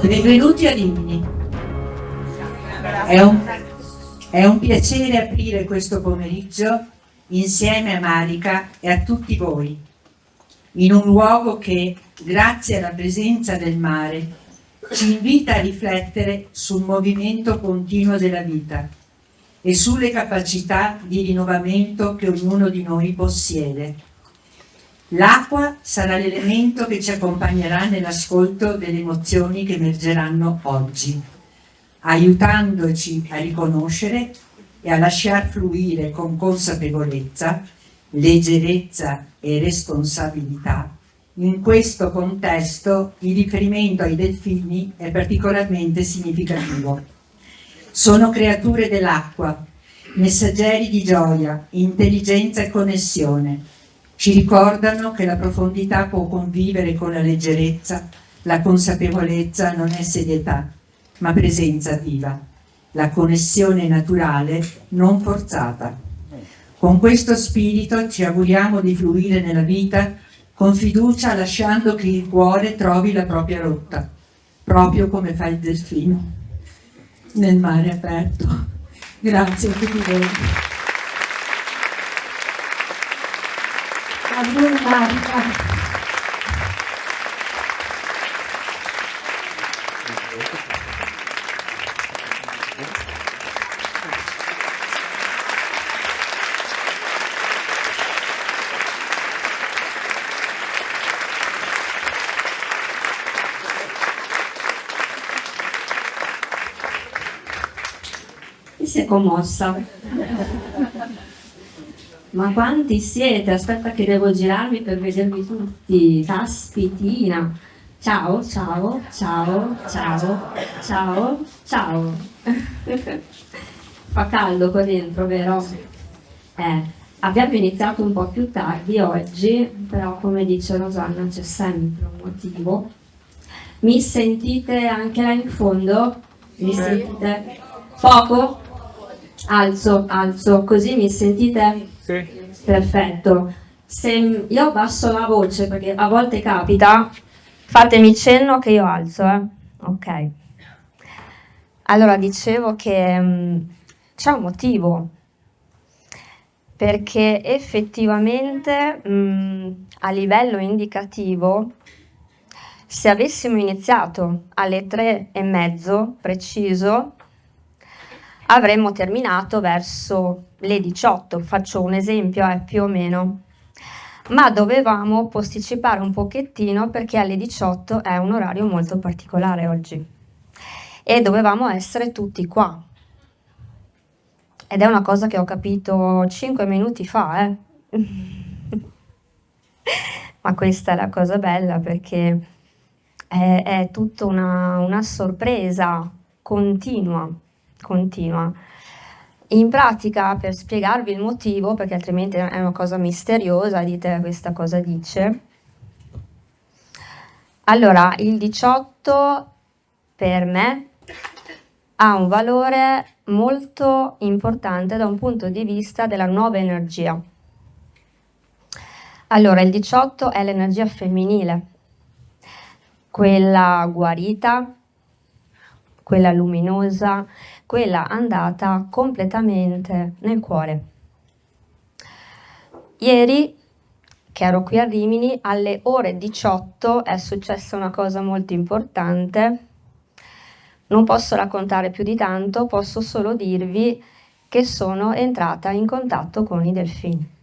Benvenuti a Rimini. È un piacere aprire questo pomeriggio insieme a Marica e a tutti voi, in un luogo che, grazie alla presenza del mare, ci invita a riflettere sul movimento continuo della vita e sulle capacità di rinnovamento che ognuno di noi possiede. L'acqua sarà l'elemento che ci accompagnerà nell'ascolto delle emozioni che emergeranno oggi, aiutandoci a riconoscere e a lasciar fluire con consapevolezza, leggerezza e responsabilità. In questo contesto il riferimento ai delfini è particolarmente significativo. Sono creature dell'acqua, messaggeri di gioia, intelligenza e connessione. Ci ricordano che la profondità può convivere con la leggerezza, la consapevolezza non è serietà, ma presenza viva, la connessione naturale non forzata. Con questo spirito ci auguriamo di fluire nella vita con fiducia, lasciando che il cuore trovi la propria rotta, proprio come fa il delfino nel mare aperto. Grazie a tutti voi. Marica. Mi si è commossa. Ma quanti siete? Aspetta che devo girarmi per vedervi tutti. Caspitina. Ciao, ciao, ciao, ciao, ciao, ciao. Fa caldo qua dentro, vero? Abbiamo iniziato un po' più tardi oggi, però come dice Rosanna c'è sempre un motivo. Mi sentite anche là in fondo? Mi sentite? Poco? Alzo, così mi sentite? Sì. Perfetto. Se io abbasso la voce, perché a volte capita, fatemi cenno che io alzo, Ok. Allora, dicevo che c'è un motivo, perché effettivamente a livello indicativo, se avessimo iniziato alle 3:30 preciso, avremmo terminato verso le 18, faccio un esempio, più o meno, ma dovevamo posticipare un pochettino perché alle 18 è un orario molto particolare oggi e dovevamo essere tutti qua. Ed è una cosa che ho capito 5 minuti fa, Ma questa è la cosa bella, perché è tutta una sorpresa continua. In pratica, per spiegarvi il motivo, perché altrimenti è una cosa misteriosa, dite questa cosa dice. Allora, il 18 per me ha un valore molto importante da un punto di vista della nuova energia. Allora, il 18 è l'energia femminile, quella guarita, quella luminosa, quella andata completamente nel cuore. Ieri, che ero qui a Rimini, alle ore 18 è successa una cosa molto importante. Non posso raccontare più di tanto, posso solo dirvi che sono entrata in contatto con i delfini.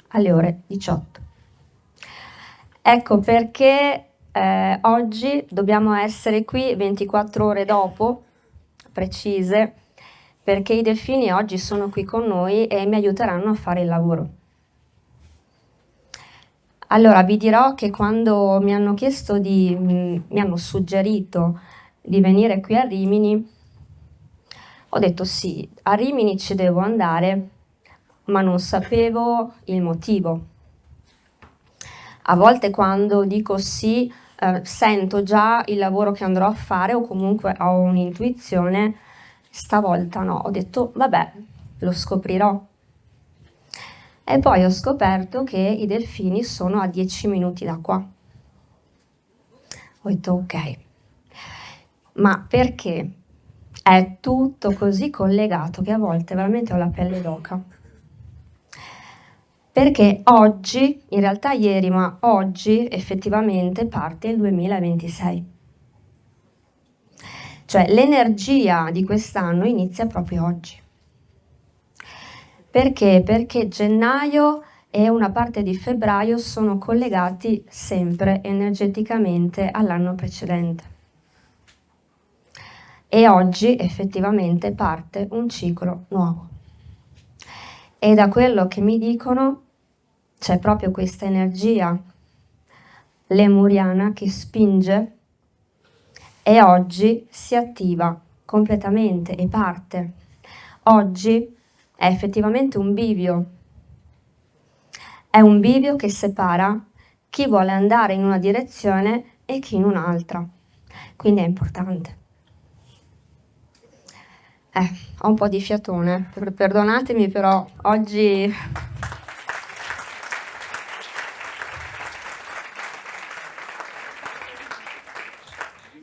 Alle ore 18. Ecco perché oggi dobbiamo essere qui 24 ore dopo, precise, perché i delfini oggi sono qui con noi e mi aiuteranno a fare il lavoro. Allora, vi dirò che quando mi hanno suggerito di venire qui a Rimini, ho detto sì, a Rimini ci devo andare, ma non sapevo il motivo. A volte quando dico sì, sento già il lavoro che andrò a fare o comunque ho un'intuizione. Stavolta no, ho detto vabbè, lo scoprirò. E poi ho scoperto che i delfini sono a 10 minuti da qua. Ho detto ok, ma perché è tutto così collegato che a volte veramente ho la pelle d'oca? Perché oggi, in realtà ieri, ma oggi effettivamente parte il 2026. Cioè l'energia di quest'anno inizia proprio oggi. Perché? Perché gennaio e una parte di febbraio sono collegati sempre energeticamente all'anno precedente. E oggi effettivamente parte un ciclo nuovo. E da quello che mi dicono c'è proprio questa energia lemuriana che spinge e oggi si attiva completamente e parte. Oggi è effettivamente un bivio. È un bivio che separa chi vuole andare in una direzione e chi in un'altra. Quindi è importante. Ho un po' di fiatone, perdonatemi, però oggi...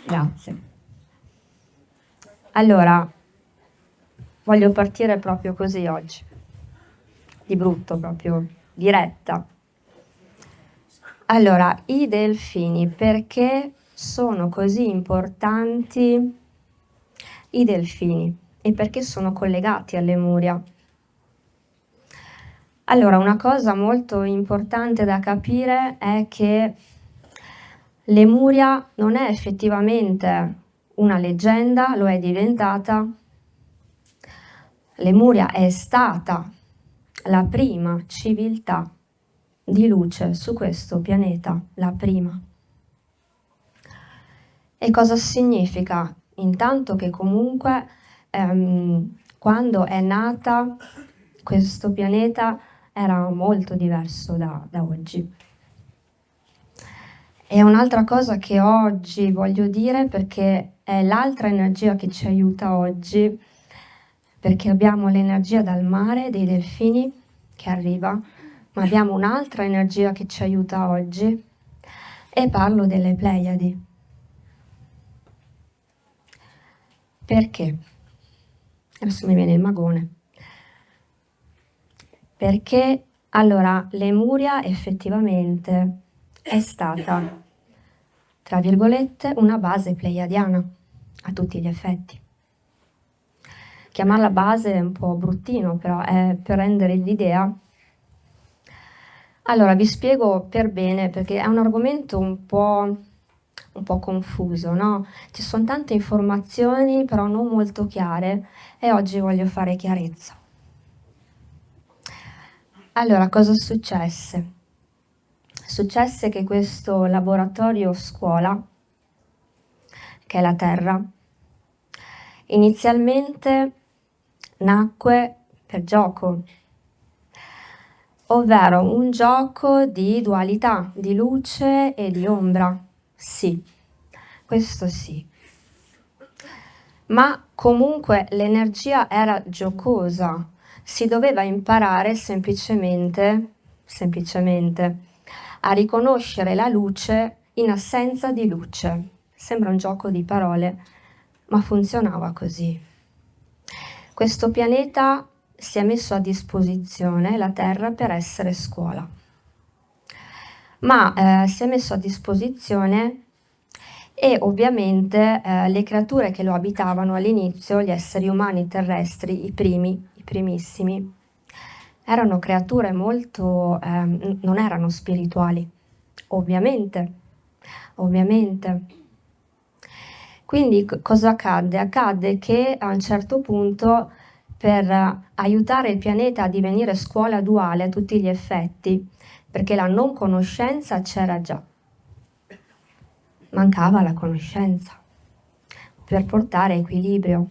Grazie. Allora, voglio partire proprio così oggi, di brutto, proprio diretta. Allora, i delfini, perché sono così importanti i delfini e perché sono collegati alle Lemuria? Allora, una cosa molto importante da capire è che Lemuria non è effettivamente una leggenda, lo è diventata. Lemuria è stata la prima civiltà di luce su questo pianeta, la prima. E cosa significa? Intanto che comunque quando è nata questo pianeta era molto diverso da oggi. E un'altra cosa che oggi voglio dire, perché è l'altra energia che ci aiuta oggi, perché abbiamo l'energia dal mare, dei delfini che arriva, ma abbiamo un'altra energia che ci aiuta oggi e parlo delle Pleiadi. Perché? Adesso mi viene il magone. Perché allora Lemuria effettivamente è stata, tra virgolette, una base pleiadiana a tutti gli effetti. Chiamarla base è un po' bruttino, però è per rendere l'idea. Allora, vi spiego per bene, perché è un argomento un po' confuso, no? Ci sono tante informazioni, però non molto chiare, e oggi voglio fare chiarezza. Allora, cosa successe? Successe che questo laboratorio scuola, che è la Terra, inizialmente nacque per gioco, ovvero un gioco di dualità, di luce e di ombra. Sì, questo sì. Ma comunque l'energia era giocosa, si doveva imparare semplicemente a riconoscere la luce in assenza di luce. Sembra un gioco di parole, ma funzionava così. Questo pianeta si è messo a disposizione, la Terra, per essere scuola. Ma si è messo a disposizione e ovviamente le creature che lo abitavano all'inizio, gli esseri umani terrestri, i primissimi, erano creature molto, non erano spirituali, ovviamente. Quindi cosa accadde? Accadde che a un certo punto, per aiutare il pianeta a divenire scuola duale a tutti gli effetti, perché la non conoscenza c'era già, mancava la conoscenza per portare equilibrio.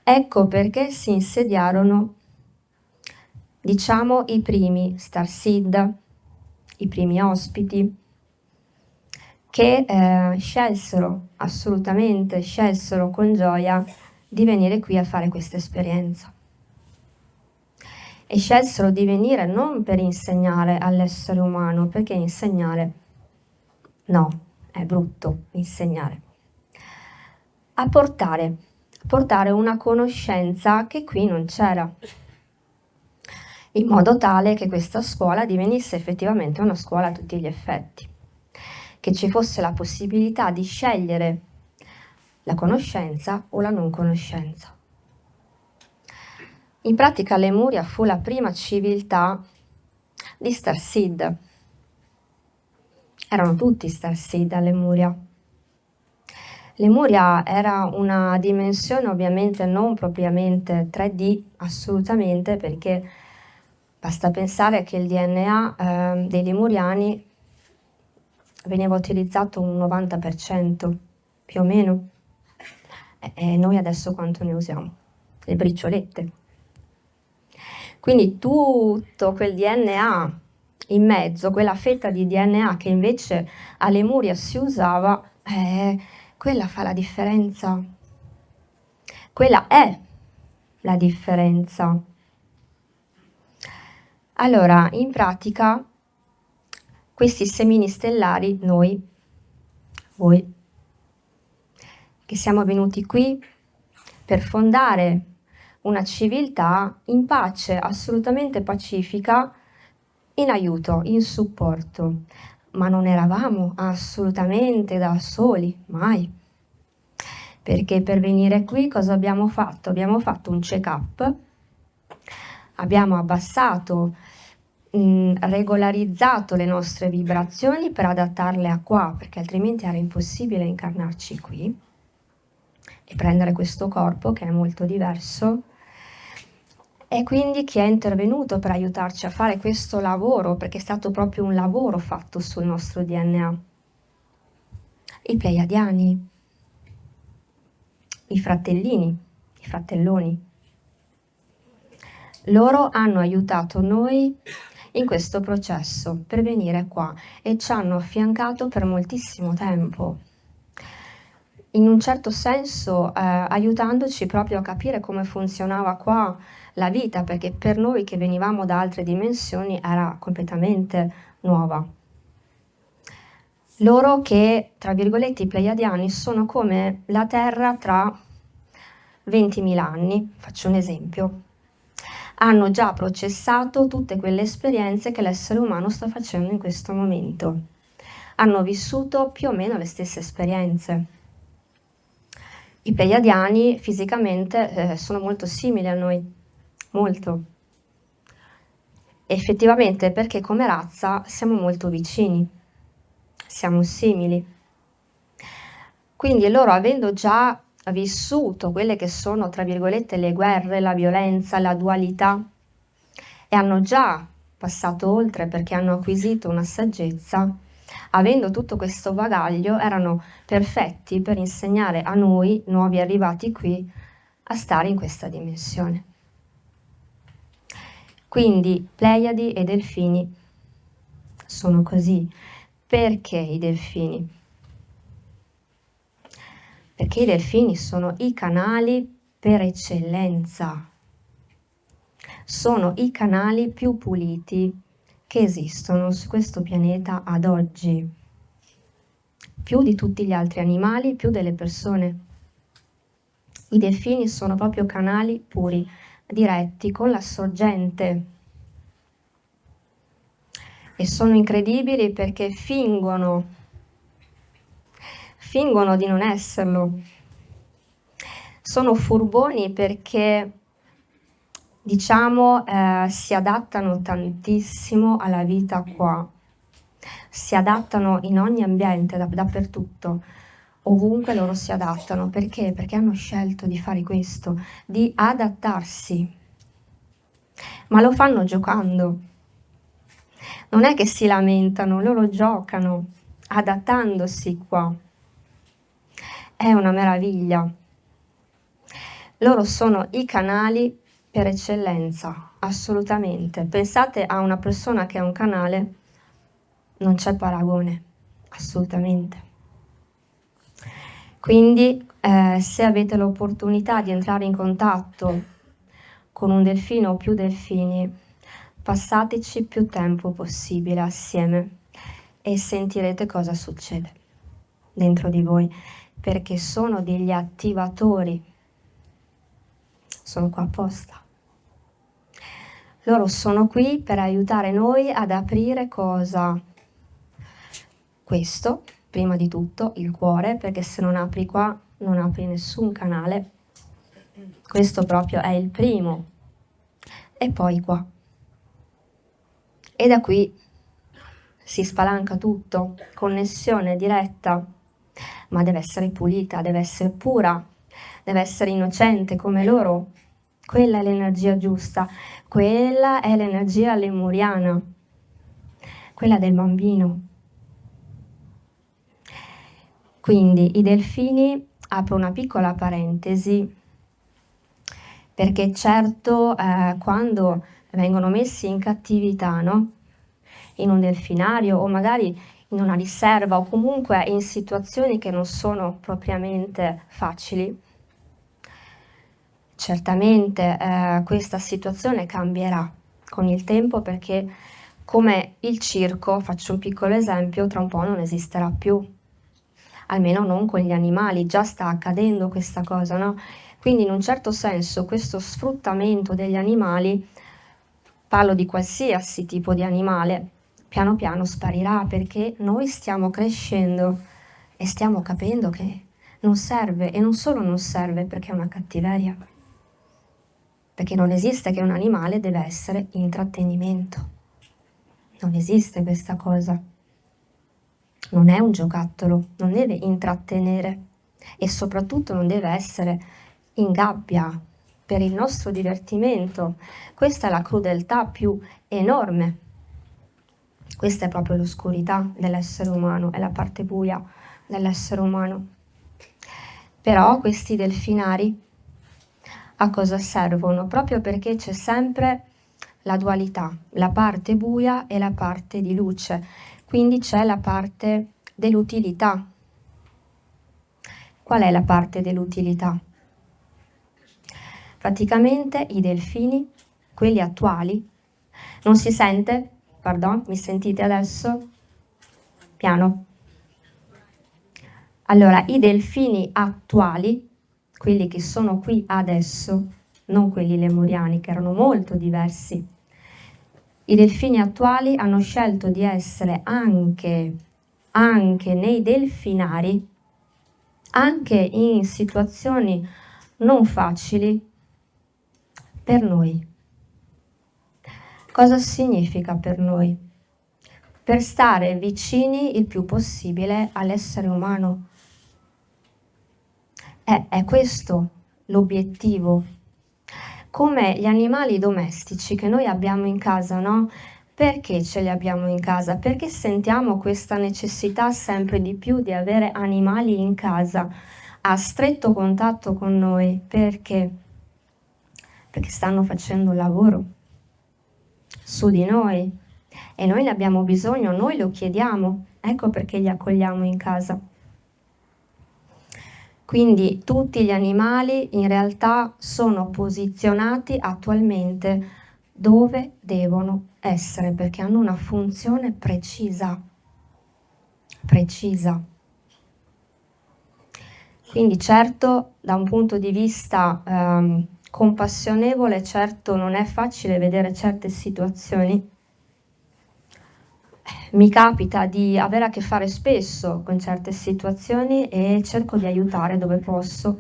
Ecco perché si insediarono, diciamo, i primi starseed, i primi ospiti, che scelsero con gioia di venire qui a fare questa esperienza. E scelsero di venire non per insegnare all'essere umano, perché insegnare no, è brutto insegnare, a portare una conoscenza che qui non c'era, in modo tale che questa scuola divenisse effettivamente una scuola a tutti gli effetti, che ci fosse la possibilità di scegliere la conoscenza o la non conoscenza. In pratica Lemuria fu la prima civiltà di Starseed. Erano tutti Starseed a Lemuria. Lemuria era una dimensione ovviamente non propriamente 3D, assolutamente, perché basta pensare che il DNA dei Lemuriani veniva utilizzato un 90%, più o meno. E noi adesso quanto ne usiamo? Le briciolette. Quindi tutto quel DNA in mezzo, quella fetta di DNA che invece a Lemuria si usava, quella fa la differenza. Quella è la differenza. Allora, in pratica, questi semini stellari, noi, voi, che siamo venuti qui per fondare una civiltà in pace, assolutamente pacifica, in aiuto, in supporto. Ma non eravamo assolutamente da soli, mai. Perché per venire qui cosa abbiamo fatto? Abbiamo fatto un check-up, abbiamo abbassato, regolarizzato le nostre vibrazioni per adattarle a qua, perché altrimenti era impossibile incarnarci qui e prendere questo corpo che è molto diverso. E quindi chi è intervenuto per aiutarci a fare questo lavoro, perché è stato proprio un lavoro fatto sul nostro DNA? I Pleiadiani, i fratellini, i fratelloni. Loro hanno aiutato noi in questo processo per venire qua e ci hanno affiancato per moltissimo tempo. In un certo senso aiutandoci proprio a capire come funzionava qua la vita, perché per noi che venivamo da altre dimensioni era completamente nuova. Loro che, tra virgolette, i Pleiadiani sono come la Terra tra 20.000 anni, faccio un esempio. Hanno già processato tutte quelle esperienze che l'essere umano sta facendo in questo momento. Hanno vissuto più o meno le stesse esperienze. I Pleiadiani fisicamente sono molto simili a noi, molto. Effettivamente perché come razza siamo molto vicini, siamo simili. Quindi loro avendo già vissuto quelle che sono, tra virgolette, le guerre, la violenza, la dualità, e hanno già passato oltre perché hanno acquisito una saggezza, avendo tutto questo bagaglio, erano perfetti per insegnare a noi, nuovi arrivati qui, a stare in questa dimensione. Quindi Pleiadi e Delfini sono così. Perché i delfini? Perché i delfini sono i canali per eccellenza. Sono i canali più puliti che esistono su questo pianeta ad oggi. Più di tutti gli altri animali, più delle persone. I delfini sono proprio canali puri, diretti, con la sorgente. E sono incredibili perché fingono di non esserlo. Sono furboni perché, diciamo, si adattano tantissimo alla vita qua. Si adattano in ogni ambiente, dappertutto. Ovunque loro si adattano. Perché? Perché hanno scelto di fare questo, di adattarsi. Ma lo fanno giocando. Non è che si lamentano, loro giocano, adattandosi qua. È una meraviglia. Loro sono i canali per eccellenza, assolutamente. Pensate a una persona che ha un canale, non c'è paragone, assolutamente. Quindi se avete l'opportunità di entrare in contatto con un delfino o più delfini, passateci più tempo possibile assieme e sentirete cosa succede. dentro di voi, perché sono degli attivatori, sono qua apposta. Loro sono qui per aiutare noi ad aprire cosa? Questo, prima di tutto, il cuore, perché se non apri qua, non apri nessun canale. Questo proprio è il primo. E poi qua. E da qui si spalanca tutto, connessione diretta, ma deve essere pulita, deve essere pura, deve essere innocente come loro. Quella è l'energia giusta, quella è l'energia lemuriana, quella del bambino. Quindi i delfini, apro una piccola parentesi, perché certo quando vengono messi in cattività, no? In un delfinario o magari in una riserva o comunque in situazioni che non sono propriamente facili, certamente questa situazione cambierà con il tempo, perché come il circo, faccio un piccolo esempio, tra un po' non esisterà più, almeno non con gli animali, già sta accadendo questa cosa, no? Quindi in un certo senso questo sfruttamento degli animali, parlo di qualsiasi tipo di animale, piano piano sparirà, perché noi stiamo crescendo e stiamo capendo che non serve, e non solo non serve perché è una cattiveria, perché non esiste che un animale deve essere intrattenimento, non esiste questa cosa, non è un giocattolo, non deve intrattenere e soprattutto non deve essere in gabbia per il nostro divertimento. Questa è la crudeltà più enorme, questa è proprio l'oscurità dell'essere umano, è la parte buia dell'essere umano. Però questi delfinari a cosa servono? Proprio perché c'è sempre la dualità, la parte buia e la parte di luce, quindi c'è la parte dell'utilità. Qual è la parte dell'utilità? Praticamente i delfini, quelli attuali, non si sente? Pardon, mi sentite adesso? Piano. Allora, i delfini attuali, quelli che sono qui adesso, non quelli lemuriani, che erano molto diversi, i delfini attuali hanno scelto di essere anche nei delfinari, anche in situazioni non facili, per noi. Cosa significa per noi? Per stare vicini il più possibile all'essere umano. È questo l'obiettivo. Come gli animali domestici che noi abbiamo in casa, no? Perché ce li abbiamo in casa? Perché sentiamo questa necessità sempre di più di avere animali in casa, a stretto contatto con noi. Perché? Perché stanno facendo un lavoro su di noi e noi ne abbiamo bisogno, noi lo chiediamo, ecco perché li accogliamo in casa. Quindi tutti gli animali in realtà sono posizionati attualmente dove devono essere, perché hanno una funzione precisa. Quindi certo da un punto di vista compassionevole, certo non è facile vedere certe situazioni. Mi capita di avere a che fare spesso con certe situazioni e cerco di aiutare dove posso,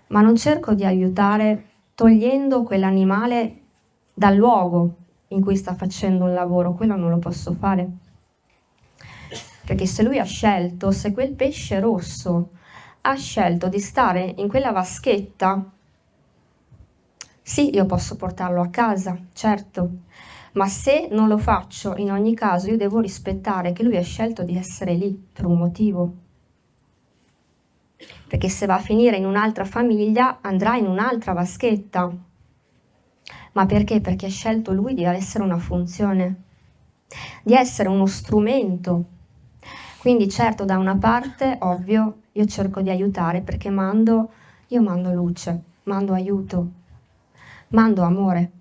ma non cerco di aiutare togliendo quell'animale dal luogo in cui sta facendo un lavoro, quello non lo posso fare. Perché se lui ha scelto, se quel pesce rosso ha scelto di stare in quella vaschetta, sì, io posso portarlo a casa, certo, ma se non lo faccio, in ogni caso io devo rispettare che lui ha scelto di essere lì per un motivo. Perché se va a finire in un'altra famiglia andrà in un'altra vaschetta. Ma perché? Perché ha scelto lui di essere una funzione, di essere uno strumento. Quindi certo da una parte, ovvio, io cerco di aiutare perché io mando luce, mando aiuto, mando amore.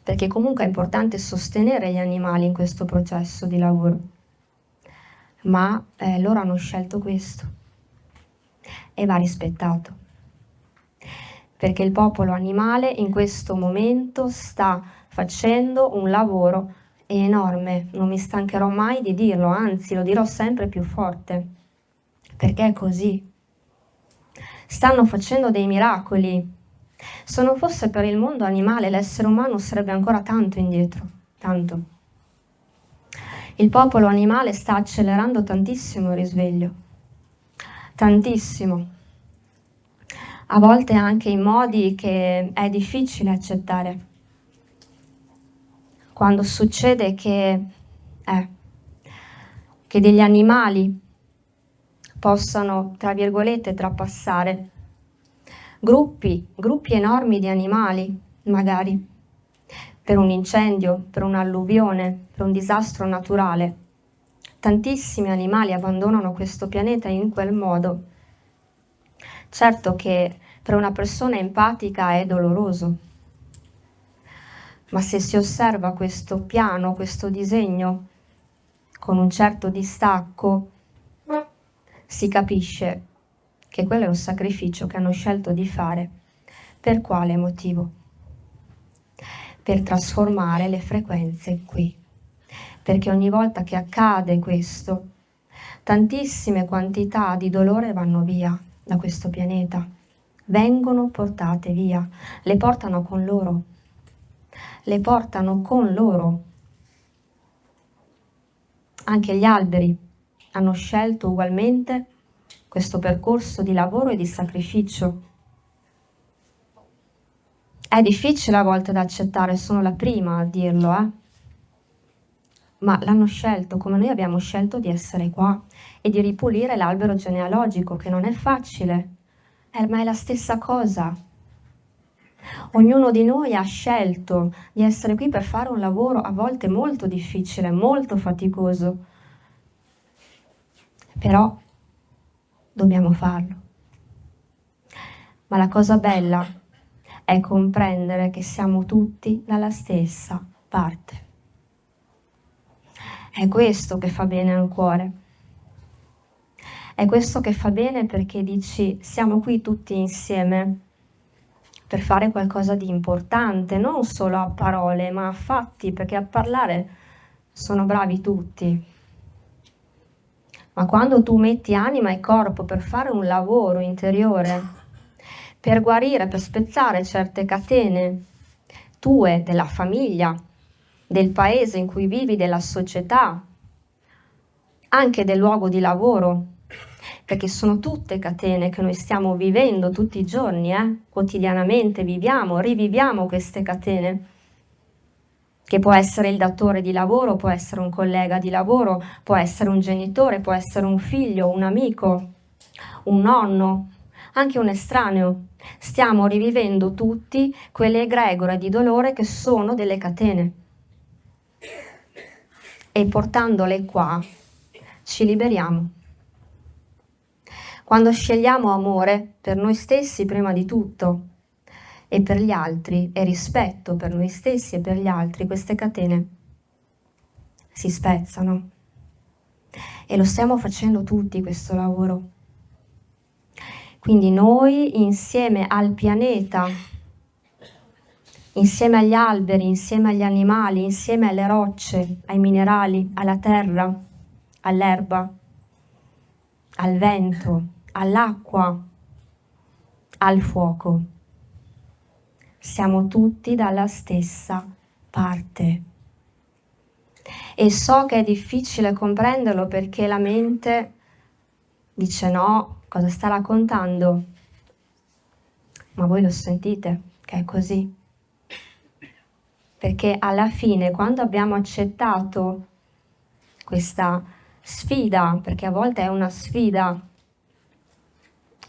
Perché comunque è importante sostenere gli animali in questo processo di lavoro. ma loro hanno scelto questo e va rispettato, perché il popolo animale in questo momento sta facendo un lavoro enorme, non mi stancherò mai di dirlo, anzi lo dirò sempre più forte, perché è così. Stanno facendo dei miracoli. Se non fosse per il mondo animale, l'essere umano sarebbe ancora tanto indietro, tanto. Il popolo animale sta accelerando tantissimo il risveglio, tantissimo. A volte anche in modi che è difficile accettare. Quando succede che degli animali possano, tra virgolette, trapassare gruppi enormi di animali, magari, per un incendio, per un'alluvione, per un disastro naturale. Tantissimi animali abbandonano questo pianeta in quel modo. Certo che per una persona empatica è doloroso, ma se si osserva questo piano, questo disegno, con un certo distacco, si capisce che quello è un sacrificio che hanno scelto di fare. Per quale motivo? Per trasformare le frequenze qui. Perché ogni volta che accade questo, tantissime quantità di dolore vanno via da questo pianeta, vengono portate via, le portano con loro, le portano con loro. Anche gli alberi hanno scelto ugualmente questo percorso di lavoro e di sacrificio. È difficile a volte da accettare, sono la prima a dirlo, ma l'hanno scelto come noi abbiamo scelto di essere qua e di ripulire l'albero genealogico, che non è facile, ma è la stessa cosa. Ognuno di noi ha scelto di essere qui per fare un lavoro a volte molto difficile, molto faticoso, però dobbiamo farlo. Ma la cosa bella è comprendere che siamo tutti dalla stessa parte. È questo che fa bene al cuore. È questo che fa bene, perché dici: siamo qui tutti insieme per fare qualcosa di importante, non solo a parole, ma a fatti, perché a parlare sono bravi tutti. Ma quando tu metti anima e corpo per fare un lavoro interiore, per guarire, per spezzare certe catene tue, della famiglia, del paese in cui vivi, della società, anche del luogo di lavoro, perché sono tutte catene che noi stiamo vivendo tutti i giorni, quotidianamente viviamo, riviviamo queste catene, che può essere il datore di lavoro, può essere un collega di lavoro, può essere un genitore, può essere un figlio, un amico, un nonno, anche un estraneo. Stiamo rivivendo tutti quelle egregore di dolore che sono delle catene. E portandole qua ci liberiamo. Quando scegliamo amore per noi stessi prima di tutto e per gli altri, e rispetto per noi stessi e per gli altri, queste catene si spezzano. E lo stiamo facendo tutti questo lavoro. Quindi noi, insieme al pianeta, insieme agli alberi, insieme agli animali, insieme alle rocce, ai minerali, alla terra, all'erba, al vento, all'acqua, al fuoco, siamo tutti dalla stessa parte. E so che è difficile comprenderlo, perché la mente dice: no, cosa sta raccontando? Ma voi lo sentite che è così. Perché alla fine, quando abbiamo accettato questa sfida, perché a volte è una sfida,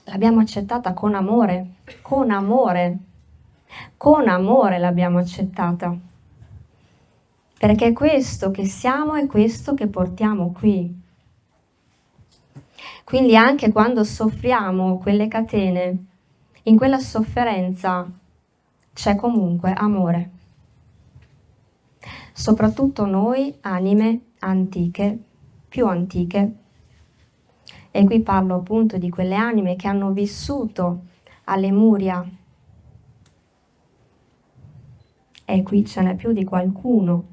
l'abbiamo accettata con amore, con amore l'abbiamo accettata. Perché è questo che siamo e questo che portiamo qui. Quindi anche quando soffriamo quelle catene, in quella sofferenza c'è comunque amore. Soprattutto noi, anime antiche, più antiche, E qui parlo appunto di quelle anime che hanno vissuto a Lemuria. E qui ce n'è più di qualcuno.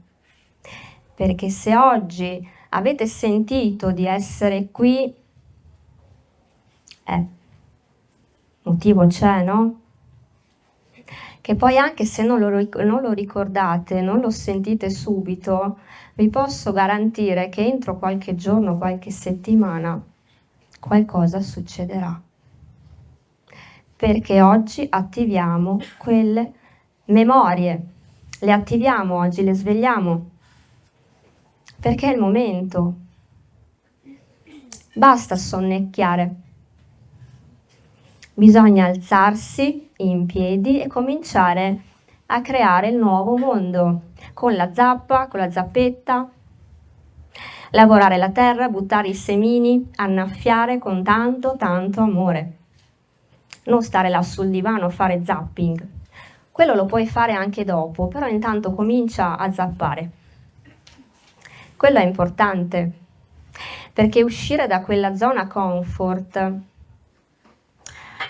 Perché se oggi avete sentito di essere qui, motivo c'è, no? Che poi anche se non lo ricordate, non lo sentite subito, vi posso garantire che entro qualche giorno, qualche settimana, qualcosa succederà. Perché oggi attiviamo quelle memorie, le attiviamo oggi, le svegliamo, perché è il momento. Basta sonnecchiare. Bisogna alzarsi in piedi e cominciare a creare il nuovo mondo, con la zappa, con la zappetta, lavorare la terra, buttare i semini, annaffiare con tanto, tanto amore. Non stare là sul divano a fare zapping. Quello lo puoi fare anche dopo, però intanto comincia a zappare. Quello è importante, perché uscire da quella zona comfort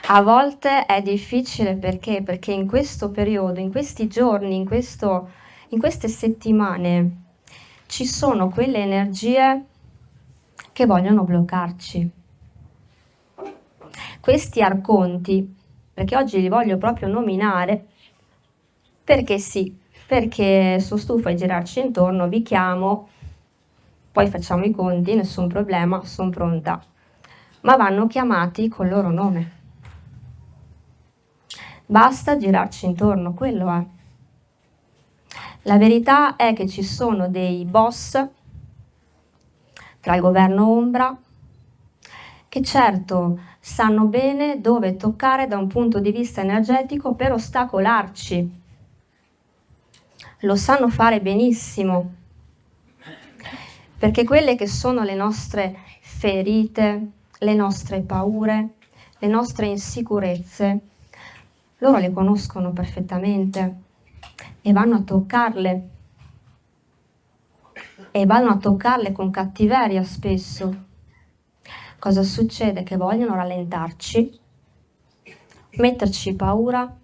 a volte è difficile perché in questo periodo, in questi giorni, in queste settimane ci sono quelle energie che vogliono bloccarci. Questi arconti, perché oggi li voglio proprio nominare, perché sì, perché sono stufa di girarci intorno, vi chiamo, poi facciamo i conti, nessun problema, sono pronta. Ma vanno chiamati col loro nome. Basta girarci intorno, quello è. La verità è che ci sono dei boss tra il governo ombra che certo sanno bene dove toccare da un punto di vista energetico per ostacolarci. Lo sanno fare benissimo, perché quelle che sono le nostre ferite, le nostre paure, le nostre insicurezze, loro le conoscono perfettamente e vanno a toccarle. E vanno a toccarle con cattiveria spesso. Cosa succede? Che vogliono rallentarci, metterci paura,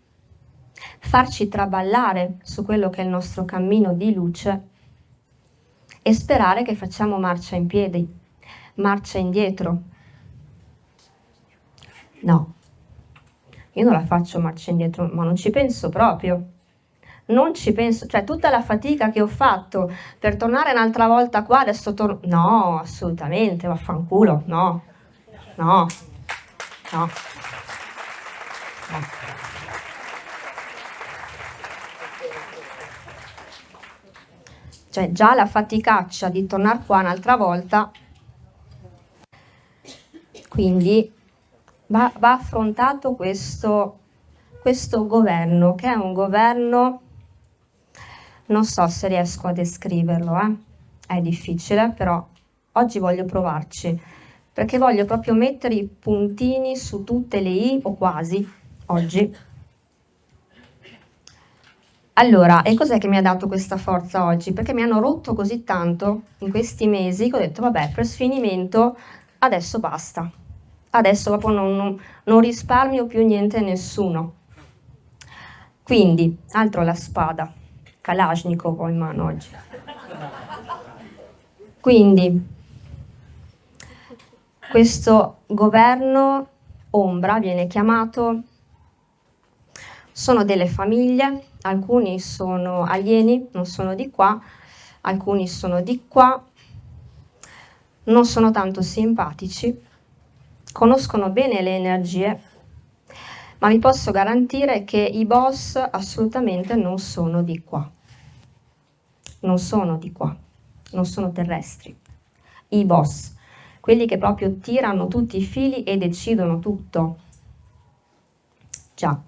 farci traballare su quello che è il nostro cammino di luce e sperare che facciamo marcia in piedi, marcia indietro. No, io non la faccio marcia indietro, ma non ci penso proprio. Non ci penso, cioè tutta la fatica che ho fatto per tornare un'altra volta qua, adesso torno. No, assolutamente, vaffanculo, no, no, no. Cioè già la faticaccia di tornare qua un'altra volta, quindi va affrontato questo governo, che è un governo, non so se riesco a descriverlo, è difficile, però oggi voglio provarci, perché voglio proprio mettere i puntini su tutte le i, o quasi, oggi. Allora, e cos'è che mi ha dato questa forza oggi? Perché mi hanno rotto così tanto in questi mesi che ho detto, vabbè, per sfinimento adesso basta. Adesso proprio non risparmio più niente a nessuno. Quindi, altro la spada. Kalashnikov ho in mano oggi. Quindi, questo governo ombra viene chiamato, sono delle famiglie, alcuni sono alieni, non sono di qua, alcuni sono di qua, non sono tanto simpatici, conoscono bene le energie, ma vi posso garantire che i boss assolutamente non sono di qua. Non sono di qua, non sono terrestri. I boss, quelli che proprio tirano tutti i fili e decidono tutto. Già.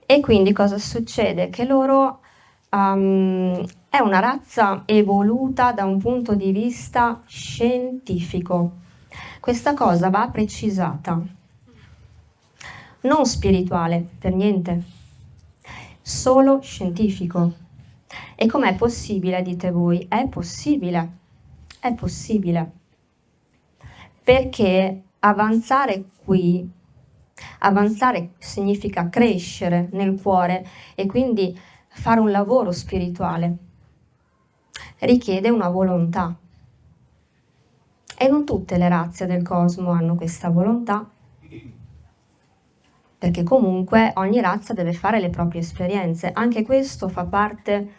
E quindi cosa succede? Che loro è una razza evoluta da un punto di vista scientifico. Questa cosa va precisata. Non spirituale, per niente. Solo scientifico. E com'è possibile, dite voi? È possibile. È possibile. perché avanzare qui, avanzare significa crescere nel cuore e quindi fare un lavoro spirituale. Richiede una volontà. E non tutte le razze del cosmo hanno questa volontà, perché comunque ogni razza deve fare le proprie esperienze. Anche questo fa parte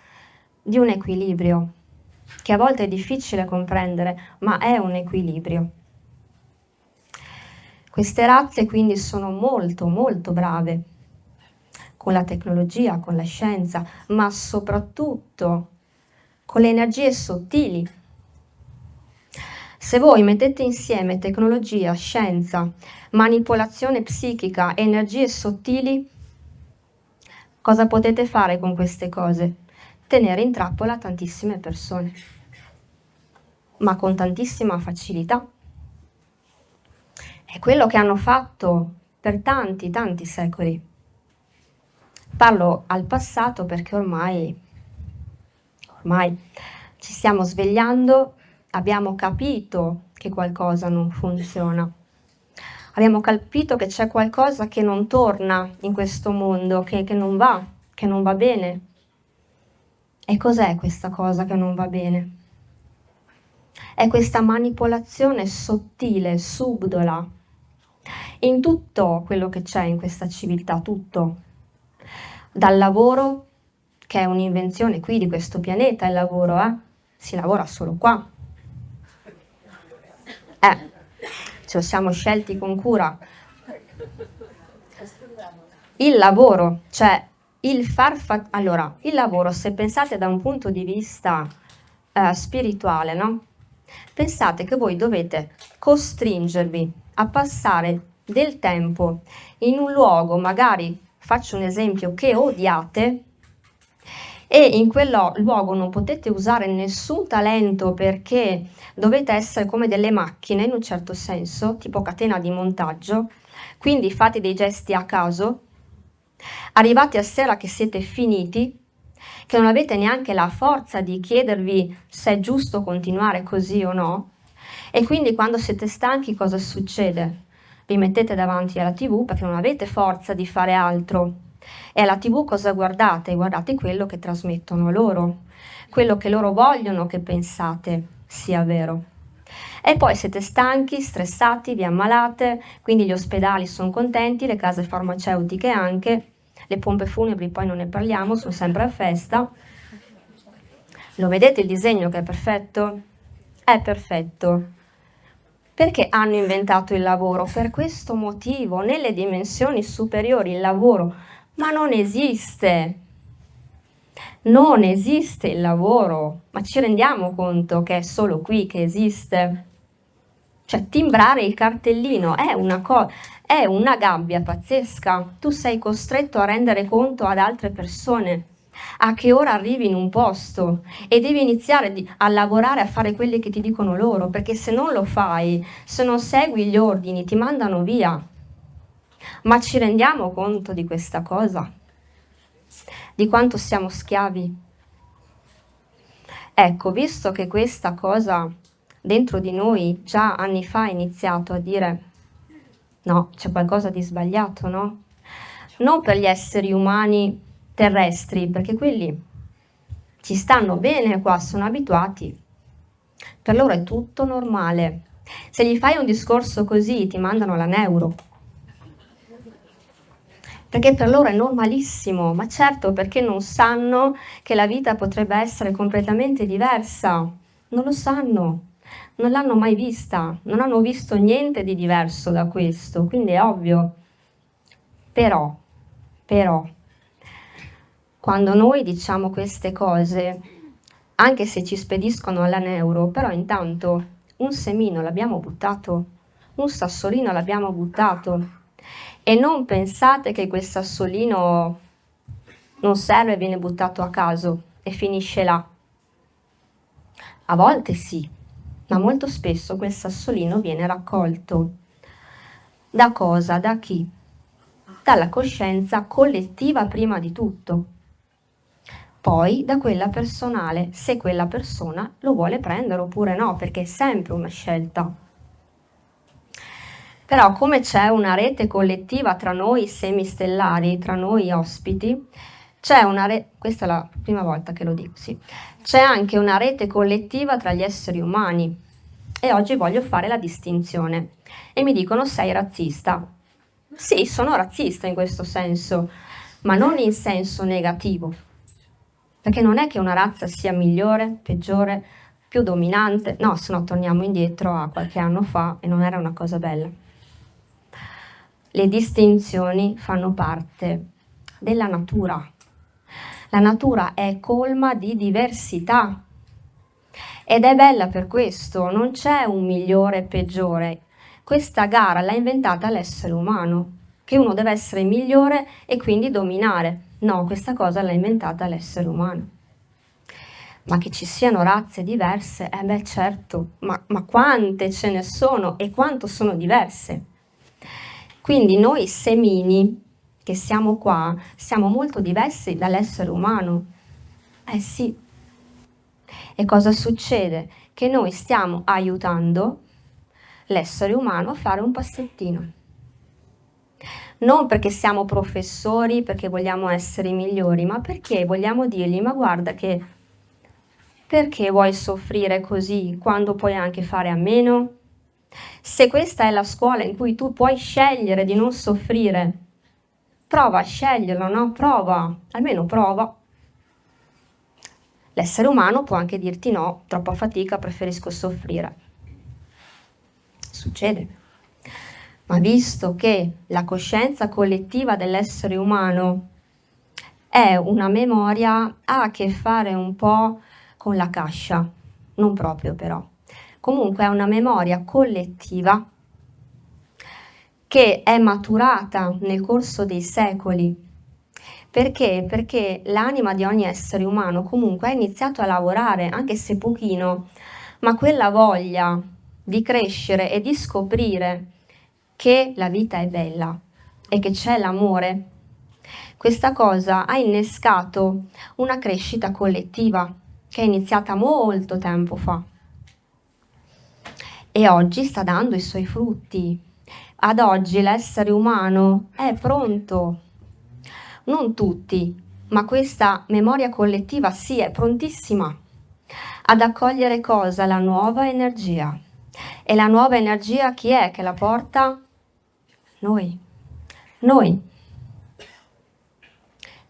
di un equilibrio, che a volte è difficile comprendere, ma è un equilibrio. Queste razze quindi sono molto molto brave con la tecnologia, con la scienza, ma soprattutto con le energie sottili. Se voi mettete insieme tecnologia, scienza, manipolazione psichica, energie sottili, cosa potete fare con queste cose? Tenere in trappola tantissime persone, ma con tantissima facilità. È quello che hanno fatto per tanti, tanti secoli. Parlo al passato perché ormai ci stiamo svegliando, abbiamo capito che qualcosa non funziona. Abbiamo capito che c'è qualcosa che non torna in questo mondo, che non va bene. E cos'è questa cosa che non va bene? È questa manipolazione sottile, subdola, in tutto quello che c'è in questa civiltà, tutto. Dal lavoro, che è un'invenzione qui di questo pianeta, il lavoro, si lavora solo qua. Ce lo siamo scelti con cura. Il lavoro, cioè il allora, il lavoro, se pensate da un punto di vista spirituale, no? Pensate che voi dovete costringervi a passare del tempo in un luogo, magari, faccio un esempio, che odiate, e in quel luogo non potete usare nessun talento perché dovete essere come delle macchine in un certo senso, tipo catena di montaggio, quindi fate dei gesti a caso, arrivati a sera che siete finiti, che non avete neanche la forza di chiedervi se è giusto continuare così o no, e quindi quando siete stanchi cosa succede? Vi mettete davanti alla TV perché non avete forza di fare altro. E alla TV cosa guardate? Guardate quello che trasmettono loro, quello che loro vogliono che pensate sia vero. E poi siete stanchi, stressati, vi ammalate, quindi gli ospedali sono contenti, le case farmaceutiche anche, le pompe funebri poi non ne parliamo, sono sempre a festa. Lo vedete il disegno che è perfetto? È perfetto. Perché hanno inventato il lavoro? Per questo motivo, nelle dimensioni superiori il lavoro, ma non esiste. Non esiste il lavoro, ma ci rendiamo conto che è solo qui che esiste? Cioè, timbrare il cartellino è è una gabbia pazzesca. Tu sei costretto a rendere conto ad altre persone a che ora arrivi in un posto e devi iniziare a lavorare, a fare quelli che ti dicono loro, perché se non lo fai, se non segui gli ordini, ti mandano via. Ma ci rendiamo conto di questa cosa? Di quanto siamo schiavi? Ecco, visto che questa cosa dentro di noi già anni fa ha iniziato a dire no, c'è qualcosa di sbagliato, no? Non per gli esseri umani terrestri, perché quelli ci stanno bene qua, sono abituati. Per loro è tutto normale. Se gli fai un discorso così ti mandano alla neuro. Perché per loro è normalissimo, ma certo perché non sanno che la vita potrebbe essere completamente diversa. Non lo sanno, non l'hanno mai vista, non hanno visto niente di diverso da questo, quindi è ovvio. Però, quando noi diciamo queste cose, anche se ci spediscono alla neuro, però intanto un semino l'abbiamo buttato, un sassolino l'abbiamo buttato. E non pensate che quel sassolino non serve e viene buttato a caso e finisce là. A volte sì, ma molto spesso quel sassolino viene raccolto. Da cosa? Da chi? Dalla coscienza collettiva prima di tutto. Poi da quella personale, se quella persona lo vuole prendere oppure no, perché è sempre una scelta. Però come c'è una rete collettiva tra noi semistellari, tra noi ospiti, questa è la prima volta che lo dico, sì, c'è anche una rete collettiva tra gli esseri umani. E oggi voglio fare la distinzione. E mi dicono: sei razzista. Sì, sono razzista in questo senso, ma non in senso negativo. Perché non è che una razza sia migliore, peggiore, più dominante. No, se no torniamo indietro a qualche anno fa e non era una cosa bella. Le distinzioni fanno parte della natura. La natura è colma di diversità ed è bella per questo, non c'è un migliore e peggiore. Questa gara l'ha inventata l'essere umano, che uno deve essere migliore e quindi dominare. No, questa cosa l'ha inventata l'essere umano. Ma che ci siano razze diverse, beh certo, ma quante ce ne sono e quanto sono diverse? Quindi noi semini che siamo qua siamo molto diversi dall'essere umano. Eh sì. E cosa succede? Che noi stiamo aiutando l'essere umano a fare un passettino. Non perché siamo professori, perché vogliamo essere i migliori, ma perché vogliamo dirgli: ma guarda che perché vuoi soffrire così quando puoi anche fare a meno? Se questa è la scuola in cui tu puoi scegliere di non soffrire, prova a sceglierlo, no? Prova, almeno prova. L'essere umano può anche dirti: no, troppa fatica, preferisco soffrire. Succede. Ma visto che la coscienza collettiva dell'essere umano è una memoria, ha a che fare un po' con la cascia, non proprio però. Comunque è una memoria collettiva che è maturata nel corso dei secoli. Perché? Perché l'anima di ogni essere umano comunque ha iniziato a lavorare, anche se pochino, ma quella voglia di crescere e di scoprire che la vita è bella e che c'è l'amore, questa cosa ha innescato una crescita collettiva che è iniziata molto tempo fa e oggi sta dando i suoi frutti. Ad oggi l'essere umano è pronto, non tutti, ma questa memoria collettiva sì, è prontissima ad accogliere cosa? La nuova energia. E la nuova energia chi è che la porta? Noi. Noi.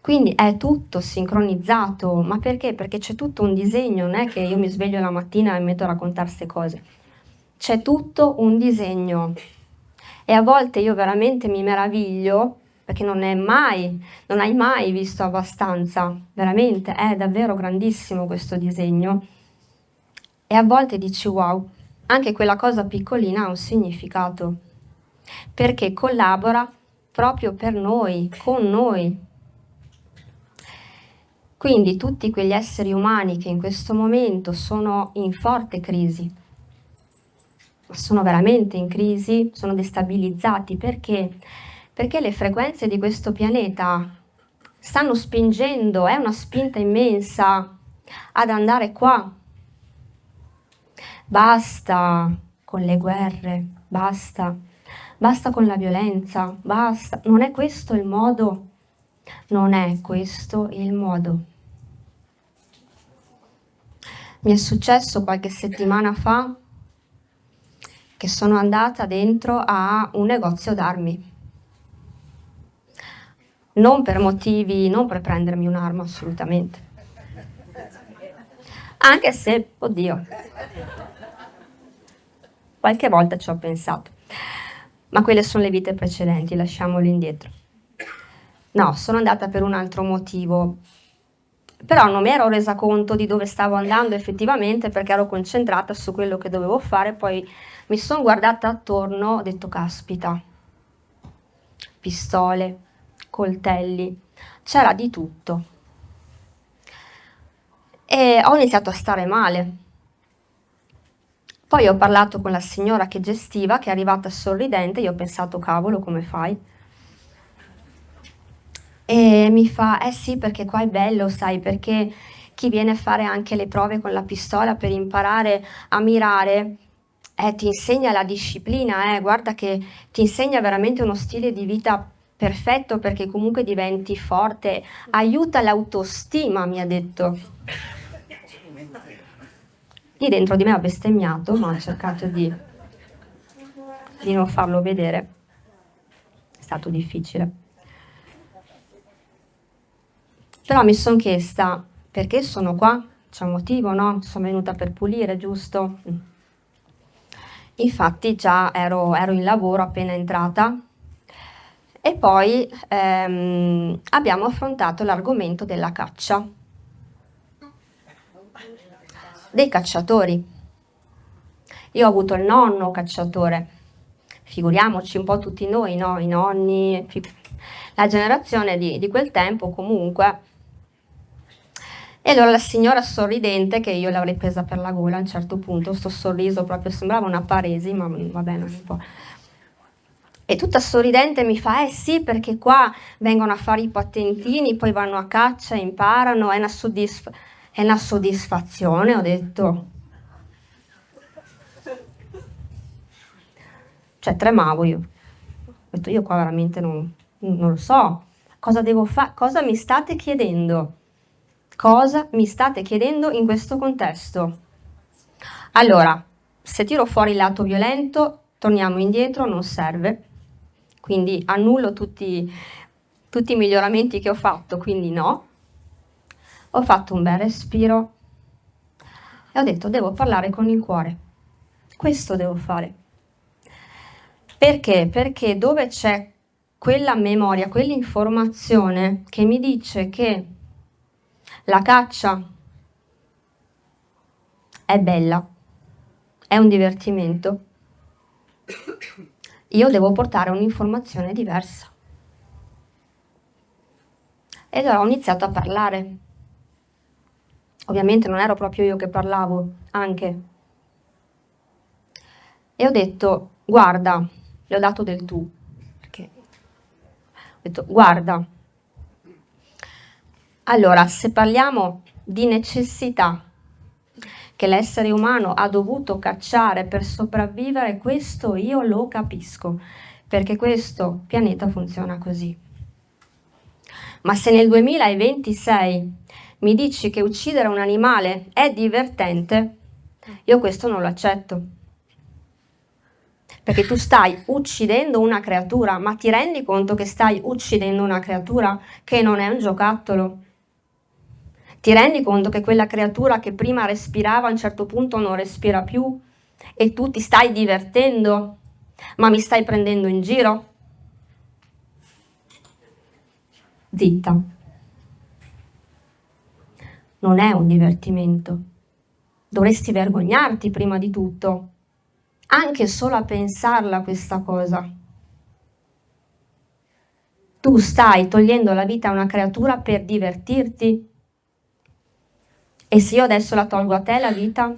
Quindi è tutto sincronizzato, ma perché? Perché c'è tutto un disegno, non è che io mi sveglio la mattina e mi metto a raccontare queste cose. C'è tutto un disegno. E a volte io veramente mi meraviglio, perché non hai mai visto abbastanza, veramente, è davvero grandissimo questo disegno. E a volte dici: wow, anche quella cosa piccolina ha un significato, perché collabora proprio per noi, con noi. Quindi tutti quegli esseri umani che in questo momento sono in forte crisi, sono veramente in crisi, sono destabilizzati, perché? Perché le frequenze di questo pianeta stanno spingendo, è una spinta immensa ad andare qua. Basta con le guerre, basta con la violenza, basta. Non è questo il modo, non è questo il modo. Mi è successo qualche settimana fa che sono andata dentro a un negozio d'armi. Non per motivi, non per prendermi un'arma, assolutamente. Anche se, oddio, qualche volta ci ho pensato. Ma quelle sono le vite precedenti, lasciamole indietro. No, sono andata per un altro motivo. Però non mi ero resa conto di dove stavo andando effettivamente, perché ero concentrata su quello che dovevo fare. Poi mi sono guardata attorno, ho detto: caspita, pistole, coltelli, c'era di tutto. E ho iniziato a stare male. Poi ho parlato con la signora che gestiva, che è arrivata sorridente. Io ho pensato: cavolo, come fai? E mi fa: eh sì, perché qua è bello, sai, perché chi viene a fare anche le prove con la pistola per imparare a mirare ti insegna la disciplina, guarda che ti insegna veramente uno stile di vita perfetto perché comunque diventi forte, aiuta l'autostima, mi ha detto. Lì dentro di me ha bestemmiato, ma ho cercato di non farlo vedere. È stato difficile. Però mi sono chiesta, perché sono qua? C'è un motivo, no? Sono venuta per pulire, giusto? Infatti già ero in lavoro appena entrata e poi abbiamo affrontato l'argomento della caccia, dei cacciatori. Io ho avuto il nonno cacciatore, figuriamoci un po' tutti noi, no? I nonni, la generazione di quel tempo comunque. E allora la signora sorridente, che io l'avrei presa per la gola a un certo punto, sto sorriso proprio sembrava una paresi, ma vabbè, non un po'. E tutta sorridente mi fa, eh sì, perché qua vengono a fare i patentini, poi vanno a caccia, imparano, è una soddisfazione, ho detto. Cioè tremavo io. Ho detto, io qua veramente non lo so. Cosa devo fare? Cosa mi state chiedendo? Cosa mi state chiedendo in questo contesto? Allora, se tiro fuori il lato violento, torniamo indietro, non serve. Quindi annullo tutti i miglioramenti che ho fatto, quindi no. Ho fatto un bel respiro e ho detto, devo parlare con il cuore. Questo devo fare. Perché? Perché dove c'è quella memoria, quell'informazione che mi dice che la caccia è bella, è un divertimento, io devo portare un'informazione diversa. E allora ho iniziato a parlare. Ovviamente non ero proprio io che parlavo, anche. E ho detto, guarda, le ho dato del tu, perché ho detto, guarda, allora, se parliamo di necessità che l'essere umano ha dovuto cacciare per sopravvivere, questo io lo capisco, perché questo pianeta funziona così. Ma se nel 2026 mi dici che uccidere un animale è divertente, io questo non lo accetto. Perché tu stai uccidendo una creatura, ma ti rendi conto che stai uccidendo una creatura che non è un giocattolo? Ti rendi conto che quella creatura che prima respirava a un certo punto non respira più e tu ti stai divertendo, ma mi stai prendendo in giro? Zitta. Non è un divertimento. Dovresti vergognarti prima di tutto, anche solo a pensarla questa cosa. Tu stai togliendo la vita a una creatura per divertirti. E se io adesso la tolgo a te la vita,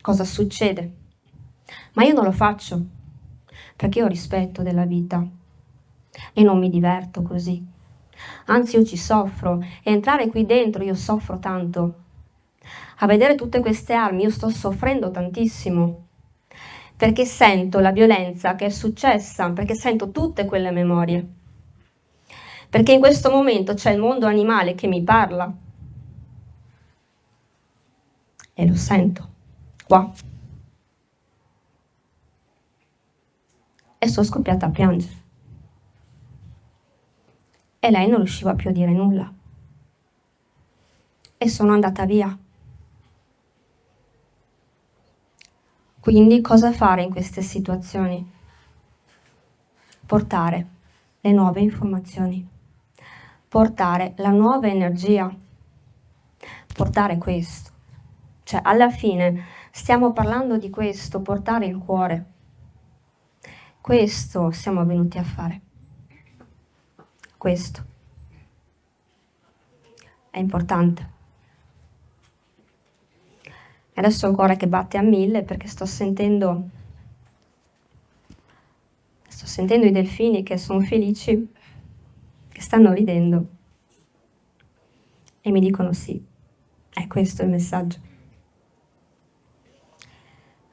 cosa succede? Ma io non lo faccio, perché io ho rispetto della vita e non mi diverto così. Anzi, io ci soffro e entrare qui dentro io soffro tanto. A vedere tutte queste armi io sto soffrendo tantissimo, perché sento la violenza che è successa, perché sento tutte quelle memorie. Perché in questo momento c'è il mondo animale che mi parla. E lo sento, qua. E sono scoppiata a piangere. E lei non riusciva più a dire nulla. E sono andata via. Quindi cosa fare in queste situazioni? Portare le nuove informazioni, portare la nuova energia, portare questo. Cioè, alla fine stiamo parlando di questo, portare il cuore. Questo siamo venuti a fare. Questo. È importante. E adesso ho il cuore che batte a 1000 perché sto sentendo i delfini che sono felici, che stanno ridendo e mi dicono sì, è questo il messaggio.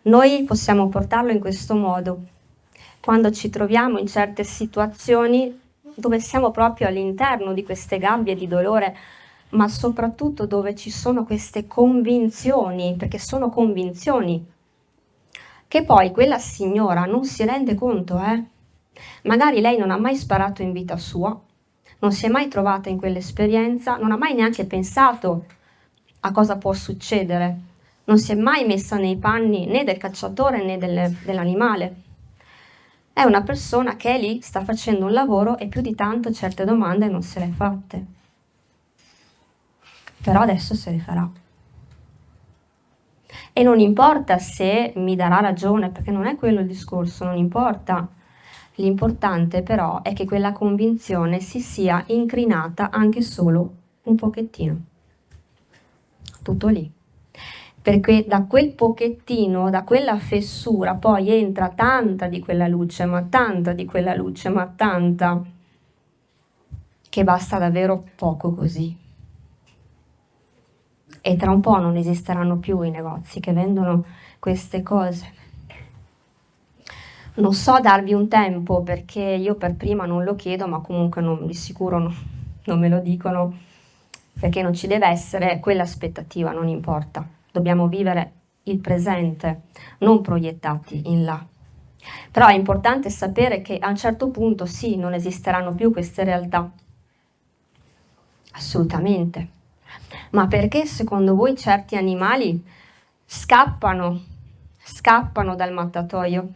Noi possiamo portarlo in questo modo, quando ci troviamo in certe situazioni dove siamo proprio all'interno di queste gabbie di dolore, ma soprattutto dove ci sono queste convinzioni, perché sono convinzioni, che poi quella signora non si rende conto, Magari lei non ha mai sparato in vita sua, non si è mai trovata in quell'esperienza, non ha mai neanche pensato a cosa può succedere, non si è mai messa nei panni né del cacciatore né dell'animale. È una persona che è lì, sta facendo un lavoro e più di tanto certe domande non se le ha fatte. Però adesso se le farà. E non importa se mi darà ragione, perché non è quello il discorso, non importa. L'importante però è che quella convinzione si sia incrinata anche solo un pochettino. Tutto lì. Perché da quel pochettino, da quella fessura, poi entra tanta di quella luce, ma tanta di quella luce, ma tanta, che basta davvero poco così. E tra un po' non esisteranno più i negozi che vendono queste cose. Non so darvi un tempo, perché io per prima non lo chiedo, ma comunque di sicuro non me lo dicono, perché non ci deve essere quell'aspettativa, non importa. Dobbiamo vivere il presente, non proiettati in là. Però è importante sapere che a un certo punto sì, non esisteranno più queste realtà. Assolutamente. Ma perché secondo voi certi animali scappano dal mattatoio?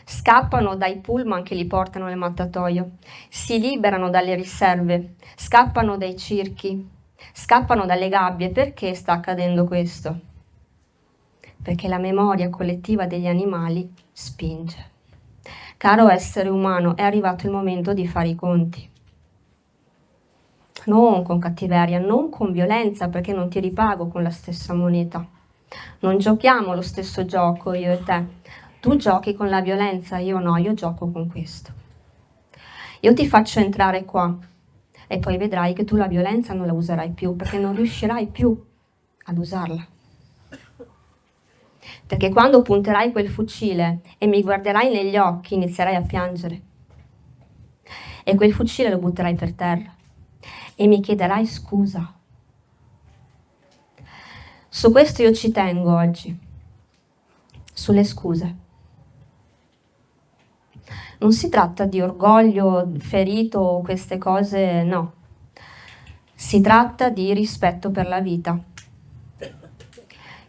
Scappano dai pullman che li portano nel mattatoio, si liberano dalle riserve, scappano dai circhi, scappano dalle gabbie. Perché sta accadendo questo? Perché la memoria collettiva degli animali spinge. Caro essere umano, è arrivato il momento di fare i conti. Non con cattiveria, non con violenza, perché non ti ripago con la stessa moneta. Non giochiamo lo stesso gioco io e te. Tu giochi con la violenza, io no, io gioco con questo. Io ti faccio entrare qua e poi vedrai che tu la violenza non la userai più, perché non riuscirai più ad usarla. Perché quando punterai quel fucile e mi guarderai negli occhi, inizierai a piangere. E quel fucile lo butterai per terra e mi chiederai scusa. Su questo io ci tengo oggi, sulle scuse. Non si tratta di orgoglio ferito o queste cose, no. Si tratta di rispetto per la vita.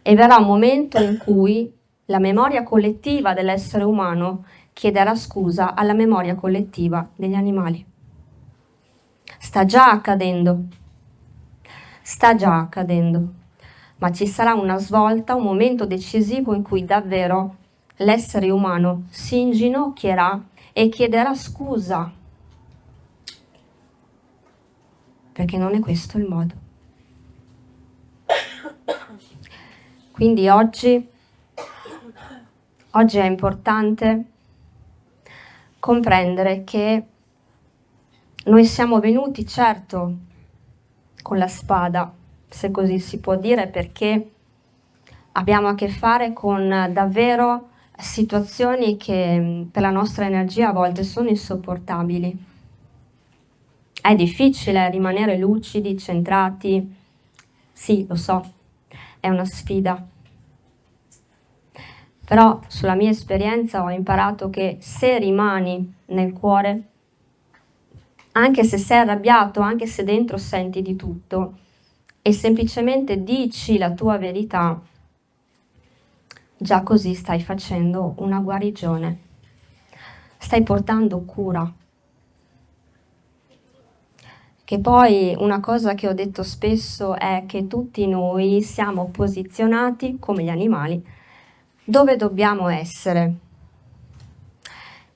E verrà un momento in cui la memoria collettiva dell'essere umano chiederà scusa alla memoria collettiva degli animali. Sta già accadendo, ma ci sarà una svolta, un momento decisivo in cui davvero l'essere umano si inginocchierà e chiederà scusa, perché non è questo il modo. Quindi oggi è importante comprendere che noi siamo venuti, certo, con la spada, se così si può dire, perché abbiamo a che fare con davvero situazioni che per la nostra energia a volte sono insopportabili. È difficile rimanere lucidi, centrati. Sì, lo so, è una sfida. Però sulla mia esperienza ho imparato che se rimani nel cuore, anche se sei arrabbiato, anche se dentro senti di tutto, e semplicemente dici la tua verità, già così stai facendo una guarigione, stai portando cura. Che poi una cosa che ho detto spesso è che tutti noi siamo posizionati, come gli animali, dove dobbiamo essere.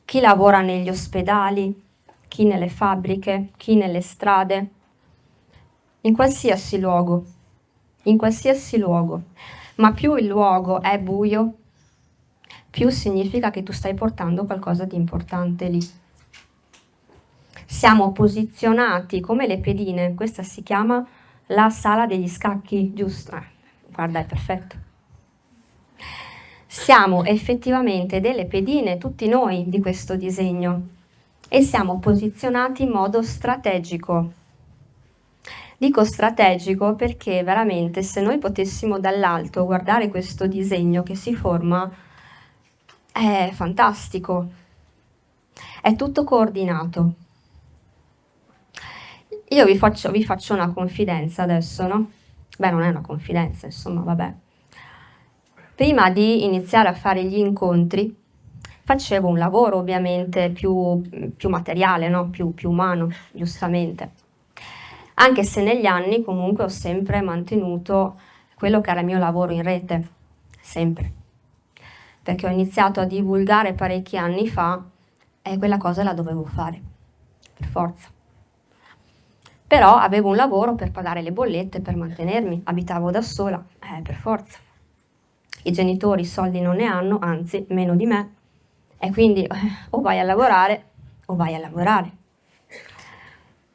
Chi lavora negli ospedali, chi nelle fabbriche, chi nelle strade, in qualsiasi luogo, ma più il luogo è buio, più significa che tu stai portando qualcosa di importante lì. Siamo posizionati come le pedine, questa si chiama la sala degli scacchi, giusto? Guarda, è perfetto. siamo effettivamente delle pedine, tutti noi, di questo disegno, e siamo posizionati in modo strategico. Dico strategico perché veramente se noi potessimo dall'alto guardare questo disegno che si forma, è fantastico, è tutto coordinato. Io vi faccio una confidenza adesso, no? Beh, non è una confidenza, insomma, vabbè. Prima di iniziare a fare gli incontri, facevo un lavoro ovviamente più materiale, no? più umano, giustamente. Anche se negli anni comunque ho sempre mantenuto quello che era il mio lavoro in rete, sempre. Perché ho iniziato a divulgare parecchi anni fa e quella cosa la dovevo fare, per forza. Però avevo un lavoro per pagare le bollette, per mantenermi, abitavo da sola, per forza. I genitori soldi non ne hanno, anzi, meno di me, e quindi o vai a lavorare o vai a lavorare.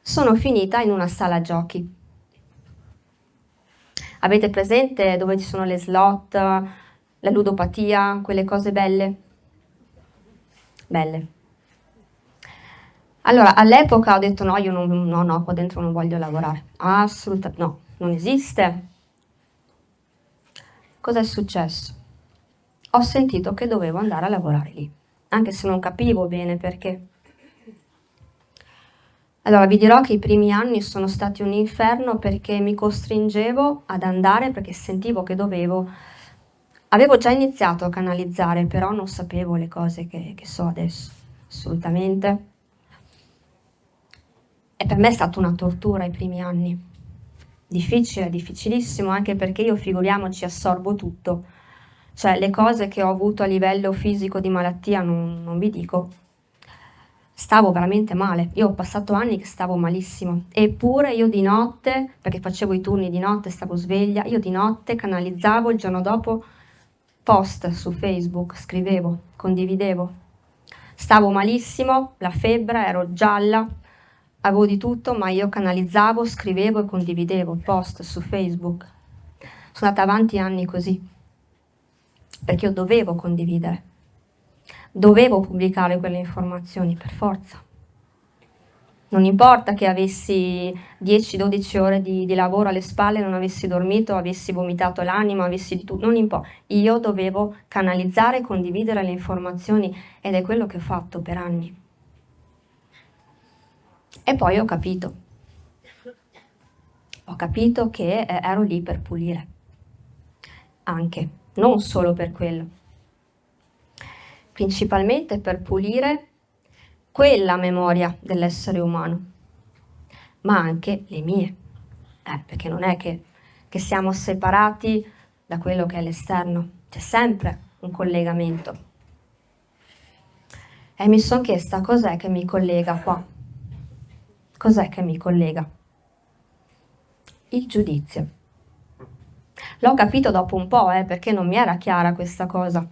Sono finita in una sala giochi. Avete presente dove ci sono le slot, la ludopatia, quelle cose belle? Belle. Allora, all'epoca ho detto no, io no, qua dentro non voglio lavorare. Assolutamente no, non esiste. Cosa è successo? Ho sentito che dovevo andare a lavorare lì, anche se non capivo bene perché. Allora, vi dirò che i primi anni sono stati un inferno perché mi costringevo ad andare perché sentivo che dovevo. Avevo già iniziato a canalizzare, però non sapevo le cose che so adesso, assolutamente. E per me è stata una tortura i primi anni. Difficile, difficilissimo, anche perché io, figuriamoci, assorbo tutto. Cioè, le cose che ho avuto a livello fisico di malattia non vi dico. Stavo veramente male, io ho passato anni che stavo malissimo, eppure io di notte, perché facevo i turni di notte, stavo sveglia, io di notte canalizzavo, il giorno dopo post su Facebook, scrivevo, condividevo. Stavo malissimo, la febbre, ero gialla, avevo di tutto, ma io canalizzavo, scrivevo e condividevo post su Facebook. Sono andata avanti anni così, perché io dovevo condividere. Dovevo pubblicare quelle informazioni, per forza. Non importa che avessi 10-12 ore di lavoro alle spalle, non avessi dormito, avessi vomitato l'anima, avessi di tutto, non importa. Io dovevo canalizzare e condividere le informazioni ed è quello che ho fatto per anni. E poi ho capito. Ho capito che ero lì per pulire. Anche, non solo per quello. Principalmente per pulire quella memoria dell'essere umano, ma anche le mie, perché non è che siamo separati da quello che è l'esterno, c'è sempre un collegamento. E mi sono chiesta cos'è che mi collega qua? Cos'è che mi collega? Il giudizio. L'ho capito dopo un po', perché non mi era chiara questa cosa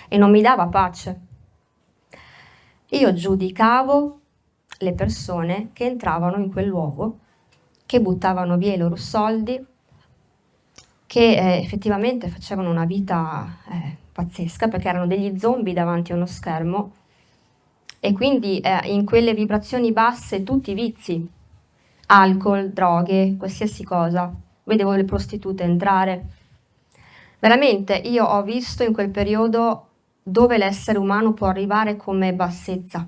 e non mi dava pace. Io giudicavo le persone che entravano in quel luogo, che buttavano via i loro soldi, che effettivamente facevano una vita pazzesca perché erano degli zombie davanti a uno schermo e quindi in quelle vibrazioni basse tutti i vizi, alcol, droghe, qualsiasi cosa. Vedevo le prostitute entrare. Veramente io ho visto in quel periodo dove l'essere umano può arrivare come bassezza,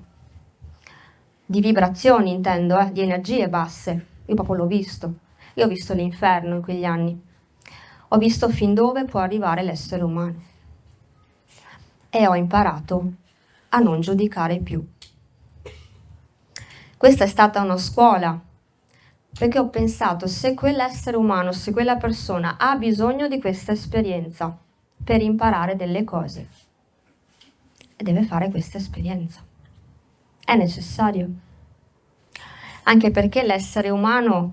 di vibrazioni intendo, di energie basse. Io proprio l'ho visto. Io ho visto l'inferno in quegli anni. Ho visto fin dove può arrivare l'essere umano. E ho imparato a non giudicare più. Questa è stata una scuola, perché ho pensato, se quell'essere umano, se quella persona ha bisogno di questa esperienza per imparare delle cose, e deve fare questa esperienza. È necessario. Anche perché l'essere umano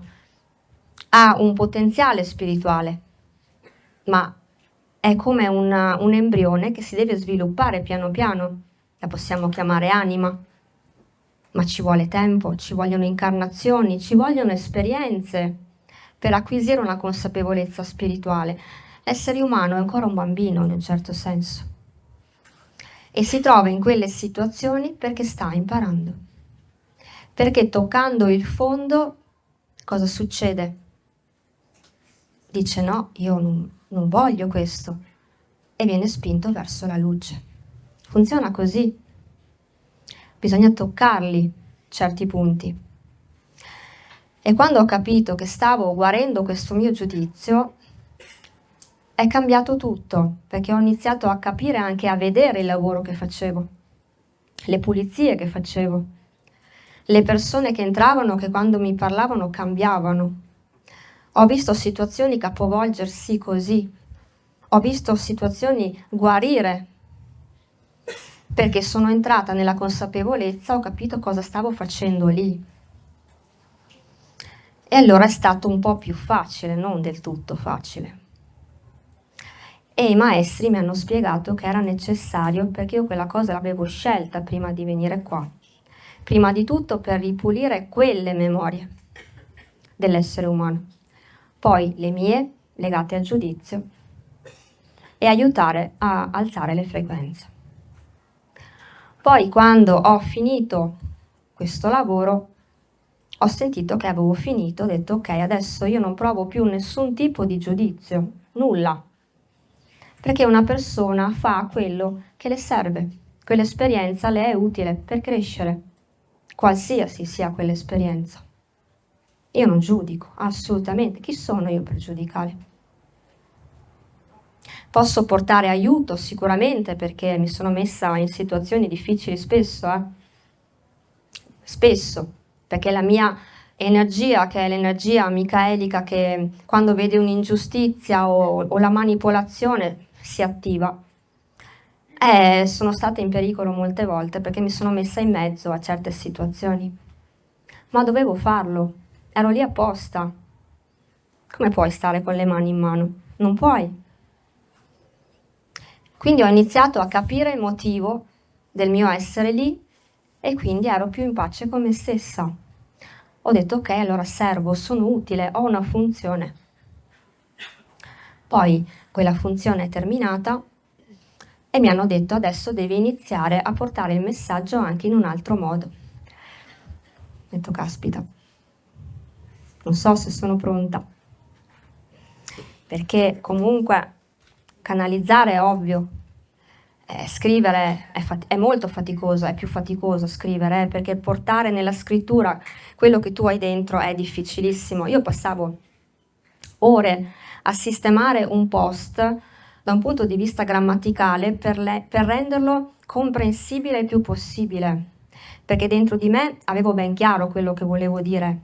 ha un potenziale spirituale, ma è come un embrione che si deve sviluppare piano piano. La possiamo chiamare anima, ma ci vuole tempo, ci vogliono incarnazioni, ci vogliono esperienze per acquisire una consapevolezza spirituale. L'essere umano è ancora un bambino in un certo senso e si trova in quelle situazioni perché sta imparando. Perché toccando il fondo cosa succede? Dice no, io non voglio questo e viene spinto verso la luce. Funziona così. Bisogna toccarli certi punti. E quando ho capito che stavo guarendo questo mio giudizio, è cambiato tutto, perché ho iniziato a capire anche a vedere il lavoro che facevo, le pulizie che facevo, le persone che entravano che quando mi parlavano cambiavano. Ho visto situazioni capovolgersi così, ho visto situazioni guarire, perché sono entrata nella consapevolezza, ho capito cosa stavo facendo lì. E allora è stato un po' più facile, non del tutto facile. E i maestri mi hanno spiegato che era necessario perché io quella cosa l'avevo scelta prima di venire qua. Prima di tutto per ripulire quelle memorie dell'essere umano, poi le mie legate al giudizio e aiutare a alzare le frequenze. Poi quando ho finito questo lavoro ho sentito che avevo finito, ho detto ok, adesso io non provo più nessun tipo di giudizio, nulla. Perché una persona fa quello che le serve, quell'esperienza le è utile per crescere, qualsiasi sia quell'esperienza. Io non giudico, assolutamente, chi sono io per giudicare? Posso portare aiuto sicuramente perché mi sono messa in situazioni difficili spesso, spesso, perché la mia energia, che è l'energia micaelica che quando vede un'ingiustizia o la manipolazione si attiva. Sono stata in pericolo molte volte perché mi sono messa in mezzo a certe situazioni. Ma dovevo farlo, ero lì apposta. Come puoi stare con le mani in mano? Non puoi. Quindi ho iniziato a capire il motivo del mio essere lì e quindi ero più in pace con me stessa. Ho detto ok, allora servo, sono utile, ho una funzione. Poi quella funzione è terminata e mi hanno detto adesso devi iniziare a portare il messaggio anche in un altro modo. Ho detto caspita, non so se sono pronta, perché comunque canalizzare è ovvio, scrivere è molto faticoso, è più faticoso scrivere, perché portare nella scrittura quello che tu hai dentro è difficilissimo. Io passavo ore a sistemare un post da un punto di vista grammaticale per renderlo comprensibile il più possibile, perché dentro di me avevo ben chiaro quello che volevo dire,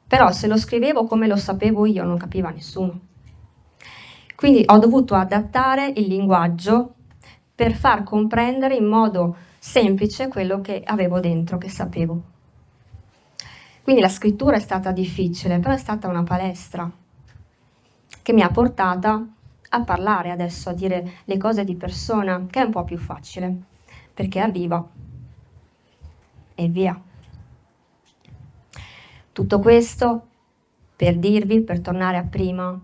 però se lo scrivevo come lo sapevo io non capiva nessuno. Quindi ho dovuto adattare il linguaggio per far comprendere in modo semplice quello che avevo dentro, che sapevo. Quindi la scrittura è stata difficile, però è stata una palestra che mi ha portata a parlare adesso, a dire le cose di persona, che è un po' più facile, perché arriva e via. Tutto questo per dirvi, per tornare a prima,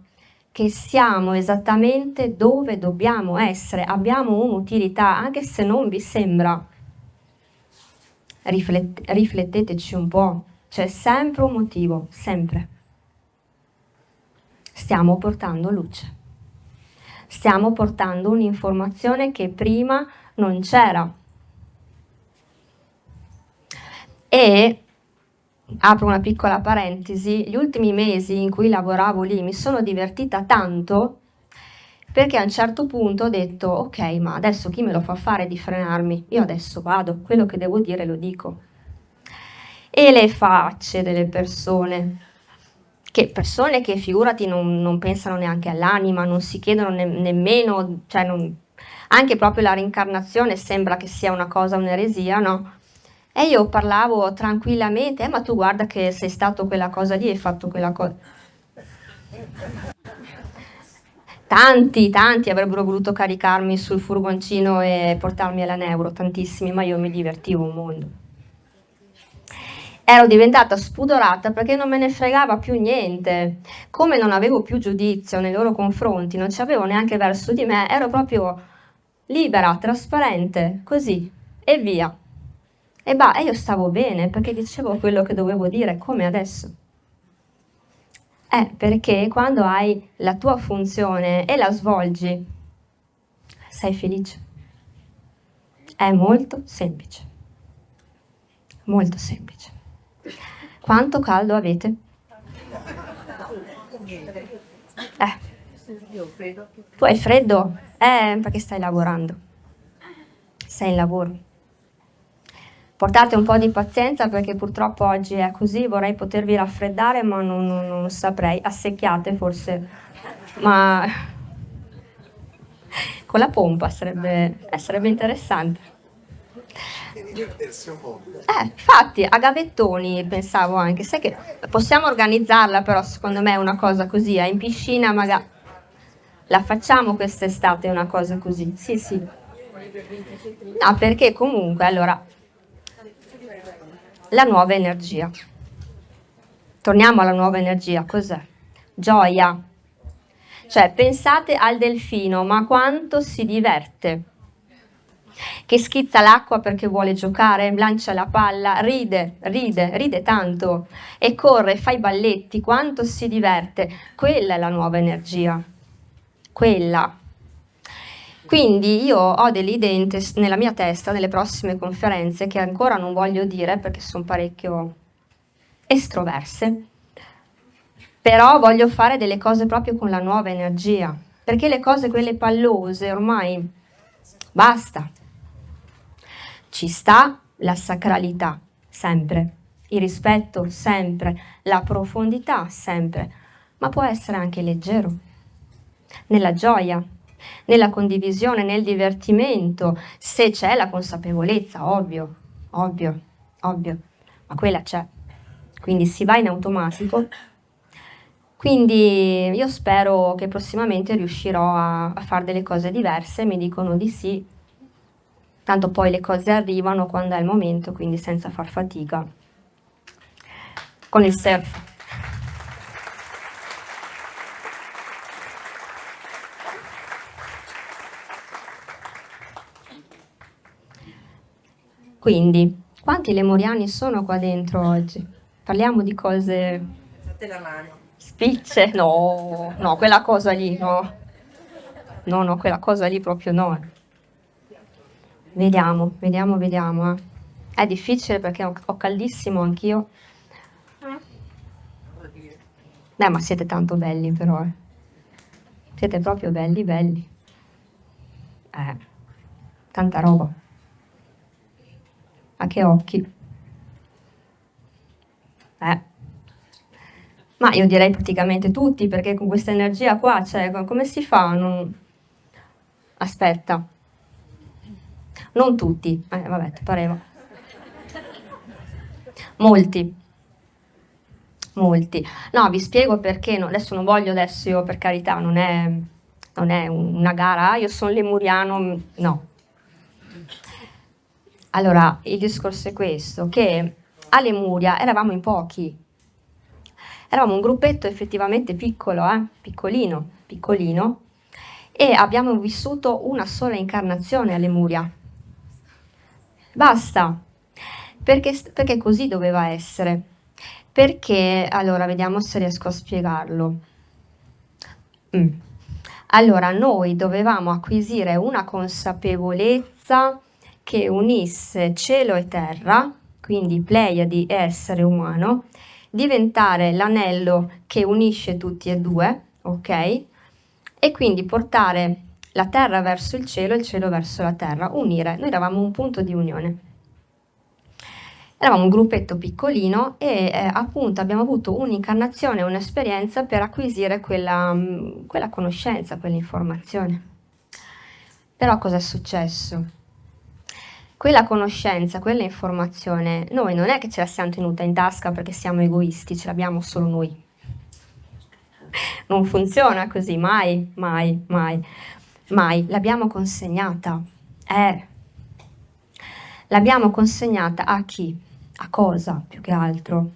che siamo esattamente dove dobbiamo essere, abbiamo un'utilità, anche se non vi sembra. Rifletteteci un po', c'è sempre un motivo, sempre. Stiamo portando luce. Stiamo portando un'informazione che prima non c'era. E apro una piccola parentesi, gli ultimi mesi in cui lavoravo lì mi sono divertita tanto perché a un certo punto ho detto ok, ma adesso chi me lo fa fare di frenarmi? Io adesso vado, quello che devo dire lo dico. E le facce delle persone che figurati non pensano neanche all'anima, non si chiedono nemmeno, cioè anche proprio la reincarnazione sembra che sia una cosa, un'eresia, no? E io parlavo tranquillamente, ma tu guarda che sei stato quella cosa lì e hai fatto quella cosa. Tanti avrebbero voluto caricarmi sul furgoncino e portarmi alla neuro, tantissimi, ma io mi divertivo un mondo. ero diventata spudorata perché non me ne fregava più niente. Come non avevo più giudizio nei loro confronti, non ci avevo neanche verso di me, ero proprio libera, trasparente, così, e via. E io stavo bene perché dicevo quello che dovevo dire, come adesso. Perché quando hai la tua funzione e la svolgi, sei felice. È molto semplice. Molto semplice. Quanto caldo avete? Tu hai freddo? Perché stai lavorando. Sei in lavoro. Portate un po' di pazienza perché purtroppo oggi è così, vorrei potervi raffreddare ma non saprei, assecchiate forse, ma con la pompa sarebbe interessante. Infatti a gavettoni pensavo anche, sai che possiamo organizzarla però secondo me una cosa così, in piscina magari la facciamo quest'estate una cosa così, sì sì. No, perché comunque allora la nuova energia. Torniamo alla nuova energia, cos'è? Gioia. Cioè, pensate al delfino, ma quanto si diverte. Che schizza l'acqua perché vuole giocare, lancia la palla, ride tanto e corre, fa i balletti, quanto si diverte. Quella è la nuova energia. Quella. Quindi io ho delle idee nella mia testa, nelle prossime conferenze, che ancora non voglio dire perché sono parecchio estroverse, però voglio fare delle cose proprio con la nuova energia, perché le cose quelle pallose ormai basta. Ci sta la sacralità, sempre, il rispetto, sempre, la profondità, sempre, ma può essere anche leggero, nella gioia, nella condivisione, nel divertimento, se c'è la consapevolezza, ovvio, ovvio, ovvio, ma quella c'è. Quindi si va in automatico. Quindi io spero che prossimamente riuscirò a fare delle cose diverse, mi dicono di sì, tanto poi le cose arrivano quando è il momento, quindi senza far fatica. Con il surf. Quindi, quanti lemuriani sono qua dentro oggi? Parliamo di cose... Alzate la mano. Spicce? No, no, quella cosa lì no. No, quella cosa lì proprio no. Vediamo. È difficile perché ho caldissimo anch'io. Ma siete tanto belli però, eh. Siete proprio belli. Tanta roba. A che occhi. Ma io direi praticamente tutti, perché con questa energia qua, cioè, come si fa? Aspetta. Non tutti, vabbè, ti pareva. Molti. No, vi spiego perché, adesso non voglio io, per carità, non è una gara, io sono lemuriano, no. Allora, il discorso è questo, che a Lemuria eravamo in pochi. Eravamo un gruppetto effettivamente piccolo, piccolino, e abbiamo vissuto una sola incarnazione a Lemuria. Basta, perché così doveva essere. Perché, allora, vediamo se riesco a spiegarlo. Allora, noi dovevamo acquisire una consapevolezza che unisse cielo e terra, quindi Pleiadi e essere umano, diventare l'anello che unisce tutti e due, ok? E quindi portare la terra verso il cielo verso la terra, unire. Noi eravamo un punto di unione. Eravamo un gruppetto piccolino e appunto abbiamo avuto un'incarnazione, un'esperienza per acquisire quella conoscenza, quell'informazione. Però cosa è successo? Quella conoscenza, quella informazione, noi non è che ce la siamo tenuta in tasca perché siamo egoisti, ce l'abbiamo solo noi. Non funziona così, mai. L'abbiamo consegnata. L'abbiamo consegnata a chi? A cosa più che altro?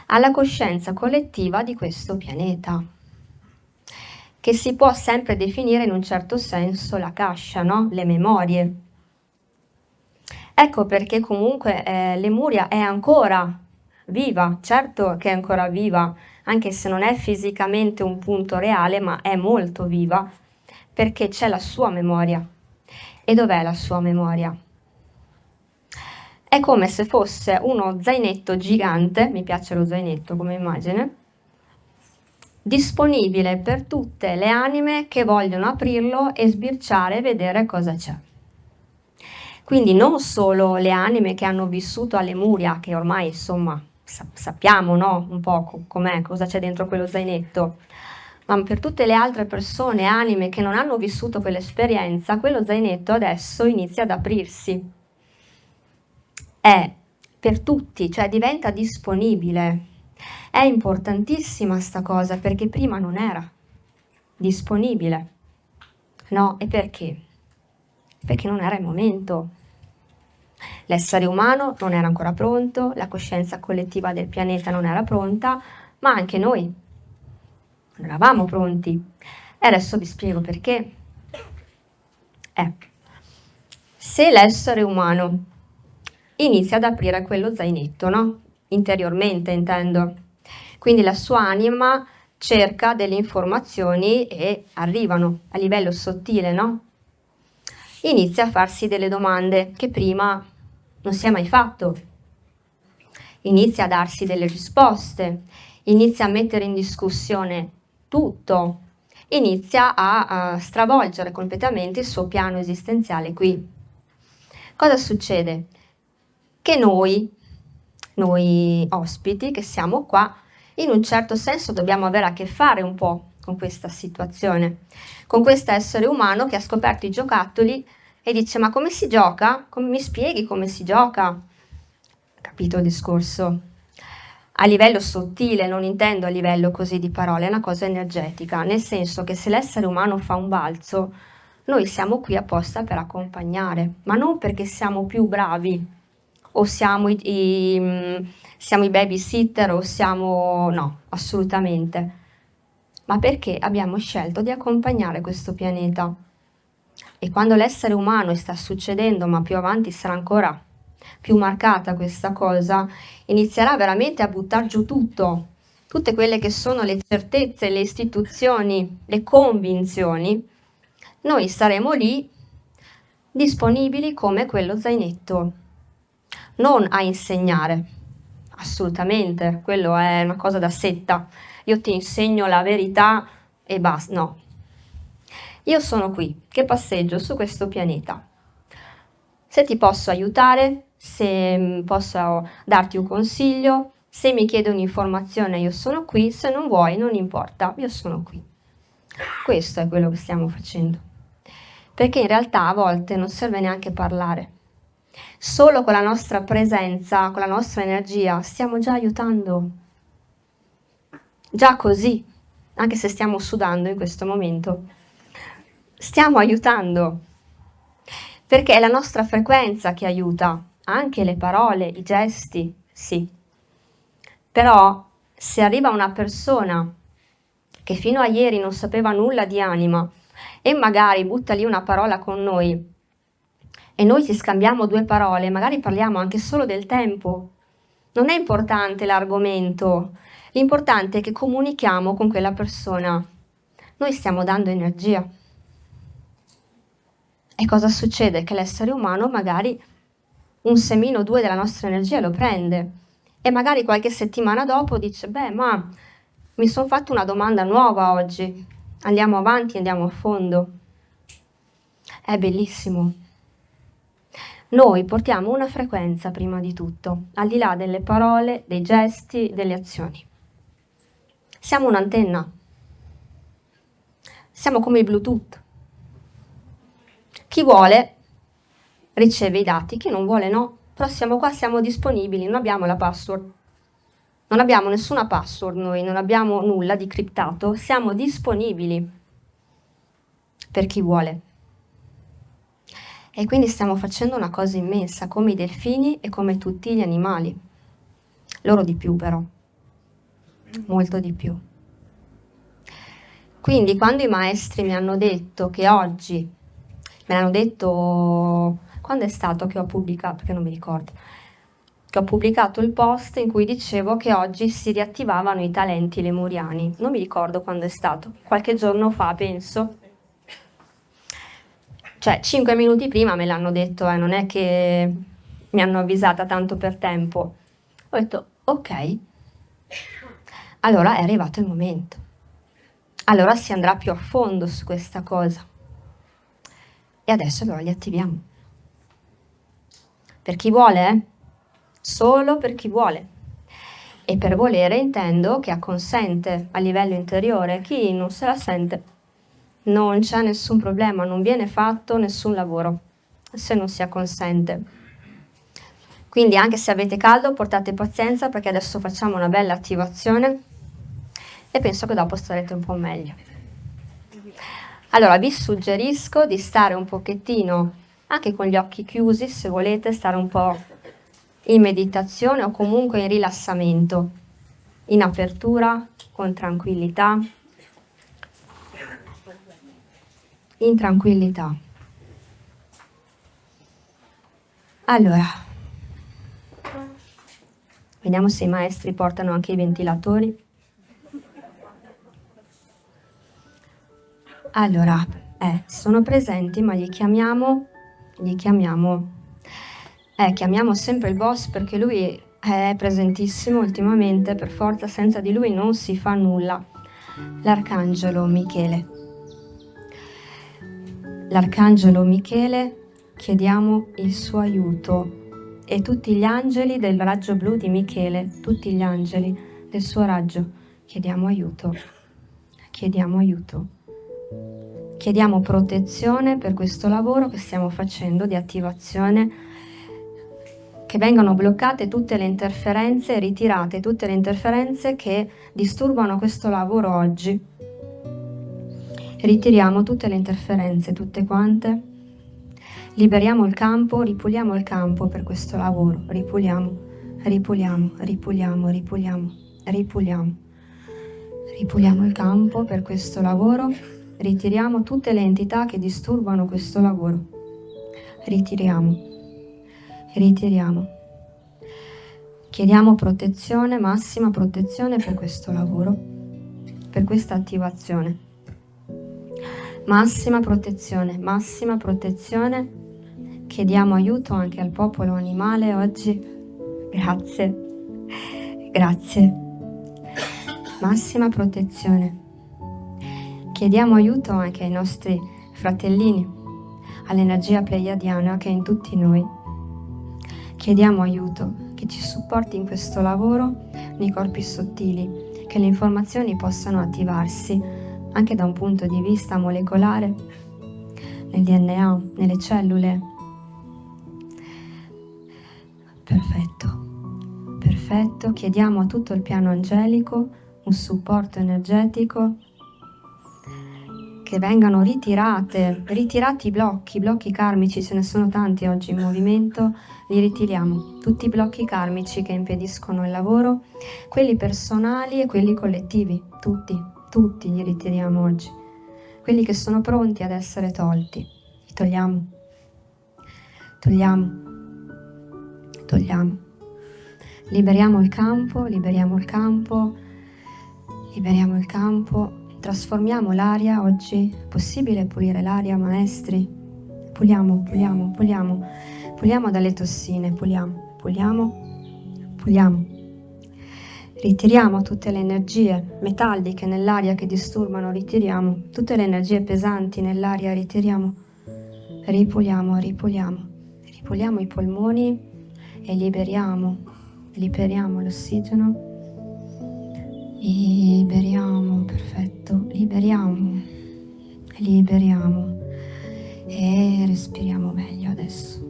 Alla coscienza collettiva di questo pianeta, che si può sempre definire in un certo senso la cascia, no? Le memorie. Ecco perché comunque Lemuria è ancora viva, certo che è ancora viva, anche se non è fisicamente un punto reale, ma è molto viva, perché c'è la sua memoria. E dov'è la sua memoria? È come se fosse uno zainetto gigante, mi piace lo zainetto come immagine, disponibile per tutte le anime che vogliono aprirlo e sbirciare e vedere cosa c'è. Quindi non solo le anime che hanno vissuto a Lemuria, che ormai insomma sappiamo, no? Un po' com'è, cosa c'è dentro quello zainetto, ma per tutte le altre persone, anime che non hanno vissuto quell'esperienza, quello zainetto adesso inizia ad aprirsi. È per tutti, cioè diventa disponibile. È importantissima sta cosa perché prima non era disponibile. No, e perché? Perché non era il momento. L'essere umano non era ancora pronto, la coscienza collettiva del pianeta non era pronta, ma anche noi non eravamo pronti. E adesso vi spiego perché. Se l'essere umano inizia ad aprire quello zainetto, no? Interiormente intendo. Quindi la sua anima cerca delle informazioni e arrivano a livello sottile, no? Inizia a farsi delle domande che prima non si è mai fatto. Inizia a darsi delle risposte, inizia a mettere in discussione tutto, inizia a stravolgere completamente il suo piano esistenziale qui. Cosa succede? Che noi ospiti che siamo qua, in un certo senso dobbiamo avere a che fare un po' con questa situazione, con questo essere umano che ha scoperto i giocattoli e dice: ma come si gioca? Mi spieghi come si gioca? Capito il discorso? A livello sottile, non intendo a livello così di parole, è una cosa energetica, nel senso che se l'essere umano fa un balzo, noi siamo qui apposta per accompagnare, ma non perché siamo più bravi o siamo siamo i babysitter o siamo... no, assolutamente. Ma perché abbiamo scelto di accompagnare questo pianeta. E quando l'essere umano sta succedendo, ma più avanti sarà ancora più marcata questa cosa, inizierà veramente a buttar giù tutto, tutte quelle che sono le certezze, le istituzioni, le convinzioni, noi saremo lì disponibili come quello zainetto, non a insegnare, assolutamente, quello è una cosa da setta, io ti insegno la verità e basta, no. Io sono qui, che passeggio su questo pianeta. Se ti posso aiutare, se posso darti un consiglio, se mi chiedi un'informazione io sono qui, se non vuoi non importa, io sono qui. Questo è quello che stiamo facendo. Perché in realtà a volte non serve neanche parlare. Solo con la nostra presenza, con la nostra energia, stiamo già aiutando. Già così, anche se stiamo sudando in questo momento, stiamo aiutando. Perché è la nostra frequenza che aiuta, anche le parole, i gesti, sì. Però se arriva una persona che fino a ieri non sapeva nulla di anima e magari butta lì una parola con noi e noi ci scambiamo due parole, magari parliamo anche solo del tempo. Non è importante l'argomento, l'importante è che comunichiamo con quella persona. Noi stiamo dando energia. E cosa succede? Che l'essere umano magari un semino o due della nostra energia lo prende e magari qualche settimana dopo dice: beh, ma mi sono fatto una domanda nuova oggi, andiamo avanti, andiamo a fondo. È bellissimo. Noi portiamo una frequenza prima di tutto, al di là delle parole, dei gesti, delle azioni. Siamo un'antenna. Siamo come il Bluetooth. Chi vuole riceve i dati, chi non vuole no. Però siamo qua, siamo disponibili, non abbiamo la password. Non abbiamo nessuna password noi, non abbiamo nulla di criptato, siamo disponibili per chi vuole. E quindi stiamo facendo una cosa immensa, come i delfini e come tutti gli animali. Loro di più però, molto di più. Quindi quando i maestri mi hanno detto che oggi, me l'hanno detto, quando è stato che ho pubblicato, perché non mi ricordo, che ho pubblicato il post in cui dicevo che oggi si riattivavano i talenti lemuriani. Non mi ricordo quando è stato, qualche giorno fa penso. Cioè 5 minuti prima me l'hanno detto, non è che mi hanno avvisata tanto per tempo. Ho detto ok, allora è arrivato il momento. Allora si andrà più a fondo su questa cosa. E adesso allora li attiviamo. Per chi vuole, solo per chi vuole. E per volere intendo che acconsente a livello interiore. Chi non se la sente, non c'è nessun problema, non viene fatto nessun lavoro se non si acconsente. Quindi anche se avete caldo portate pazienza, perché adesso facciamo una bella attivazione e penso che dopo starete un po' meglio. Allora vi suggerisco di stare un pochettino anche con gli occhi chiusi, se volete stare un po' in meditazione o comunque in rilassamento, in apertura, con tranquillità, in tranquillità. Allora, vediamo se i maestri portano anche i ventilatori. Allora, sono presenti, ma chiamiamo sempre il boss, perché lui è presentissimo ultimamente, per forza, senza di lui non si fa nulla. L'arcangelo Michele. L'arcangelo Michele, chiediamo il suo aiuto, e tutti gli angeli del raggio blu di Michele, tutti gli angeli del suo raggio, chiediamo aiuto, chiediamo aiuto. Chiediamo protezione per questo lavoro che stiamo facendo di attivazione, che vengano bloccate tutte le interferenze, ritirate tutte le interferenze che disturbano questo lavoro oggi. Ritiriamo tutte le interferenze, tutte quante. Liberiamo il campo, ripuliamo il campo per questo lavoro. Ripuliamo, ripuliamo, ripuliamo, ripuliamo, ripuliamo. Ripuliamo il campo per questo lavoro. Ritiriamo tutte le entità che disturbano questo lavoro. Ritiriamo. Ritiriamo. Chiediamo protezione, massima protezione per questo lavoro, per questa attivazione. Massima protezione, massima protezione. Chiediamo aiuto anche al popolo animale oggi. Grazie. Grazie. Massima protezione. Chiediamo aiuto anche ai nostri fratellini, all'energia pleiadiana che è in tutti noi. Chiediamo aiuto, che ci supporti in questo lavoro nei corpi sottili, che le informazioni possano attivarsi anche da un punto di vista molecolare, nel DNA, nelle cellule. Perfetto, perfetto. Chiediamo a tutto il piano angelico un supporto energetico, che vengano ritirati i blocchi karmici, ce ne sono tanti oggi in movimento, li ritiriamo, tutti i blocchi karmici che impediscono il lavoro, quelli personali e quelli collettivi, tutti li ritiriamo oggi, quelli che sono pronti ad essere tolti, li togliamo, liberiamo il campo, trasformiamo l'aria oggi. È possibile pulire l'aria, maestri? Puliamo dalle tossine, puliamo. Ritiriamo tutte le energie metalliche nell'aria che disturbano, ritiriamo. Tutte le energie pesanti nell'aria, ritiriamo. Ripuliamo i polmoni e liberiamo l'ossigeno. Liberiamo, perfetto, liberiamo e respiriamo meglio adesso.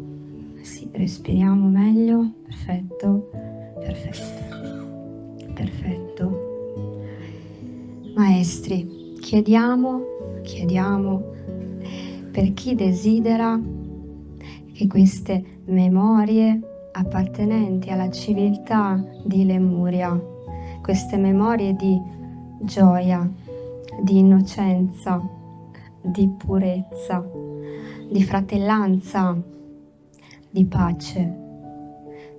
Sì, respiriamo meglio, perfetto. Maestri, chiediamo per chi desidera che queste memorie appartenenti alla civiltà di Lemuria, queste memorie di gioia, di innocenza, di purezza, di fratellanza, di pace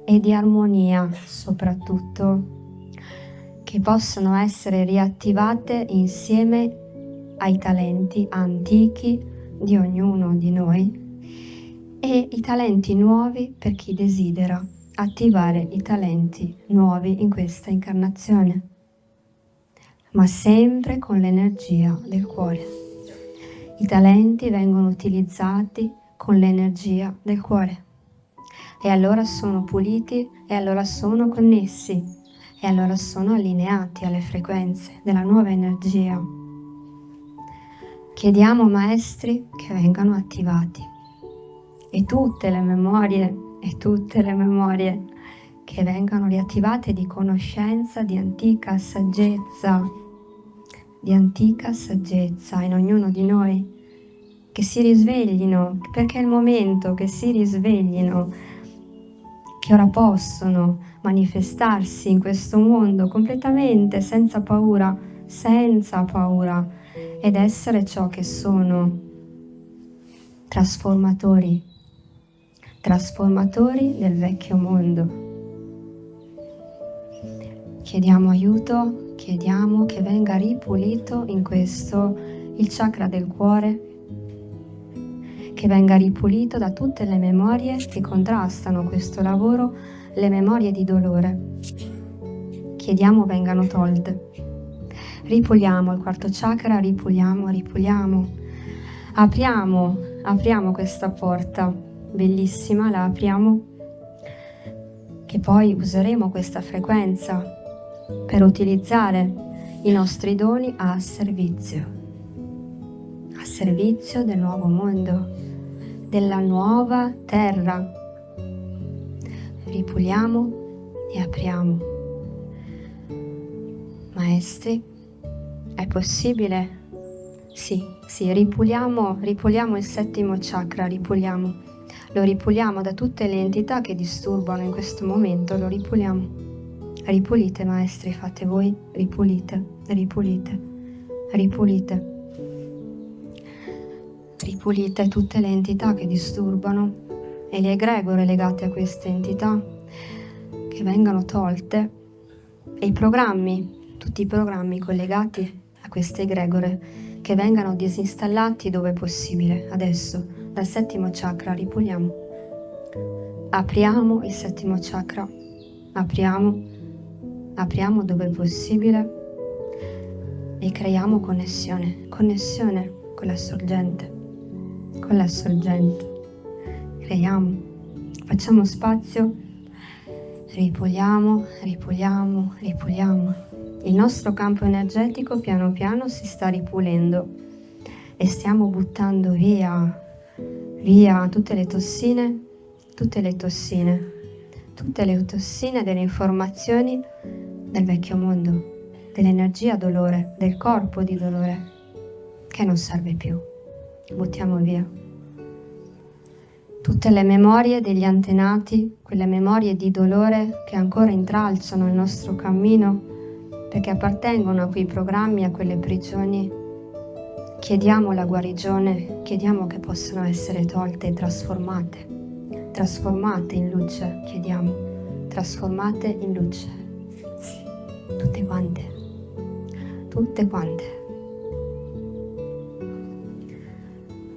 e di armonia soprattutto, che possono essere riattivate insieme ai talenti antichi di ognuno di noi e i talenti nuovi per chi desidera attivare i talenti nuovi in questa incarnazione, ma sempre con l'energia del cuore. I talenti vengono utilizzati con l'energia del cuore e allora sono puliti e allora sono connessi e allora sono allineati alle frequenze della nuova energia. Chiediamo, maestri, che vengano attivati e tutte le memorie che vengano riattivate di conoscenza, di antica saggezza in ognuno di noi, che si risveglino, perché è il momento che si risveglino, che ora possono manifestarsi in questo mondo completamente senza paura ed essere ciò che sono, trasformatori del vecchio mondo. Chiediamo aiuto, chiediamo che venga ripulito in questo il chakra del cuore, che venga ripulito da tutte le memorie che contrastano questo lavoro, le memorie di dolore. Chiediamo vengano tolte. Ripuliamo il quarto chakra, ripuliamo. Apriamo questa porta bellissima, la apriamo, che poi useremo questa frequenza per utilizzare i nostri doni a servizio del nuovo mondo, della nuova terra. Ripuliamo e apriamo. Maestri, è possibile? Sì, ripuliamo il settimo chakra, lo ripuliamo da tutte le entità che disturbano in questo momento, lo ripuliamo. Ripulite, maestri, fate voi, ripulite. Ripulite tutte le entità che disturbano e le egregore legate a queste entità che vengano tolte e tutti i programmi collegati a queste egregore che vengano disinstallati dove è possibile. Adesso dal settimo chakra ripuliamo. Apriamo il settimo chakra, apriamo dove è possibile e creiamo connessione con la sorgente. Creiamo, facciamo spazio, ripuliamo. Il nostro campo energetico piano piano si sta ripulendo e stiamo buttando via tutte le tossine, delle informazioni del vecchio mondo, dell'energia dolore, del corpo di dolore che non serve più. Buttiamo via tutte le memorie degli antenati, quelle memorie di dolore che ancora intralciano il nostro cammino perché appartengono a quei programmi, a quelle prigioni. Chiediamo la guarigione, chiediamo che possano essere tolte e trasformate in luce, trasformate in luce, tutte quante.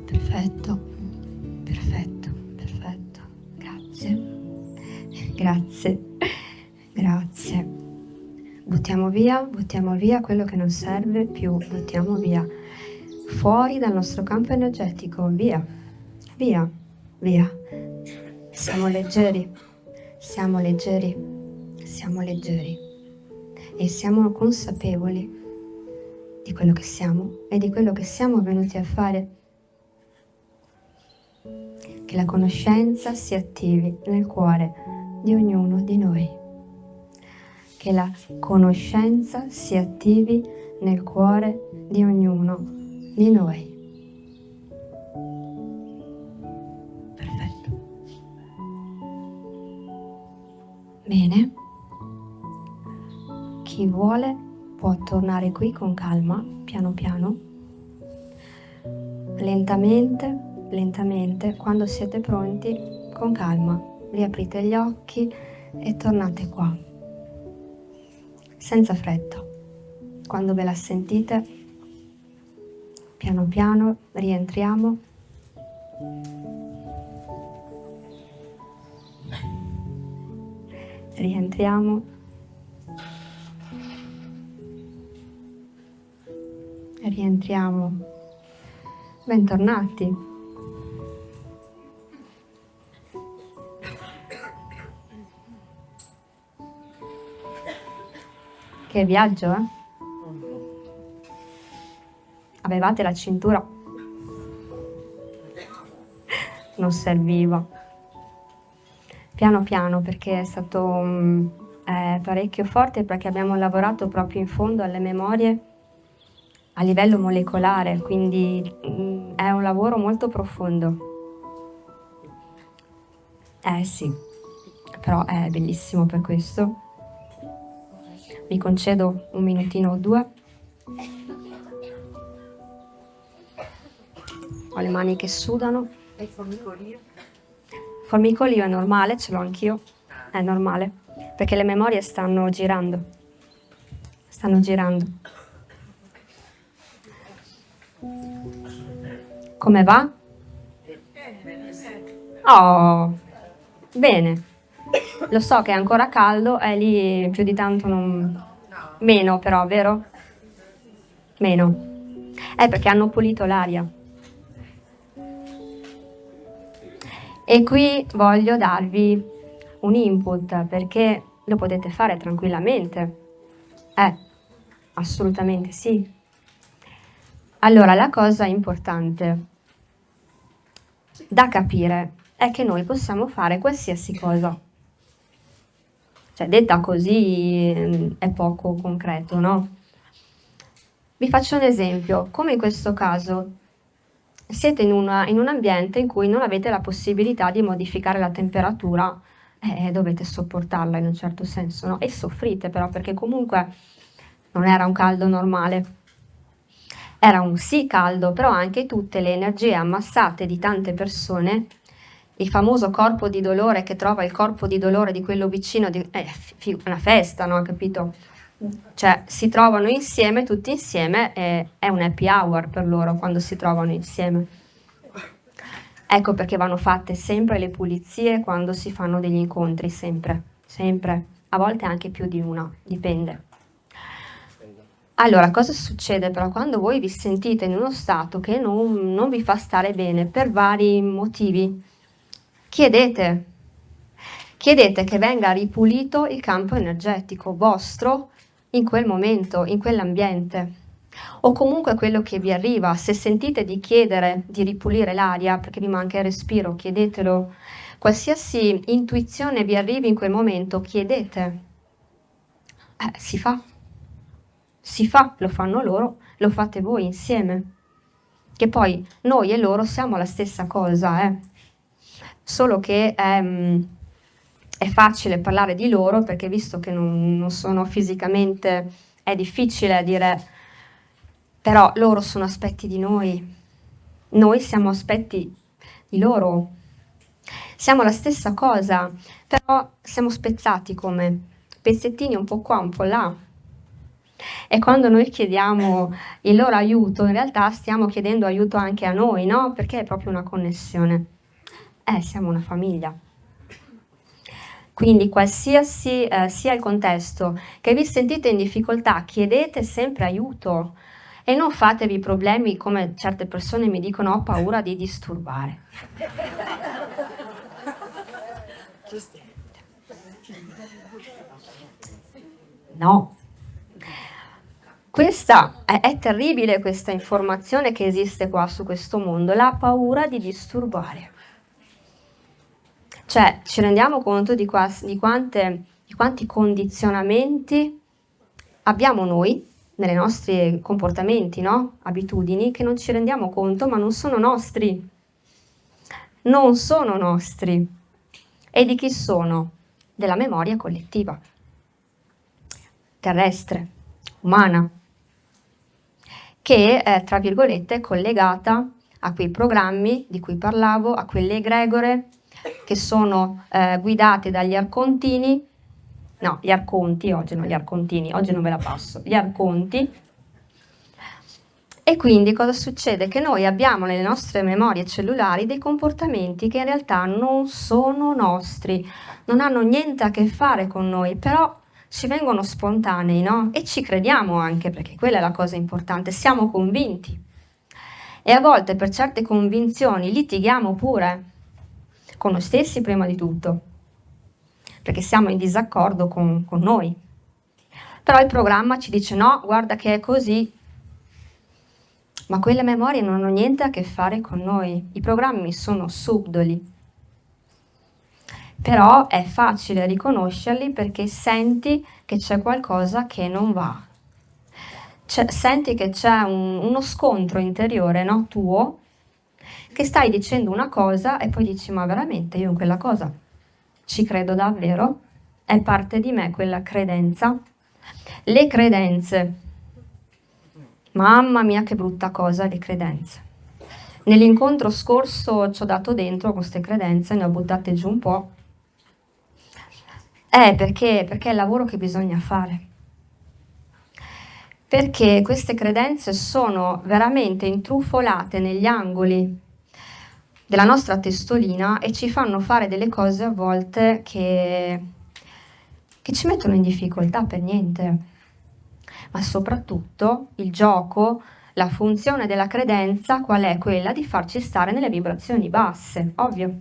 Perfetto. Grazie. Buttiamo via quello che non serve più, buttiamo via. Fuori dal nostro campo energetico, via. Siamo leggeri e siamo consapevoli di quello che siamo e di quello che siamo venuti a fare. Che la conoscenza si attivi nel cuore di ognuno di noi. Che la conoscenza si attivi nel cuore di ognuno di noi. Perfetto. Bene. Chi vuole può tornare qui con calma, piano piano, lentamente, lentamente. Quando siete pronti, con calma, riaprite gli occhi e tornate qua, senza fretta. Quando ve la sentite, piano piano rientriamo. Rientriamo. Rientriamo. Bentornati. Che viaggio, eh? Avevate la cintura? Non serviva. Piano piano, perché è stato parecchio forte, perché abbiamo lavorato proprio in fondo alle memorie a livello molecolare, quindi è un lavoro molto profondo. Sì, però è bellissimo per questo. Vi concedo un minutino o due. Ho le mani che sudano. E il formicolio? Formicolio è normale, ce l'ho anch'io, è normale, perché le memorie stanno girando. Stanno girando. Come va? Oh, bene. Lo so che è ancora caldo, è lì più di tanto non... Meno però, vero? Meno. Perché hanno pulito l'aria. E qui voglio darvi un input, perché lo potete fare tranquillamente. Assolutamente sì. Allora, la cosa importante da capire è che noi possiamo fare qualsiasi cosa. Cioè, detta così è poco concreto, no? Vi faccio un esempio, come in questo caso siete in un ambiente in cui non avete la possibilità di modificare la temperatura, dovete sopportarla in un certo senso, no? E soffrite però, perché comunque non era un caldo normale. Era un sì caldo, però anche tutte le energie ammassate di tante persone, il famoso corpo di dolore che trova il corpo di dolore di quello vicino, una festa, no? Capito? Cioè si trovano insieme, tutti insieme, e è un happy hour per loro quando si trovano insieme. Ecco perché vanno fatte sempre le pulizie quando si fanno degli incontri, sempre, sempre, a volte anche più di una, dipende. Allora, cosa succede però quando voi vi sentite in uno stato che non vi fa stare bene per vari motivi? Chiedete che venga ripulito il campo energetico vostro in quel momento, in quell'ambiente. O comunque quello che vi arriva, se sentite di chiedere di ripulire l'aria, perché vi manca il respiro, chiedetelo. Qualsiasi intuizione vi arrivi in quel momento, chiedete. Si fa, lo fanno loro, lo fate voi insieme. Che poi noi e loro siamo la stessa cosa, Solo che è facile parlare di loro perché visto che non sono fisicamente, è difficile dire, però loro sono aspetti di noi siamo aspetti di loro. Siamo la stessa cosa, però siamo spezzati come pezzettini un po' qua, un po' là. E quando noi chiediamo il loro aiuto, in realtà stiamo chiedendo aiuto anche a noi, no? Perché è proprio una connessione. Siamo una famiglia. Quindi qualsiasi sia il contesto, che vi sentite in difficoltà, chiedete sempre aiuto e non fatevi problemi come certe persone mi dicono ho paura di disturbare. No. Questa è terribile questa informazione che esiste qua su questo mondo, la paura di disturbare. Cioè, ci rendiamo conto di quanti condizionamenti abbiamo noi nei nostri comportamenti, no? Abitudini che non ci rendiamo conto, ma non sono nostri. Non sono nostri. E di chi sono? della memoria collettiva, terrestre, umana, che è, tra virgolette, collegata a quei programmi di cui parlavo, a quelle egregore che sono guidate dagli arcontini, no, gli arconti, oggi non gli arcontini, oggi non ve la passo, gli arconti. E quindi cosa succede? Che noi abbiamo nelle nostre memorie cellulari dei comportamenti che in realtà non sono nostri, non hanno niente a che fare con noi, però ci vengono spontanei, no? E ci crediamo anche, perché quella è la cosa importante, siamo convinti. E a volte per certe convinzioni litighiamo pure, con noi stessi prima di tutto, perché siamo in disaccordo con noi. Però il programma ci dice no, guarda che è così, ma quelle memorie non hanno niente a che fare con noi, i programmi sono subdoli. Però è facile riconoscerli perché senti che c'è qualcosa che non va. Senti che c'è uno scontro interiore, no? Tuo, che stai dicendo una cosa e poi dici ma veramente io in quella cosa ci credo davvero? È parte di me quella credenza? Le credenze. Mamma mia che brutta cosa le credenze. Nell'incontro scorso ci ho dato dentro queste credenze, ne ho buttate giù un po'. Perché è il lavoro che bisogna fare. Perché queste credenze sono veramente intrufolate negli angoli della nostra testolina e ci fanno fare delle cose a volte che ci mettono in difficoltà per niente. Ma soprattutto il gioco, la funzione della credenza, qual è? Quella di farci stare nelle vibrazioni basse, ovvio.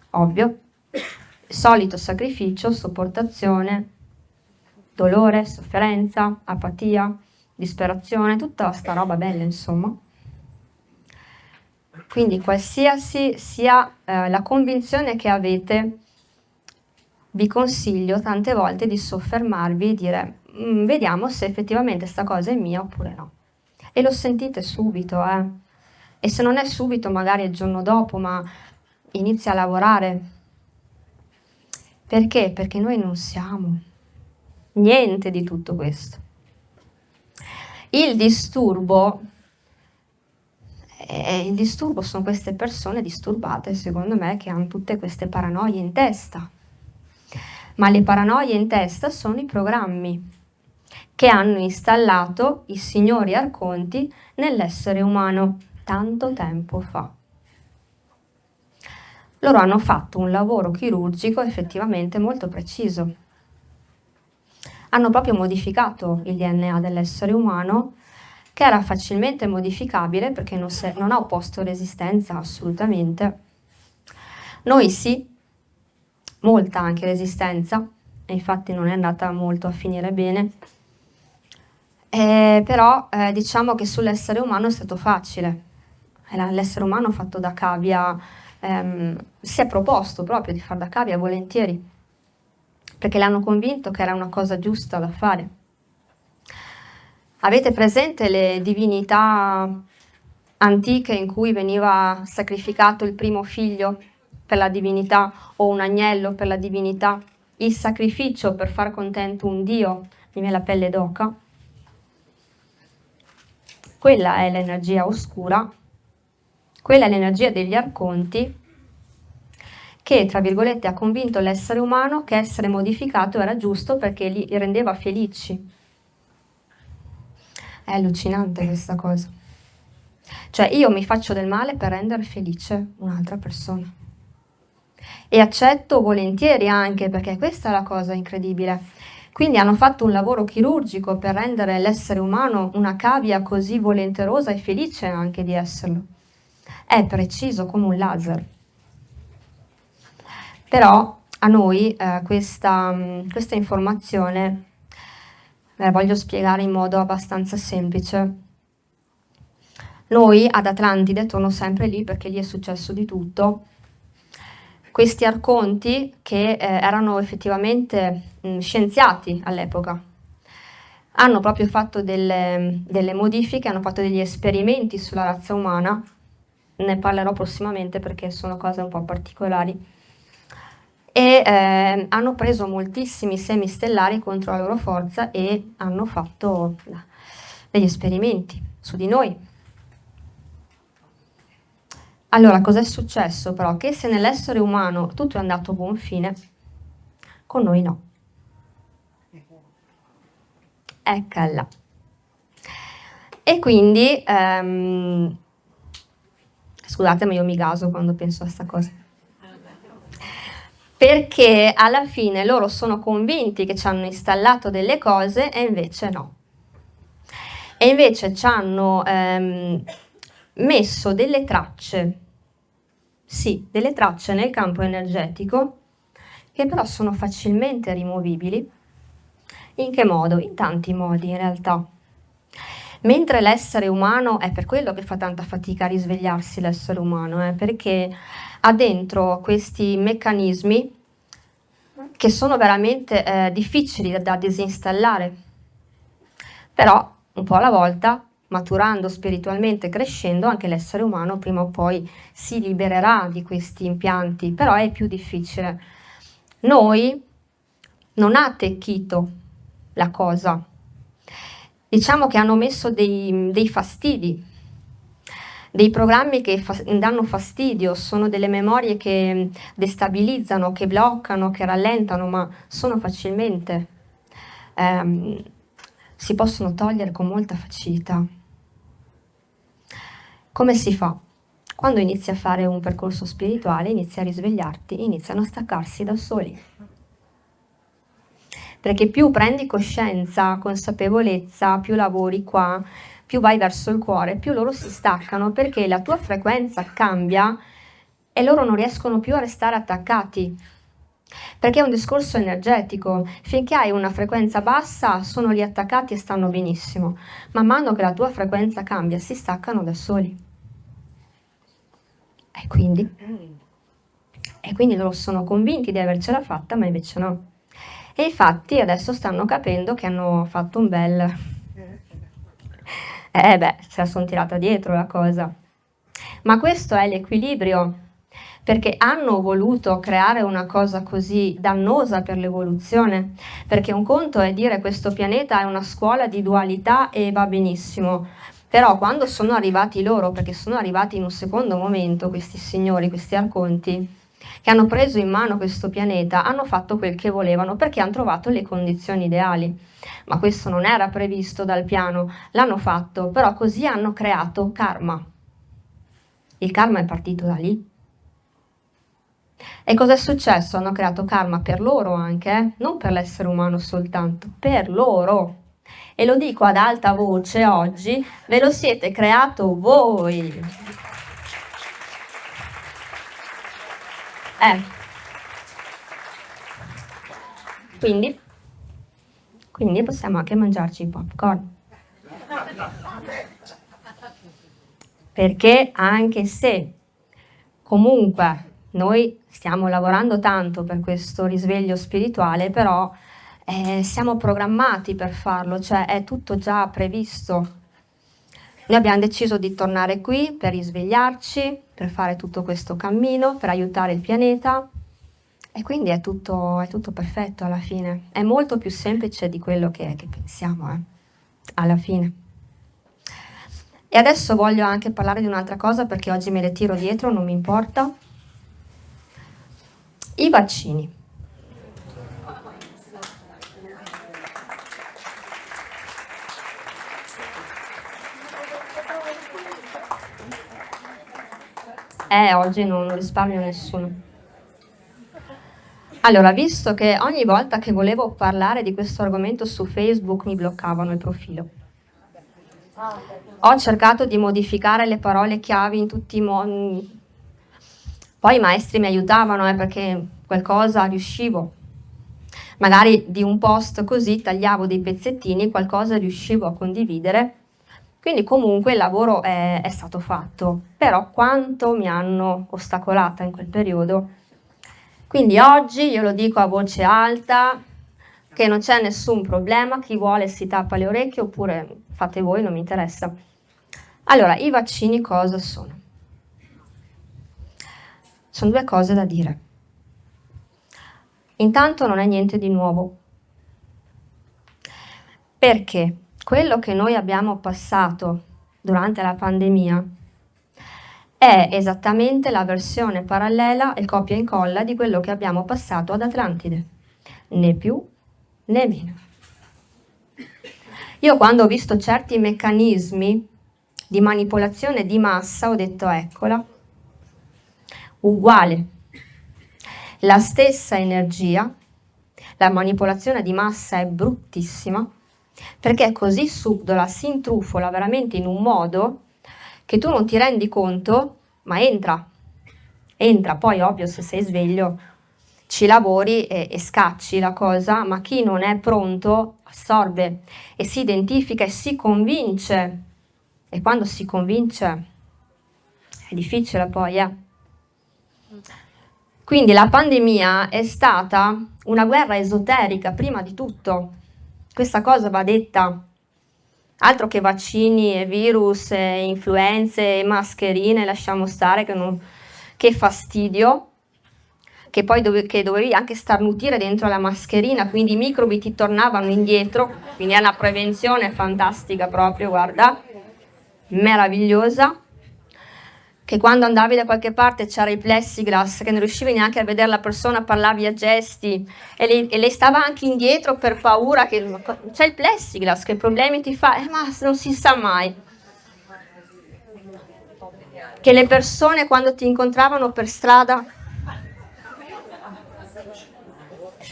Ovvio. Solito sacrificio, sopportazione, dolore, sofferenza, apatia, disperazione, tutta sta roba bella, insomma. Quindi qualsiasi sia la convinzione che avete, vi consiglio tante volte di soffermarvi e dire vediamo se effettivamente sta cosa è mia oppure no. E lo sentite subito, E se non è subito, magari il giorno dopo, ma inizia a lavorare. Perché? Perché noi non siamo niente di tutto questo. Il disturbo sono queste persone disturbate, secondo me, che hanno tutte queste paranoie in testa. Ma le paranoie in testa sono i programmi che hanno installato i signori arconti nell'essere umano tanto tempo fa. Loro hanno fatto un lavoro chirurgico effettivamente molto preciso. Hanno proprio modificato il DNA dell'essere umano, che era facilmente modificabile perché non ha opposto resistenza assolutamente. Noi sì, molta anche resistenza, e infatti non è andata molto a finire bene. Però diciamo che sull'essere umano è stato facile. L'essere umano fatto da cavia si è proposto proprio di far da cavia volentieri, perché l'hanno convinto che era una cosa giusta da fare. Avete presente le divinità antiche in cui veniva sacrificato il primo figlio per la divinità o un agnello per la divinità? Il sacrificio per far contento un dio, mi viene la pelle d'oca. Quella è l'energia oscura, quella è l'energia degli arconti che, tra virgolette, ha convinto l'essere umano che essere modificato era giusto perché li rendeva felici. È allucinante questa cosa. Cioè io mi faccio del male per rendere felice un'altra persona. E accetto volentieri anche, perché questa è la cosa incredibile. Quindi hanno fatto un lavoro chirurgico per rendere l'essere umano una cavia così volenterosa e felice anche di esserlo. È preciso come un laser. Però a noi questa informazione la voglio spiegare in modo abbastanza semplice. Noi ad Atlantide, torno sempre lì perché lì è successo di tutto, questi arconti che erano effettivamente scienziati all'epoca, hanno proprio fatto delle modifiche, hanno fatto degli esperimenti sulla razza umana, ne parlerò prossimamente perché sono cose un po' particolari, e hanno preso moltissimi semi stellari contro la loro forza e hanno fatto degli esperimenti su di noi. Allora, cos'è successo però? Che se nell'essere umano tutto è andato a buon fine, con noi no. Eccola. E quindi, scusate, ma io mi gaso quando penso a sta cosa. Perché alla fine loro sono convinti che ci hanno installato delle cose e invece no. E invece ci hanno messo delle tracce, sì, delle tracce nel campo energetico che però sono facilmente rimovibili. In che modo? In tanti modi in realtà. Mentre l'essere umano, è per quello che fa tanta fatica a risvegliarsi l'essere umano, perché ha dentro questi meccanismi che sono veramente difficili da disinstallare. Però, un po' alla volta, maturando spiritualmente, crescendo, anche l'essere umano prima o poi si libererà di questi impianti, però è più difficile. Noi non ha attecchito la cosa. Diciamo che hanno messo dei fastidi, dei programmi che danno fastidio, sono delle memorie che destabilizzano, che bloccano, che rallentano, ma sono facilmente, si possono togliere con molta facilità. Come si fa? Quando inizi a fare un percorso spirituale, inizi a risvegliarti, iniziano a staccarsi da soli. Perché più prendi coscienza, consapevolezza, più lavori qua, più vai verso il cuore, più loro si staccano perché la tua frequenza cambia e loro non riescono più a restare attaccati. Perché è un discorso energetico. Finché hai una frequenza bassa, sono lì attaccati e stanno benissimo. Man mano che la tua frequenza cambia, si staccano da soli. E quindi loro sono convinti di avercela fatta, ma invece no. E infatti adesso stanno capendo che hanno fatto un bel... se la sono tirata dietro la cosa. Ma questo è l'equilibrio, perché hanno voluto creare una cosa così dannosa per l'evoluzione, perché un conto è dire questo pianeta è una scuola di dualità e va benissimo, però quando sono arrivati loro, perché sono arrivati in un secondo momento questi signori, questi arconti, che hanno preso in mano questo pianeta, hanno fatto quel che volevano perché hanno trovato le condizioni ideali. Ma questo non era previsto dal piano, l'hanno fatto, però così hanno creato karma. Il karma è partito da lì. E cosa è successo? Hanno creato karma per loro anche, non per l'essere umano soltanto, per loro. E lo dico ad alta voce oggi, ve lo siete creato voi. Quindi possiamo anche mangiarci i popcorn. Perché anche se comunque noi stiamo lavorando tanto per questo risveglio spirituale, però siamo programmati per farlo, cioè è tutto già previsto. Noi abbiamo deciso di tornare qui per risvegliarci, per fare tutto questo cammino, per aiutare il pianeta e quindi è tutto perfetto alla fine. È molto più semplice di quello che pensiamo, alla fine. E adesso voglio anche parlare di un'altra cosa perché oggi me le tiro dietro, non mi importa. I vaccini. Oggi non risparmio nessuno. Allora, visto che ogni volta che volevo parlare di questo argomento su Facebook mi bloccavano il profilo. Ho cercato di modificare le parole chiavi in tutti i modi. Poi i maestri mi aiutavano perché qualcosa riuscivo. Magari di un post così tagliavo dei pezzettini, qualcosa riuscivo a condividere. Quindi comunque il lavoro è stato fatto, però quanto mi hanno ostacolata in quel periodo. Quindi oggi io lo dico a voce alta, che non c'è nessun problema, chi vuole si tappa le orecchie oppure fate voi, non mi interessa. Allora, i vaccini cosa sono? Sono due cose da dire. Intanto non è niente di nuovo, perché quello che noi abbiamo passato durante la pandemia è esattamente la versione parallela e copia e incolla di quello che abbiamo passato ad Atlantide, né più né meno. Io quando ho visto certi meccanismi di manipolazione di massa ho detto eccola, uguale, la stessa energia, la manipolazione di massa è bruttissima perché è così subdola, si intrufola veramente in un modo che tu non ti rendi conto, ma entra, poi ovvio se sei sveglio ci lavori e scacci la cosa, ma chi non è pronto assorbe e si identifica e si convince, e quando si convince è difficile poi, Quindi la pandemia è stata una guerra esoterica prima di tutto, questa cosa va detta. Altro che vaccini e virus e influenze e mascherine, lasciamo stare che fastidio, che poi che dovevi anche starnutire dentro la mascherina, quindi i microbi ti tornavano indietro, quindi è una prevenzione fantastica proprio, guarda, meravigliosa, che quando andavi da qualche parte c'era il plexiglass, che non riuscivi neanche a vedere la persona, parlavi a gesti e lei stava anche indietro per paura che c'è il plexiglass, che problemi ti fa? Ma non si sa mai. Che le persone quando ti incontravano per strada,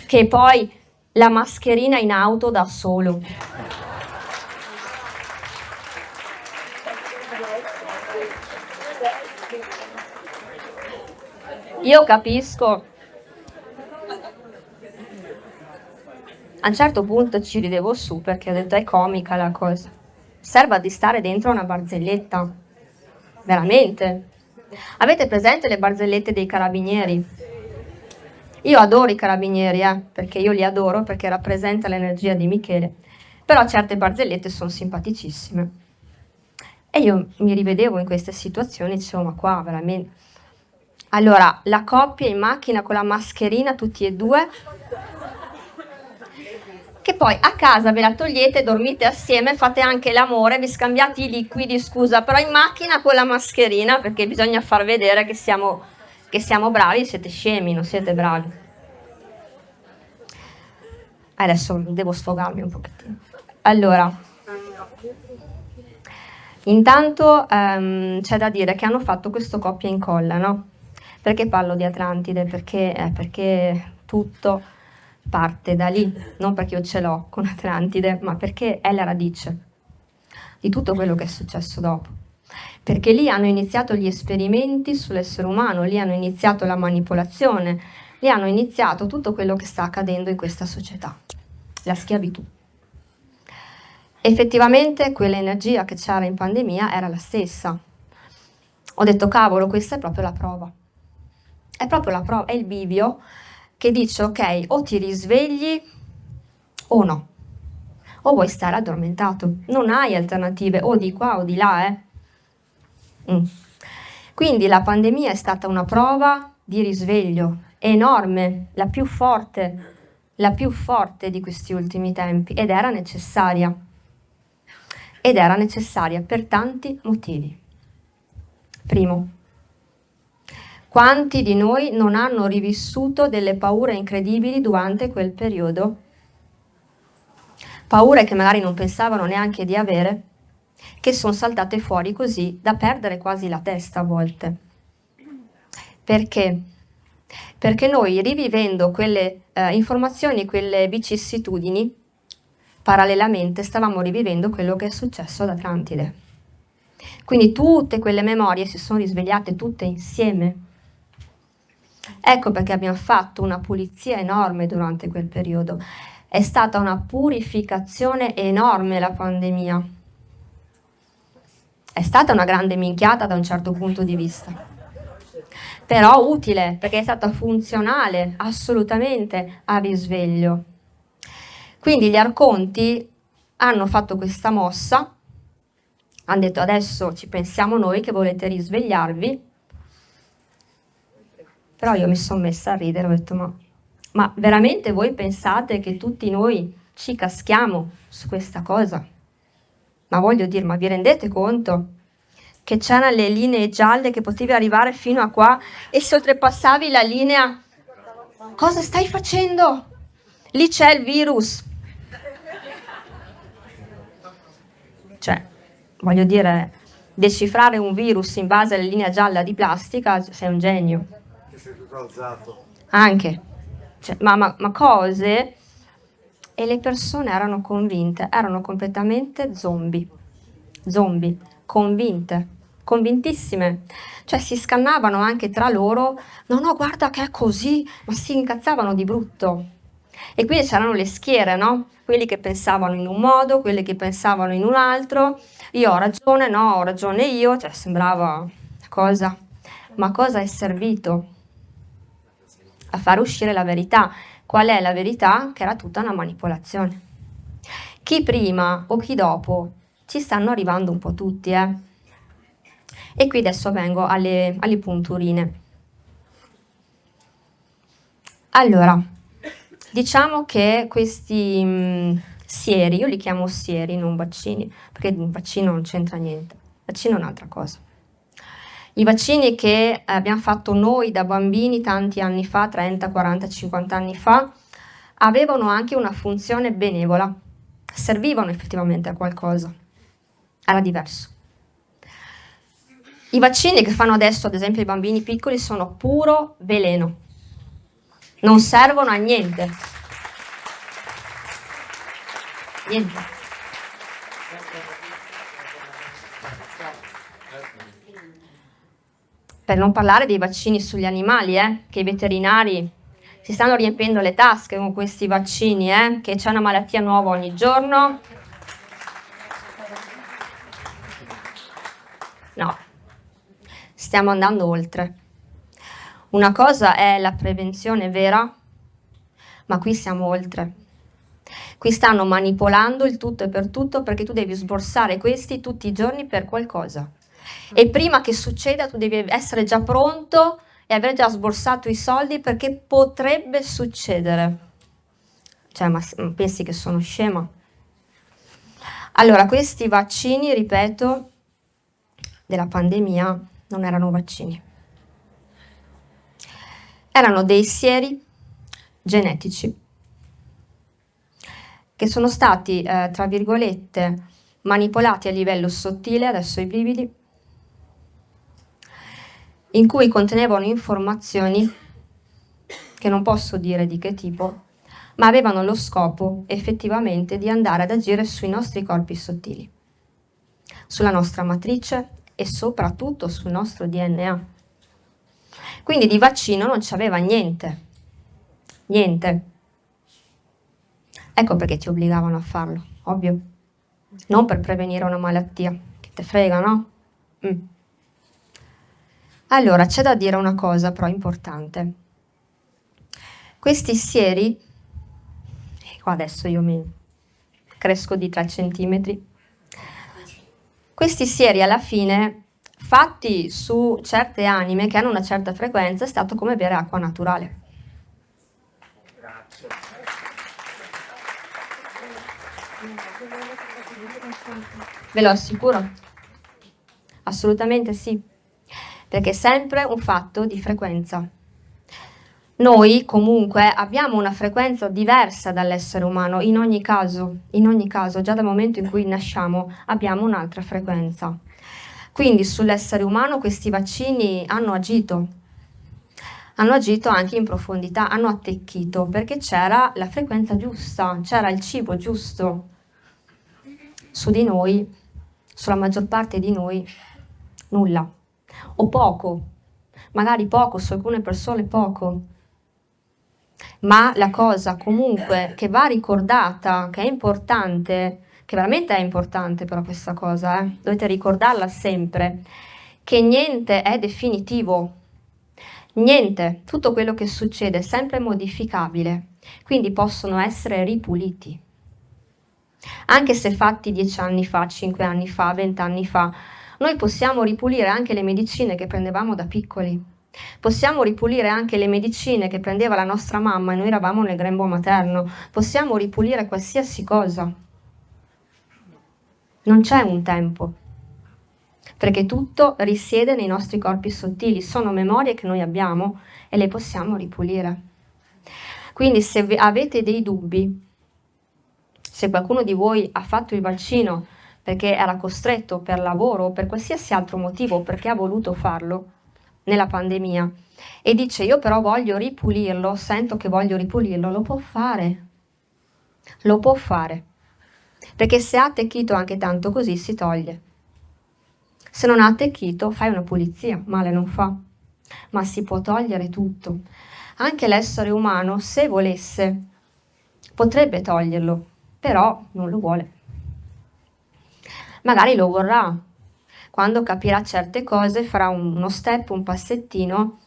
che poi la mascherina in auto da solo. Io capisco, a un certo punto ci ridevo su perché ho detto è comica la cosa, serve di stare dentro una barzelletta, veramente. Avete presente le barzellette dei carabinieri? Io adoro i carabinieri, perché io li adoro, perché rappresenta l'energia di Michele, però certe barzellette sono simpaticissime. E io mi rivedevo in queste situazioni e dicevo, ma qua veramente... Allora, la coppia in macchina con la mascherina, tutti e due, che poi a casa ve la togliete, dormite assieme, fate anche l'amore, vi scambiate i liquidi, scusa, però in macchina con la mascherina, perché bisogna far vedere che siamo bravi, siete scemi, non siete bravi. Adesso devo sfogarmi un pochettino. Allora, intanto c'è da dire che hanno fatto questo copia e incolla, no? Perché parlo di Atlantide? Perché tutto parte da lì, non perché io ce l'ho con Atlantide, ma perché è la radice di tutto quello che è successo dopo. Perché lì hanno iniziato gli esperimenti sull'essere umano, lì hanno iniziato la manipolazione, lì hanno iniziato tutto quello che sta accadendo in questa società, la schiavitù. Effettivamente quell'energia che c'era in pandemia era la stessa. Ho detto, cavolo, questa è proprio la prova. È proprio la prova, è il bivio che dice, ok, o ti risvegli o no. O vuoi stare addormentato. Non hai alternative, o di qua o di là, Quindi la pandemia è stata una prova di risveglio enorme, la più forte di questi ultimi tempi, ed era necessaria. Ed era necessaria per tanti motivi. Primo, quanti di noi non hanno rivissuto delle paure incredibili durante quel periodo? Paure che magari non pensavano neanche di avere, che sono saltate fuori così da perdere quasi la testa a volte. Perché? Perché noi rivivendo quelle informazioni, quelle vicissitudini, parallelamente stavamo rivivendo quello che è successo ad Atlantide. Quindi tutte quelle memorie si sono risvegliate tutte insieme. Ecco perché abbiamo fatto una pulizia enorme durante quel periodo. È stata una purificazione enorme la pandemia. È stata una grande minchiata da un certo punto di vista. Però utile, perché è stata funzionale assolutamente al risveglio. Quindi gli arconti hanno fatto questa mossa, hanno detto adesso ci pensiamo noi che volete risvegliarvi, però io mi sono messa a ridere, ho detto ma Ma veramente voi pensate che tutti noi ci caschiamo su questa cosa? Ma voglio dire, ma vi rendete conto che c'erano le linee gialle che potevi arrivare fino a qua e se oltrepassavi la linea, cosa stai facendo? Lì c'è il virus. Cioè, voglio dire, decifrare un virus in base alla linea gialla di plastica, sei un genio. Che sei tutto alzato. Anche. Cioè, ma cose... E le persone erano convinte, erano completamente zombie, convinte, convintissime. Cioè si scannavano anche tra loro, no, no, guarda che è così, ma si incazzavano di brutto. E quindi c'erano le schiere, no? Quelli che pensavano in un modo, quelli che pensavano in un altro, io ho ragione, no, ho ragione io, cioè sembrava cosa. Ma cosa è servito? A far uscire la verità. Qual è la verità? Che era tutta una manipolazione. Chi prima o chi dopo ci stanno arrivando un po' tutti, eh? E qui adesso vengo alle punturine. Allora, diciamo che questi sieri, io li chiamo sieri, non vaccini, perché il vaccino non c'entra niente, il vaccino è un'altra cosa. I vaccini che abbiamo fatto noi da bambini tanti anni fa, 30, 40, 50 anni fa, avevano anche una funzione benevola, servivano effettivamente a qualcosa, era diverso. I vaccini che fanno adesso, ad esempio, i bambini piccoli sono puro veleno, non servono a niente. Niente. Per non parlare dei vaccini sugli animali, che i veterinari si stanno riempiendo le tasche con questi vaccini, che c'è una malattia nuova ogni giorno. No, stiamo andando oltre. Una cosa è la prevenzione vera, ma qui siamo oltre. Qui stanno manipolando il tutto e per tutto perché tu devi sborsare questi tutti i giorni per qualcosa. E prima che succeda tu devi essere già pronto e aver già sborsato i soldi perché potrebbe succedere. Cioè, ma pensi che sono scema? Allora, questi vaccini, ripeto, della pandemia non erano vaccini. Erano dei sieri genetici che sono stati, tra virgolette, manipolati a livello sottile, adesso i brividi, in cui contenevano informazioni che non posso dire di che tipo, ma avevano lo scopo effettivamente di andare ad agire sui nostri corpi sottili, sulla nostra matrice e soprattutto sul nostro DNA. Quindi di vaccino non c'aveva niente, niente. Ecco perché ti obbligavano a farlo, ovvio. Non per prevenire una malattia, che te frega, no? Allora, c'è da dire una cosa però importante. Questi sieri, qua adesso io mi cresco di 3 centimetri, questi sieri alla fine, fatti su certe anime che hanno una certa frequenza, è stato come bere acqua naturale. Grazie. Ve lo assicuro? Assolutamente sì, perché è sempre un fatto di frequenza. Noi comunque abbiamo una frequenza diversa dall'essere umano, in ogni caso, già dal momento in cui nasciamo abbiamo un'altra frequenza. Quindi sull'essere umano questi vaccini hanno agito anche in profondità, hanno attecchito, perché c'era la frequenza giusta, c'era il cibo giusto. Su di noi, sulla maggior parte di noi, nulla. O poco, magari poco, su alcune persone poco. Ma la cosa comunque che va ricordata, che è importante, che veramente è importante però questa cosa, dovete ricordarla sempre, che niente è definitivo, niente, tutto quello che succede è sempre modificabile, quindi possono essere ripuliti. Anche se fatti 10 anni fa, 5 anni fa, 20 anni fa, noi possiamo ripulire anche le medicine che prendevamo da piccoli. Possiamo ripulire anche le medicine che prendeva la nostra mamma e noi eravamo nel grembo materno. Possiamo ripulire qualsiasi cosa. Non c'è un tempo, perché tutto risiede nei nostri corpi sottili, sono memorie che noi abbiamo e le possiamo ripulire. Quindi se avete dei dubbi, se qualcuno di voi ha fatto il vaccino perché era costretto per lavoro o per qualsiasi altro motivo, perché ha voluto farlo nella pandemia, e dice io però voglio ripulirlo, sento che voglio ripulirlo, lo può fare. Lo può fare. Perché se ha attecchito anche tanto così si toglie. Se non ha attecchito fai una pulizia, male non fa. Ma si può togliere tutto. Anche l'essere umano, se volesse, potrebbe toglierlo, però non lo vuole. Magari lo vorrà. Quando capirà certe cose farà uno step, un passettino.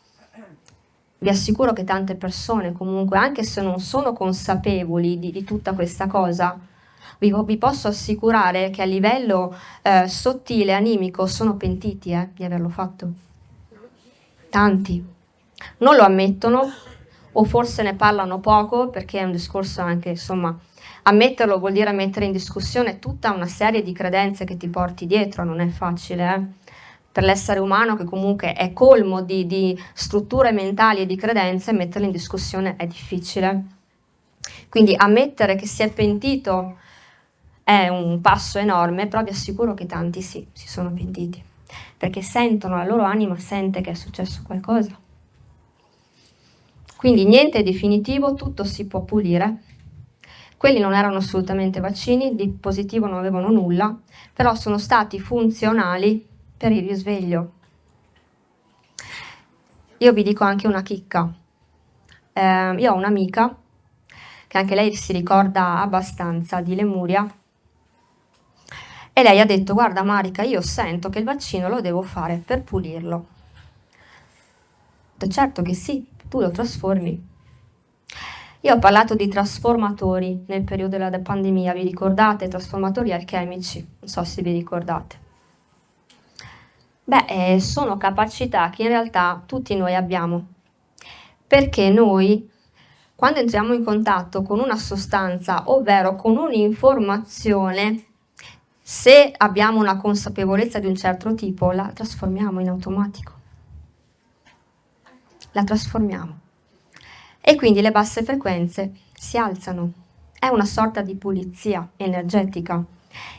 Vi assicuro che tante persone comunque, anche se non sono consapevoli di tutta questa cosa, vi posso assicurare che a livello sottile, animico, sono pentiti di averlo fatto. Tanti. Non lo ammettono o forse ne parlano poco perché è un discorso anche, insomma, ammetterlo vuol dire mettere in discussione tutta una serie di credenze che ti porti dietro, non è facile, Per l'essere umano che comunque è colmo di strutture mentali e di credenze, metterle in discussione è difficile. Quindi ammettere che si è pentito è un passo enorme, però vi assicuro che tanti sì, si sono pentiti, perché sentono, la loro anima sente che è successo qualcosa. Quindi niente è definitivo, tutto si può pulire. Quelli non erano assolutamente vaccini, di positivo non avevano nulla, però sono stati funzionali per il risveglio. Io vi dico anche una chicca. Io ho un'amica che anche lei si ricorda abbastanza di Lemuria e lei ha detto: guarda Marica, io sento che il vaccino lo devo fare per pulirlo. Ho detto, certo che sì, tu lo trasformi. Io ho parlato di trasformatori nel periodo della pandemia, vi ricordate? Trasformatori alchemici, non so se vi ricordate. Sono capacità che in realtà tutti noi abbiamo, perché noi, quando entriamo in contatto con una sostanza, ovvero con un'informazione, se abbiamo una consapevolezza di un certo tipo, la trasformiamo in automatico. La trasformiamo. E quindi le basse frequenze si alzano. È una sorta di pulizia energetica.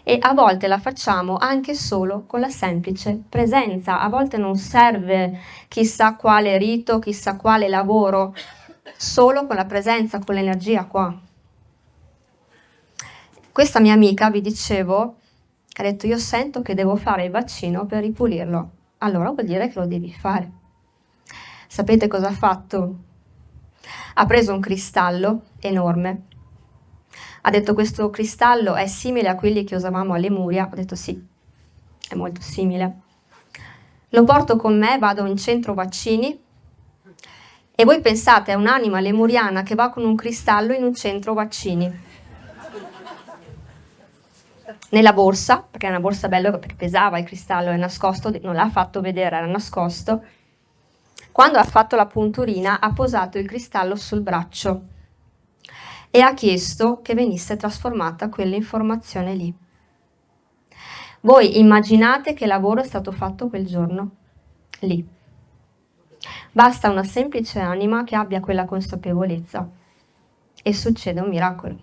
E a volte la facciamo anche solo con la semplice presenza. A volte non serve chissà quale rito, chissà quale lavoro, solo con la presenza, con l'energia qua. Questa mia amica, vi dicevo, ha detto: io sento che devo fare il vaccino per ripulirlo. Allora vuol dire che lo devi fare. Sapete cosa ha fatto? Ha preso un cristallo enorme. Ha detto: questo cristallo è simile a quelli che usavamo a Lemuria. Ho detto sì, è molto simile. Lo porto con me, vado in centro vaccini e voi pensate a un'anima lemuriana che va con un cristallo in un centro vaccini. Nella borsa, perché è una borsa bella, perché pesava il cristallo, è nascosto, non l'ha fatto vedere, era nascosto. Quando ha fatto la punturina ha posato il cristallo sul braccio e ha chiesto che venisse trasformata quell'informazione lì. Voi immaginate che lavoro è stato fatto quel giorno? Lì. Basta una semplice anima che abbia quella consapevolezza e succede un miracolo.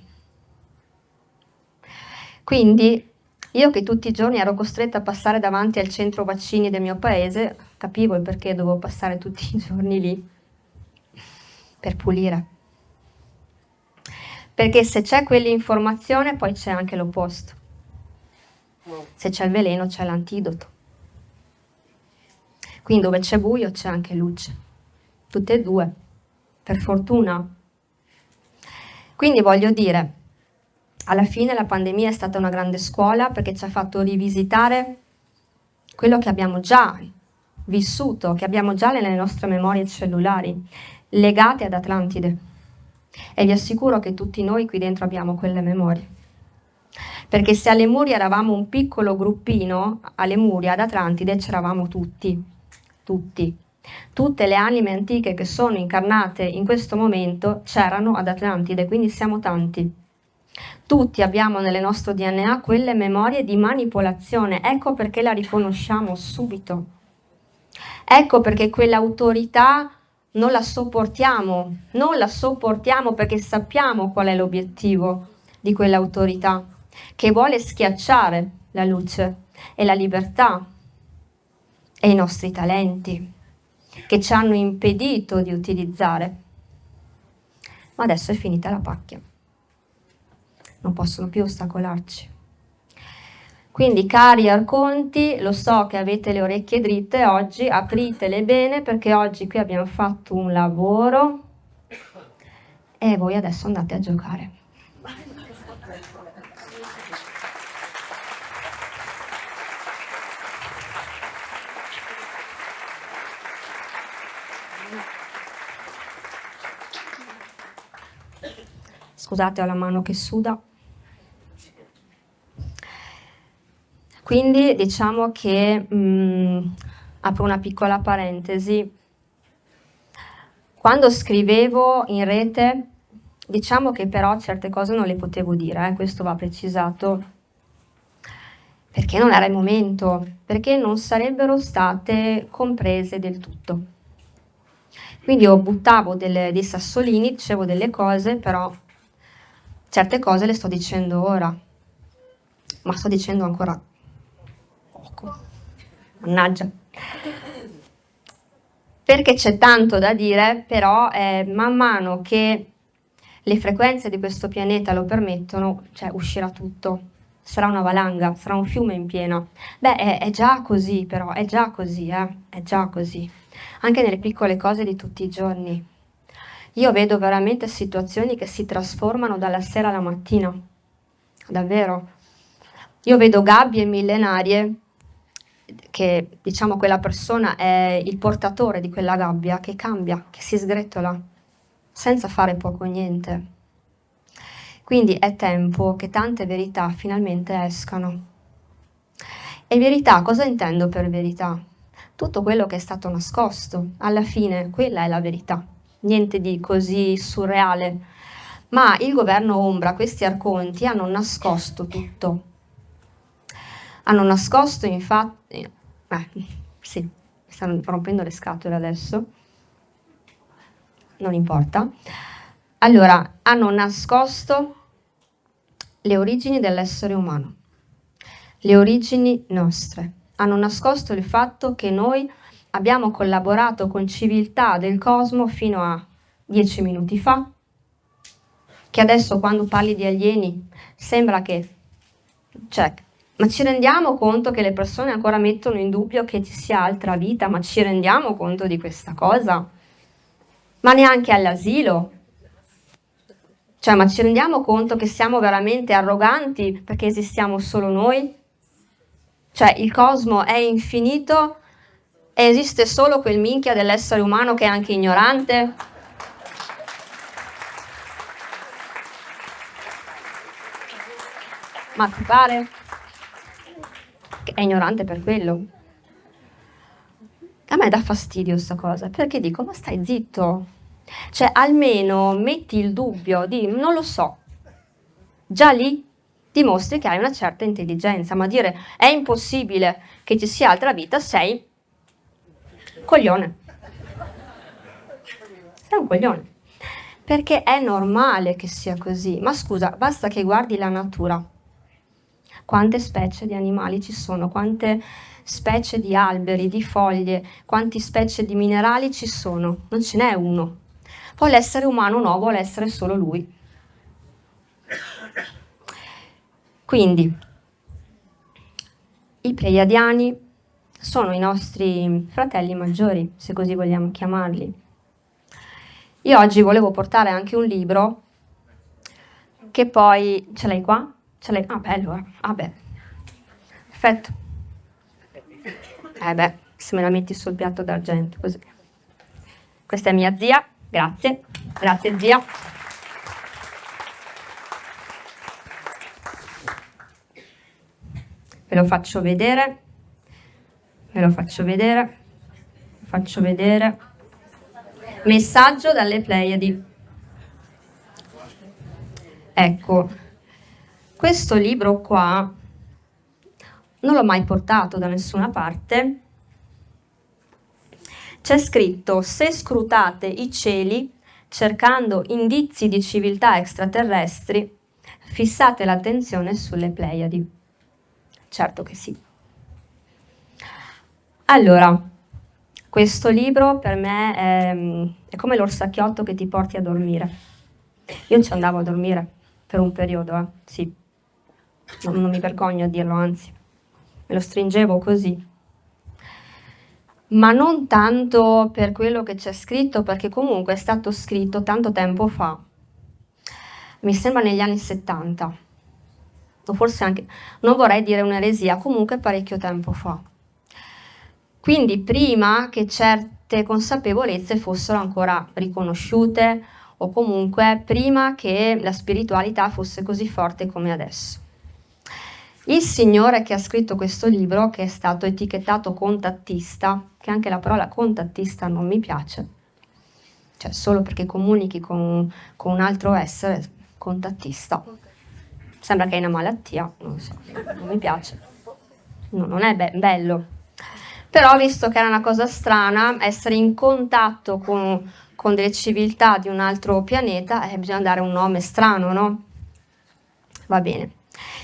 Quindi io, che tutti i giorni ero costretta a passare davanti al centro vaccini del mio paese, capivo il perché dovevo passare tutti i giorni lì, per pulire. Perché se c'è quell'informazione poi c'è anche l'opposto. Se c'è il veleno c'è l'antidoto. Quindi dove c'è buio c'è anche luce. Tutte e due, per fortuna. Quindi voglio dire, alla fine la pandemia è stata una grande scuola perché ci ha fatto rivisitare quello che abbiamo già vissuto, che abbiamo già nelle nostre memorie cellulari, legate ad Atlantide. E vi assicuro che tutti noi qui dentro abbiamo quelle memorie. Perché se a Lemuria eravamo un piccolo gruppino, a Lemuria, ad Atlantide c'eravamo tutti. Tutte le anime antiche che sono incarnate in questo momento c'erano ad Atlantide, quindi siamo tanti. Tutti abbiamo nel nostro DNA quelle memorie di manipolazione, ecco perché la riconosciamo subito. Ecco perché quell'autorità non la sopportiamo perché sappiamo qual è l'obiettivo di quell'autorità, che vuole schiacciare la luce e la libertà e i nostri talenti, che ci hanno impedito di utilizzare. Ma adesso è finita la pacchia. Non possono più ostacolarci. Quindi, cari arconti, lo so che avete le orecchie dritte oggi, apritele bene perché oggi qui abbiamo fatto un lavoro e voi adesso andate a giocare. Scusate, ho la mano che suda. Quindi diciamo che, apro una piccola parentesi, quando scrivevo in rete, diciamo che però certe cose non le potevo dire, questo va precisato, perché non era il momento, perché non sarebbero state comprese del tutto. Quindi io buttavo dei sassolini, dicevo delle cose, però certe cose le sto dicendo ora, ma sto dicendo ancora poco. Mannaggia. Perché c'è tanto da dire, però man mano che le frequenze di questo pianeta lo permettono, cioè uscirà tutto. Sarà una valanga, sarà un fiume in piena. Beh, è già così, però, è già così, è già così. Anche nelle piccole cose di tutti i giorni. Io vedo veramente situazioni che si trasformano dalla sera alla mattina. Davvero. Io vedo gabbie millenarie che, diciamo, quella persona è il portatore di quella gabbia che cambia, che si sgretola, senza fare poco o niente. Quindi è tempo che tante verità finalmente escano. E verità, cosa intendo per verità? Tutto quello che è stato nascosto, alla fine quella è la verità, niente di così surreale. Ma il governo ombra, questi arconti, hanno nascosto tutto. Hanno nascosto infatti, sì, mi stanno rompendo le scatole adesso, non importa. Allora, hanno nascosto le origini dell'essere umano, le origini nostre. Hanno nascosto il fatto che noi abbiamo collaborato con civiltà del cosmo fino a 10 minuti fa, che adesso quando parli di alieni sembra che, cioè, ma ci rendiamo conto che le persone ancora mettono in dubbio che ci sia altra vita? Ma ci rendiamo conto di questa cosa? Ma neanche all'asilo? Cioè, ma ci rendiamo conto che siamo veramente arroganti perché esistiamo solo noi? Cioè, il cosmo è infinito e esiste solo quel minchia dell'essere umano che è anche ignorante? Ma ti pare? Che è ignorante per quello. A me dà fastidio sta cosa, perché dico, ma stai zitto. Cioè, almeno metti il dubbio di, non lo so. Già lì dimostri che hai una certa intelligenza, ma dire è impossibile che ci sia altra vita, sei coglione. Sei un coglione. Perché è normale che sia così. Ma scusa, basta che guardi la natura. Quante specie di animali ci sono, quante specie di alberi, di foglie, quante specie di minerali ci sono, non ce n'è uno. Poi l'essere umano no, vuole essere solo lui. Quindi, i pleiadiani sono i nostri fratelli maggiori, se così vogliamo chiamarli. Io oggi volevo portare anche un libro che poi, ce l'hai qua? Ce l'hai? Ah, beh, allora, perfetto. Se me la metti sul piatto d'argento, così. Questa è mia zia, grazie zia. Ve lo faccio vedere. faccio vedere. Messaggio dalle Pleiadi. Ecco, questo libro qua non l'ho mai portato da nessuna parte. C'è scritto: se scrutate i cieli cercando indizi di civiltà extraterrestri, fissate l'attenzione sulle Pleiadi. Certo che sì. Allora, questo libro per me è come l'orsacchiotto che ti porti a dormire. Io ci andavo a dormire per un periodo, sì. Non mi vergogno a dirlo, anzi, me lo stringevo così. Ma non tanto per quello che c'è scritto, perché comunque è stato scritto tanto tempo fa. Mi sembra negli anni 70. O forse anche, non vorrei dire un'eresia, comunque parecchio tempo fa. Quindi prima che certe consapevolezze fossero ancora riconosciute, o comunque prima che la spiritualità fosse così forte come adesso. Il signore che ha scritto questo libro, che è stato etichettato contattista, che anche la parola contattista non mi piace, cioè solo perché comunichi con un altro essere, contattista. Sembra che è una malattia, non so, non mi piace. No, non è bello. Però visto che era una cosa strana, essere in contatto con delle civiltà di un altro pianeta, bisogna dare un nome strano, no? Va bene.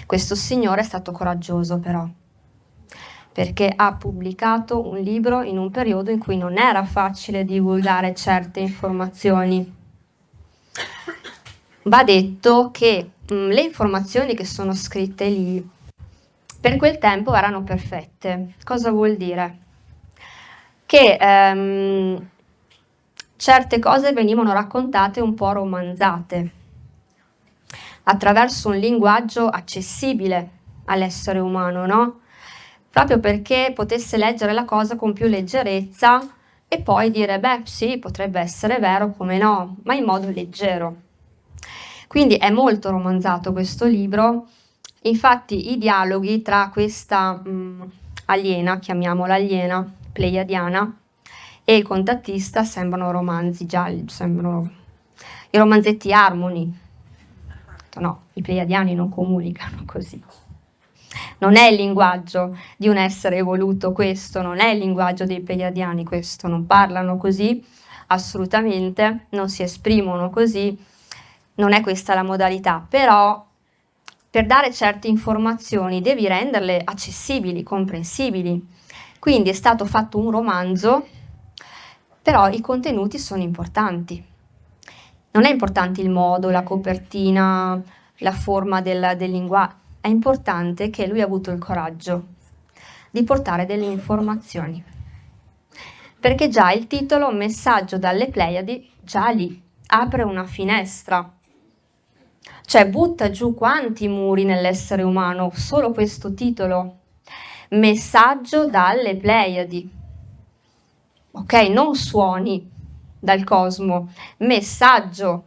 Questo signore è stato coraggioso però, perché ha pubblicato un libro in un periodo in cui non era facile divulgare certe informazioni. Va detto che le informazioni che sono scritte lì per quel tempo erano perfette. Cosa vuol dire? Che certe cose venivano raccontate un po' romanzate, attraverso un linguaggio accessibile all'essere umano, no? Proprio perché potesse leggere la cosa con più leggerezza e poi dire, beh sì, potrebbe essere vero, come no, ma in modo leggero. Quindi è molto romanzato questo libro, infatti i dialoghi tra questa aliena, chiamiamola aliena, pleiadiana, e il contattista sembrano romanzi gialli, sembrano i romanzetti Harmony. No, i pleiadiani non comunicano così. Non è il linguaggio di un essere evoluto questo, non è il linguaggio dei pleiadiani questo, non parlano così, assolutamente, non si esprimono così, non è questa la modalità, però per dare certe informazioni devi renderle accessibili, comprensibili. Quindi è stato fatto un romanzo, però i contenuti sono importanti. Non è importante il modo, la copertina, la forma del linguaggio, è importante che lui ha avuto il coraggio di portare delle informazioni. Perché già il titolo Messaggio dalle Pleiadi, già lì apre una finestra. Cioè butta giù quanti muri nell'essere umano, solo questo titolo. Messaggio dalle Pleiadi. Ok, non suoni dal cosmo, messaggio,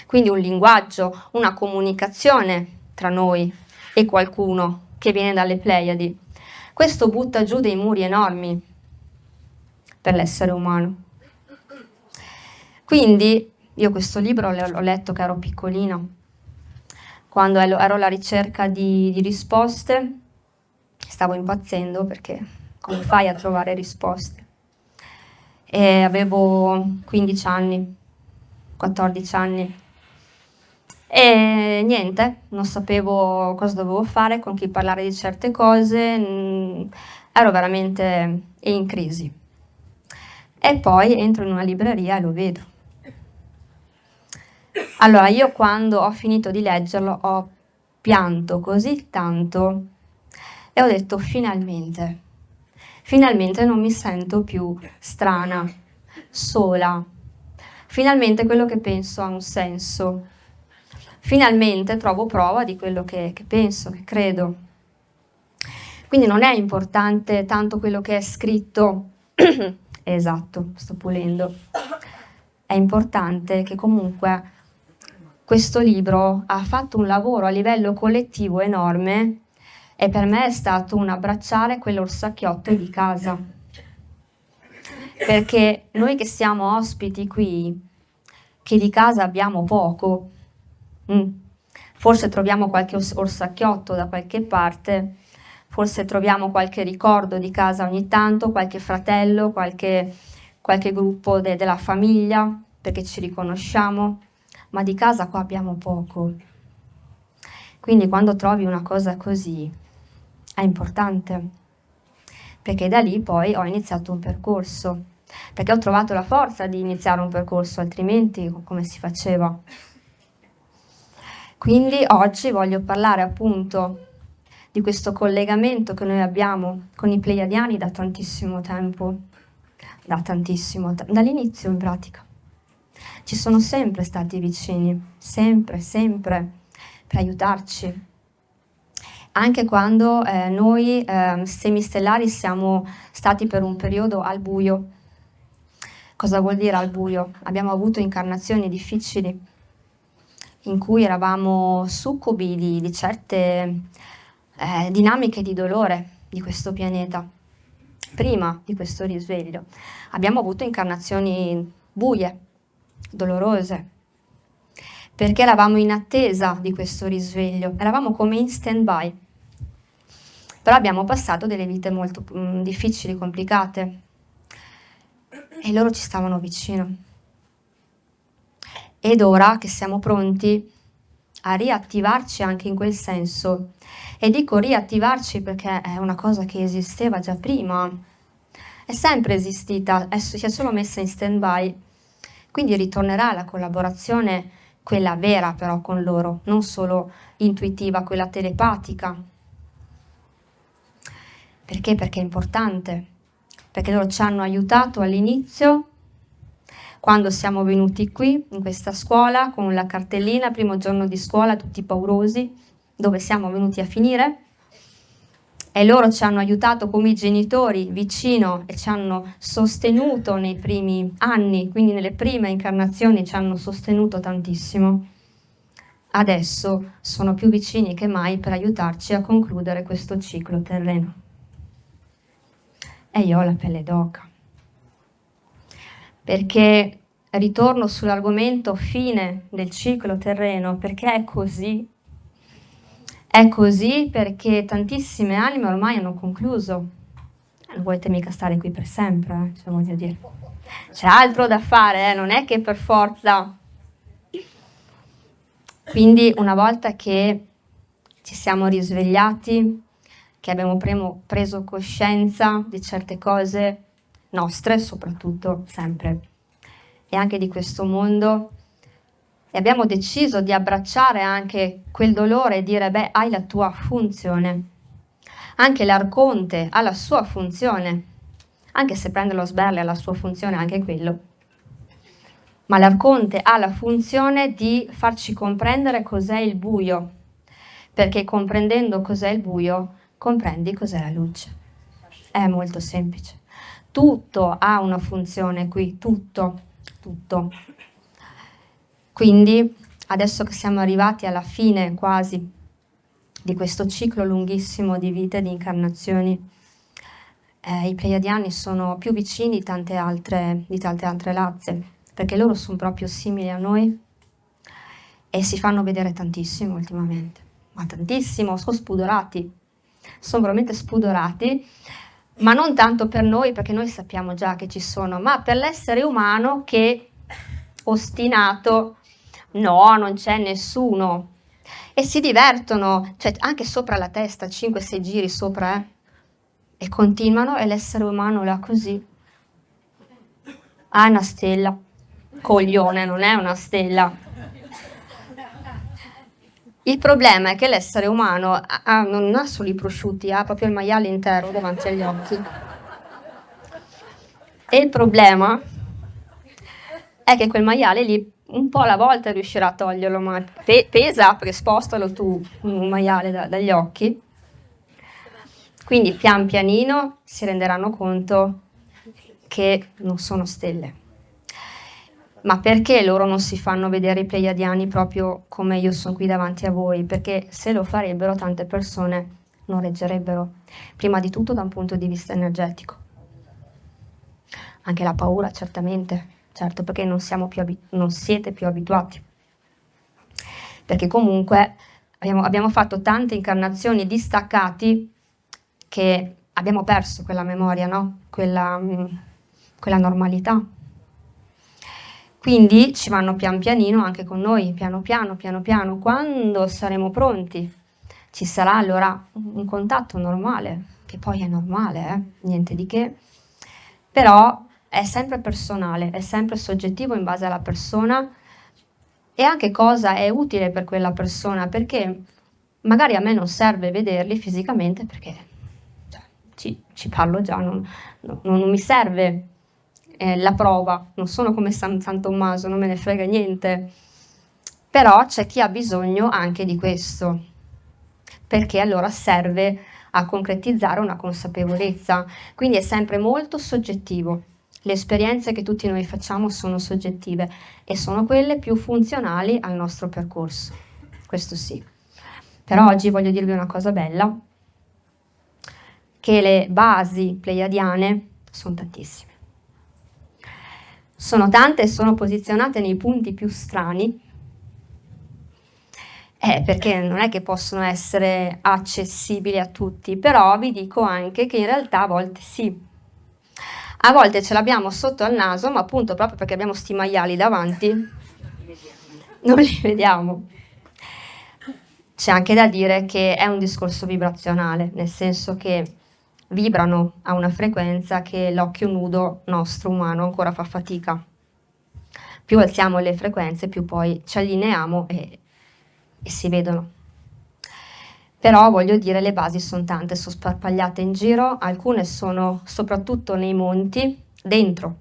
quindi un linguaggio, una comunicazione tra noi e qualcuno che viene dalle Pleiadi. Questo butta giù dei muri enormi per l'essere umano. Quindi io questo libro l'ho letto che ero piccolina, quando ero alla ricerca di risposte, stavo impazzendo perché come fai a trovare risposte? E avevo 15 anni, 14 anni e niente, non sapevo cosa dovevo fare, con chi parlare di certe cose, ero veramente in crisi. E poi entro in una libreria e lo vedo. Allora, io quando ho finito di leggerlo ho pianto così tanto e ho detto finalmente non mi sento più strana, sola, finalmente quello che penso ha un senso, finalmente trovo prova di quello che penso, che credo. Quindi non è importante tanto quello che è scritto, esatto, sto pulendo, è importante che comunque questo libro ha fatto un lavoro a livello collettivo enorme e per me è stato un abbracciare quell'orsacchiotto di casa. perché noi che siamo ospiti qui, che di casa abbiamo poco, forse troviamo qualche orsacchiotto da qualche parte, forse troviamo qualche ricordo di casa ogni tanto, qualche fratello, qualche gruppo della famiglia, perché ci riconosciamo, ma di casa qua abbiamo poco. Quindi quando trovi una cosa così è importante, perché da lì poi ho iniziato un percorso, perché ho trovato la forza di iniziare un percorso, altrimenti come si faceva? Quindi oggi voglio parlare appunto di questo collegamento che noi abbiamo con i pleiadiani da tantissimo tempo, dall'inizio in pratica. Ci sono sempre stati vicini, sempre, per aiutarci. Anche quando noi semistellari siamo stati per un periodo al buio. Cosa vuol dire al buio? Abbiamo avuto incarnazioni difficili in cui eravamo succubi di certe dinamiche di dolore di questo pianeta. Prima di questo risveglio abbiamo avuto incarnazioni buie, dolorose, perché eravamo in attesa di questo risveglio, eravamo come in stand-by. Però abbiamo passato delle vite molto difficili, complicate, e loro ci stavano vicino. Ed ora che siamo pronti a riattivarci anche in quel senso, e dico riattivarci perché è una cosa che esisteva già prima, è sempre esistita, si è solo messa in stand-by, quindi ritornerà la collaborazione, quella vera però con loro, non solo intuitiva, quella telepatica. Perché? Perché è importante, perché loro ci hanno aiutato all'inizio, quando siamo venuti qui, in questa scuola, con la cartellina, primo giorno di scuola, tutti paurosi, dove siamo venuti a finire, e loro ci hanno aiutato come i genitori vicino e ci hanno sostenuto nei primi anni, quindi nelle prime incarnazioni ci hanno sostenuto tantissimo. Adesso sono più vicini che mai per aiutarci a concludere questo ciclo terreno. E io ho la pelle d'oca, perché ritorno sull'argomento fine del ciclo terreno, perché è così perché tantissime anime ormai hanno concluso. Non volete mica stare qui per sempre, cioè voglio dire, c'è altro da fare, non è che per forza. Quindi una volta che ci siamo risvegliati, che abbiamo preso coscienza di certe cose nostre, soprattutto sempre, e anche di questo mondo, e abbiamo deciso di abbracciare anche quel dolore e dire, beh, hai la tua funzione. Anche l'arconte ha la sua funzione, anche se prende lo sberle ha la sua funzione anche quello. Ma l'arconte ha la funzione di farci comprendere cos'è il buio, perché comprendendo cos'è il buio, comprendi cos'è la luce. È molto semplice. Tutto ha una funzione qui, tutto. Quindi, adesso che siamo arrivati alla fine quasi di questo ciclo lunghissimo di vite e di incarnazioni, i pleiadiani sono più vicini di tante altre razze, perché loro sono proprio simili a noi e si fanno vedere tantissimo ultimamente, ma tantissimo, sono spudorati, sono veramente spudorati, ma non tanto per noi, perché noi sappiamo già che ci sono, ma per l'essere umano che, ostinato, no, non c'è nessuno, e si divertono, cioè anche sopra la testa, 5-6 giri sopra, e continuano, e l'essere umano là così, ha una stella, coglione, non è una stella. Il problema è che l'essere umano non ha solo i prosciutti, ha proprio il maiale intero davanti agli occhi. E il problema è che quel maiale lì un po' alla volta riuscirà a toglierlo, ma pesa, perché spostalo tu un maiale dagli occhi. Quindi pian pianino si renderanno conto che non sono stelle. Ma perché loro non si fanno vedere i pleiadiani proprio come io sono qui davanti a voi? Perché se lo farebbero tante persone non reggerebbero, prima di tutto da un punto di vista energetico. anche la paura certamente, certo, perché non siete più abituati. Perché comunque abbiamo fatto tante incarnazioni distaccati che abbiamo perso quella memoria, no? Quella normalità. Quindi ci vanno pian pianino anche con noi, piano piano, piano piano. Quando saremo pronti, ci sarà allora un contatto normale, che poi è normale, niente di che, però è sempre personale, è sempre soggettivo in base alla persona e anche cosa è utile per quella persona, perché magari a me non serve vederli fisicamente perché cioè, ci parlo già, non mi serve la prova, non sono come San Tommaso, non me ne frega niente, però c'è chi ha bisogno anche di questo, perché allora serve a concretizzare una consapevolezza, quindi è sempre molto soggettivo. Le esperienze che tutti noi facciamo sono soggettive e sono quelle più funzionali al nostro percorso, questo sì. Però oggi voglio dirvi una cosa bella, che le basi pleiadiane sono tantissime. Sono tante e sono posizionate nei punti più strani, perché non è che possono essere accessibili a tutti, però vi dico anche che in realtà a volte sì. A volte ce l'abbiamo sotto al naso, ma appunto proprio perché abbiamo sti maiali davanti, non li vediamo. C'è anche da dire che è un discorso vibrazionale, nel senso che vibrano a una frequenza che l'occhio nudo nostro umano ancora fa fatica. Più alziamo le frequenze, più poi ci allineiamo e si vedono. Però voglio dire, le basi sono tante, sono sparpagliate in giro, alcune sono soprattutto nei monti, dentro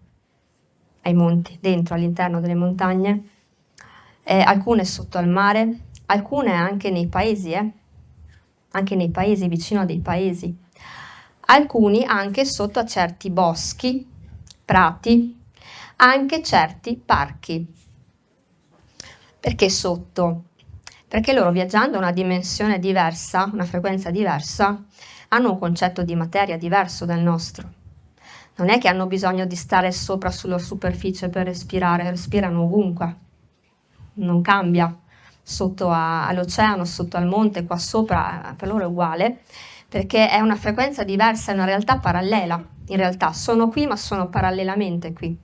ai monti, dentro all'interno delle montagne, alcune sotto al mare, alcune anche nei paesi, anche nei paesi, vicino a dei paesi, alcuni anche sotto a certi boschi, prati, anche certi parchi. Perché sotto? Perché loro, viaggiando a una dimensione diversa, una frequenza diversa, hanno un concetto di materia diverso dal nostro. Non è che hanno bisogno di stare sopra sulla superficie per respirare, respirano ovunque. Non cambia. Sotto all'oceano, sotto al monte, qua sopra, per loro è uguale, perché è una frequenza diversa, è una realtà parallela. In realtà sono qui, ma sono parallelamente qui.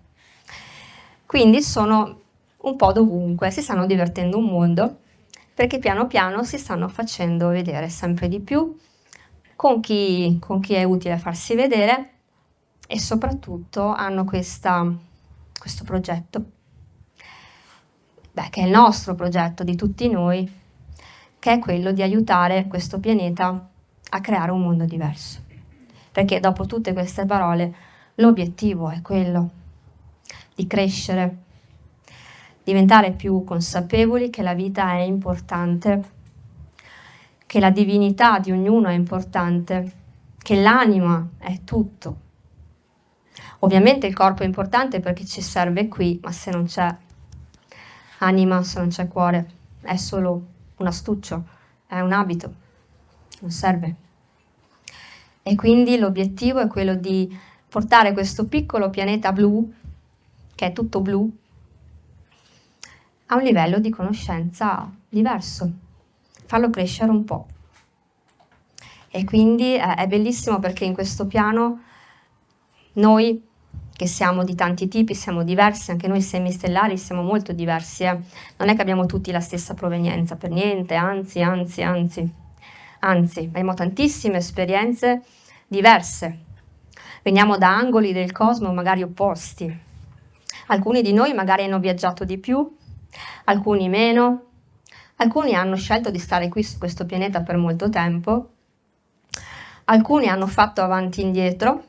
Quindi sono un po' dovunque, si stanno divertendo un mondo, perché piano piano si stanno facendo vedere sempre di più con chi è utile farsi vedere e soprattutto hanno questo progetto, che è il nostro progetto di tutti noi, che è quello di aiutare questo pianeta a creare un mondo diverso. Perché dopo tutte queste parole l'obiettivo è quello di crescere, diventare più consapevoli che la vita è importante, che la divinità di ognuno è importante, che l'anima è tutto. Ovviamente il corpo è importante perché ci serve qui, ma se non c'è anima, se non c'è cuore, è solo un astuccio, è un abito, non serve. E quindi l'obiettivo è quello di portare questo piccolo pianeta blu, che è tutto blu, a un livello di conoscenza diverso, farlo crescere un po'. E quindi è bellissimo perché in questo piano noi, che siamo di tanti tipi, siamo diversi, anche noi semistellari siamo molto diversi, non è che abbiamo tutti la stessa provenienza, per niente, anzi, abbiamo tantissime esperienze diverse, veniamo da angoli del cosmo magari opposti, alcuni di noi magari hanno viaggiato di più, alcuni meno, alcuni hanno scelto di stare qui su questo pianeta per molto tempo, alcuni hanno fatto avanti e indietro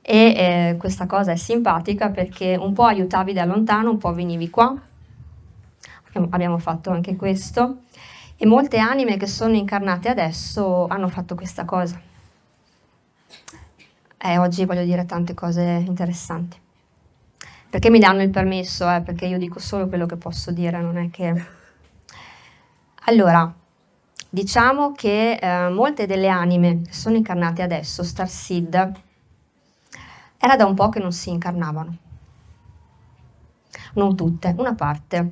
e questa cosa è simpatica perché un po' aiutavi da lontano, un po' venivi qua, abbiamo fatto anche questo e molte anime che sono incarnate adesso hanno fatto questa cosa. Oggi voglio dire tante cose interessanti. Perché mi danno il permesso, perché io dico solo quello che posso dire, non è che... Allora, diciamo che molte delle anime che sono incarnate adesso, Starseed, era da un po' che non si incarnavano. Non tutte, una parte.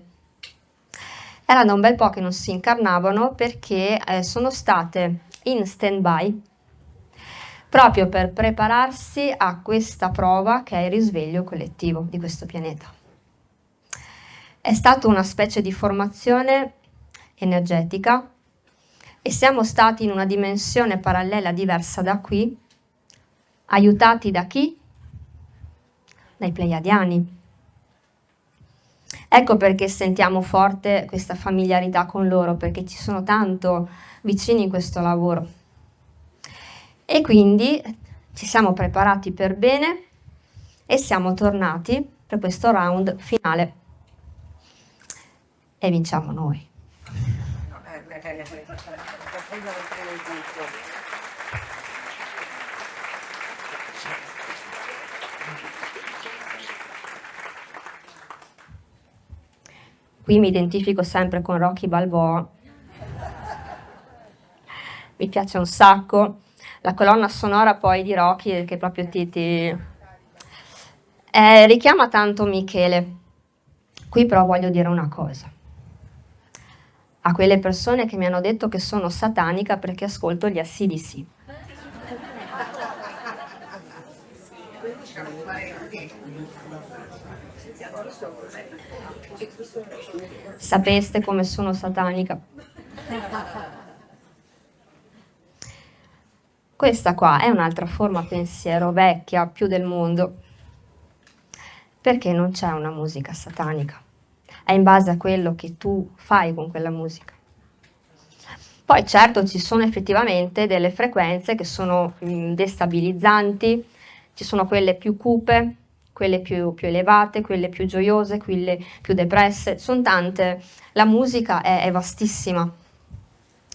Era da un bel po' che non si incarnavano perché sono state in stand-by proprio per prepararsi a questa prova che è il risveglio collettivo di questo pianeta. È stata una specie di formazione energetica e siamo stati in una dimensione parallela diversa da qui, aiutati da chi? Dai Pleiadiani. Ecco perché sentiamo forte questa familiarità con loro, perché ci sono tanto vicini in questo lavoro. E quindi ci siamo preparati per bene e siamo tornati per questo round finale. E vinciamo noi. Qui mi identifico sempre con Rocky Balboa. Mi piace un sacco. La colonna sonora poi di Rocky, che proprio ti richiama tanto Michele. Qui però voglio dire una cosa. A quelle persone che mi hanno detto che sono satanica perché ascolto gli AC/DC. Sapeste come sono satanica? Questa qua è un'altra forma pensiero vecchia, più del mondo, perché non c'è una musica satanica, è in base a quello che tu fai con quella musica. Poi certo ci sono effettivamente delle frequenze che sono destabilizzanti, ci sono quelle più cupe, quelle più elevate, quelle più gioiose, quelle più depresse, sono tante, la musica è vastissima.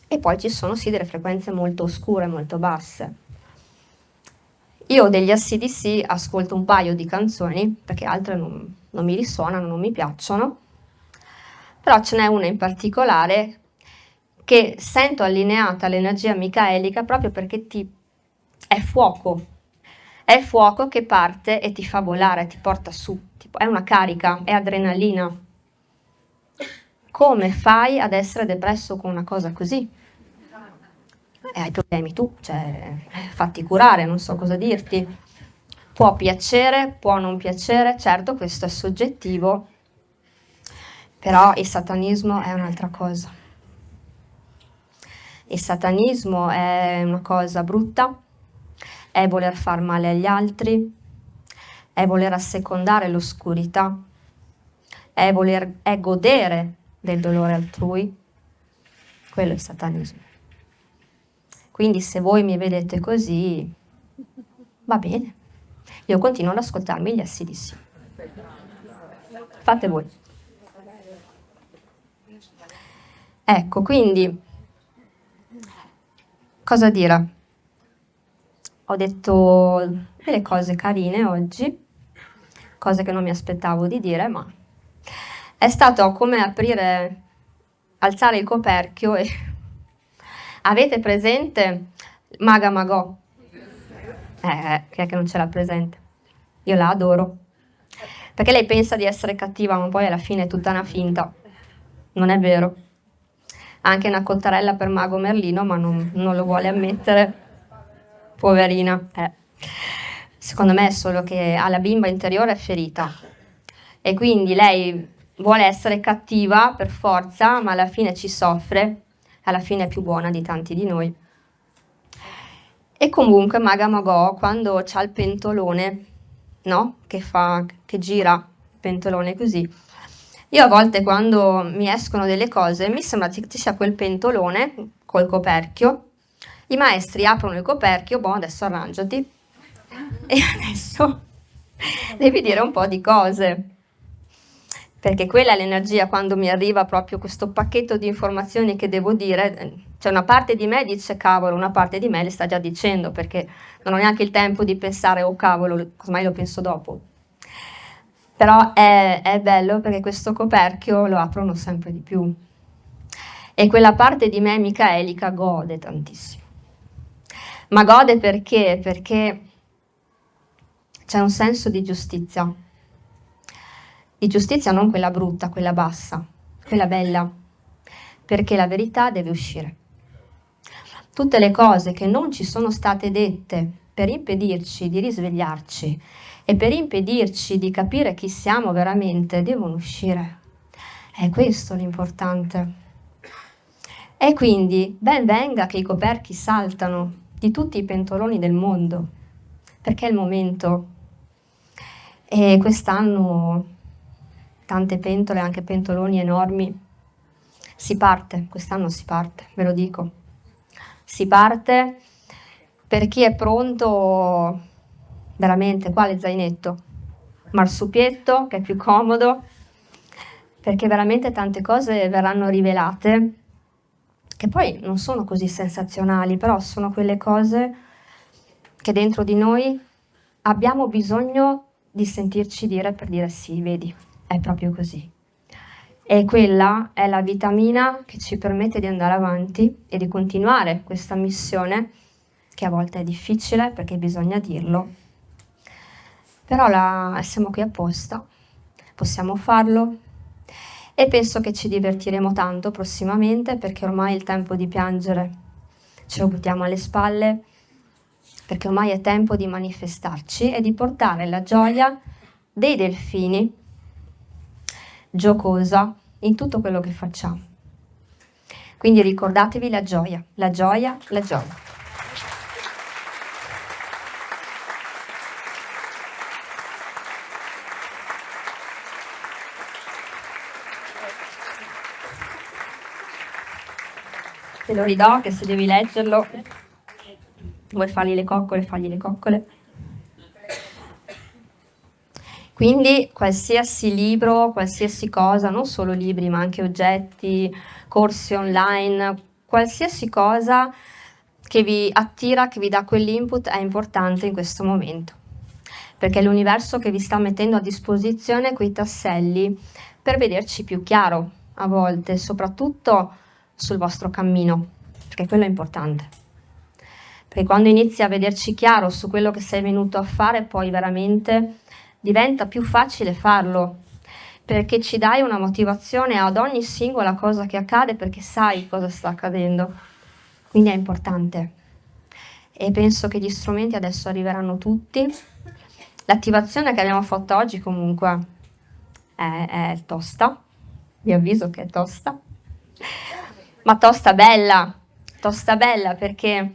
E poi ci sono sì delle frequenze molto oscure, molto basse. Io degli AC/DC ascolto un paio di canzoni, perché altre non mi risuonano, non mi piacciono, però ce n'è una in particolare che sento allineata all'energia micaelica proprio perché è fuoco che parte e ti fa volare, ti porta su, è una carica, è adrenalina. Come fai ad essere depresso con una cosa così? Hai problemi tu, cioè fatti curare, non so cosa dirti. Può piacere, può non piacere, certo questo è soggettivo, però il satanismo è un'altra cosa. Il satanismo è una cosa brutta, è voler far male agli altri, è voler assecondare l'oscurità, è godere del dolore altrui, quello è il satanismo. Quindi se voi mi vedete così, va bene, io continuo ad ascoltarmi gli AC/DC. Fate voi. Ecco, quindi, cosa dire? Ho detto delle cose carine oggi, cose che non mi aspettavo di dire, ma è stato come alzare il coperchio e avete presente Maga Magò? Chi è che non ce l'ha presente? Io la adoro. Perché lei pensa di essere cattiva, ma poi alla fine è tutta una finta. Non è vero. Anche una cottarella per Mago Merlino, ma non lo vuole ammettere. Poverina. Secondo me è solo che ha la bimba interiore ferita. E quindi lei vuole essere cattiva per forza, ma alla fine ci soffre. Alla fine è più buona di tanti di noi. E comunque Maga Magò, quando c'ha il pentolone, no? Che gira il pentolone così, io a volte quando mi escono delle cose mi sembra che ci sia quel pentolone col coperchio, i maestri aprono il coperchio, adesso arrangiati e adesso devi dire un po' di cose, perché quella è l'energia. Quando mi arriva proprio questo pacchetto di informazioni che devo dire, c'è una parte di me dice cavolo, una parte di me le sta già dicendo, perché non ho neanche il tempo di pensare oh cavolo, casomai lo penso dopo. Però è bello perché questo coperchio lo aprono sempre di più e quella parte di me micaelica gode tantissimo. Ma gode perché? Perché c'è un senso di giustizia non quella brutta, quella bassa, quella bella, perché la verità deve uscire. Tutte le cose che non ci sono state dette per impedirci di risvegliarci e per impedirci di capire chi siamo veramente devono uscire. È questo l'importante. E quindi ben venga che i coperchi saltano di tutti i pentoloni del mondo, perché è il momento. E quest'anno tante pentole, anche pentoloni enormi. Si parte, quest'anno si parte, ve lo dico. Si parte per chi è pronto, veramente, quale zainetto? Marsupietto, che è più comodo, perché veramente tante cose verranno rivelate, che poi non sono così sensazionali, però sono quelle cose che dentro di noi abbiamo bisogno di sentirci dire per dire sì, vedi, è proprio così. E quella è la vitamina che ci permette di andare avanti e di continuare questa missione, che a volte è difficile perché bisogna dirlo, però siamo qui apposta, possiamo farlo e penso che ci divertiremo tanto prossimamente, perché ormai è il tempo di piangere, ce lo buttiamo alle spalle, perché ormai è tempo di manifestarci e di portare la gioia dei delfini giocosa in tutto quello che facciamo. Quindi ricordatevi la gioia, la gioia, la gioia. Te lo ridò che se devi leggerlo, vuoi fargli le coccole, fagli le coccole. Quindi qualsiasi libro, qualsiasi cosa, non solo libri ma anche oggetti, corsi online, qualsiasi cosa che vi attira, che vi dà quell'input è importante in questo momento, perché è l'universo che vi sta mettendo a disposizione quei tasselli per vederci più chiaro a volte, soprattutto sul vostro cammino, perché quello è importante. Perché quando inizi a vederci chiaro su quello che sei venuto a fare, poi veramente diventa più facile farlo, perché ci dai una motivazione ad ogni singola cosa che accade, perché sai cosa sta accadendo. Quindi è importante. E penso che gli strumenti adesso arriveranno tutti. L'attivazione che abbiamo fatto oggi comunque è tosta, vi avviso che è tosta, ma tosta bella perché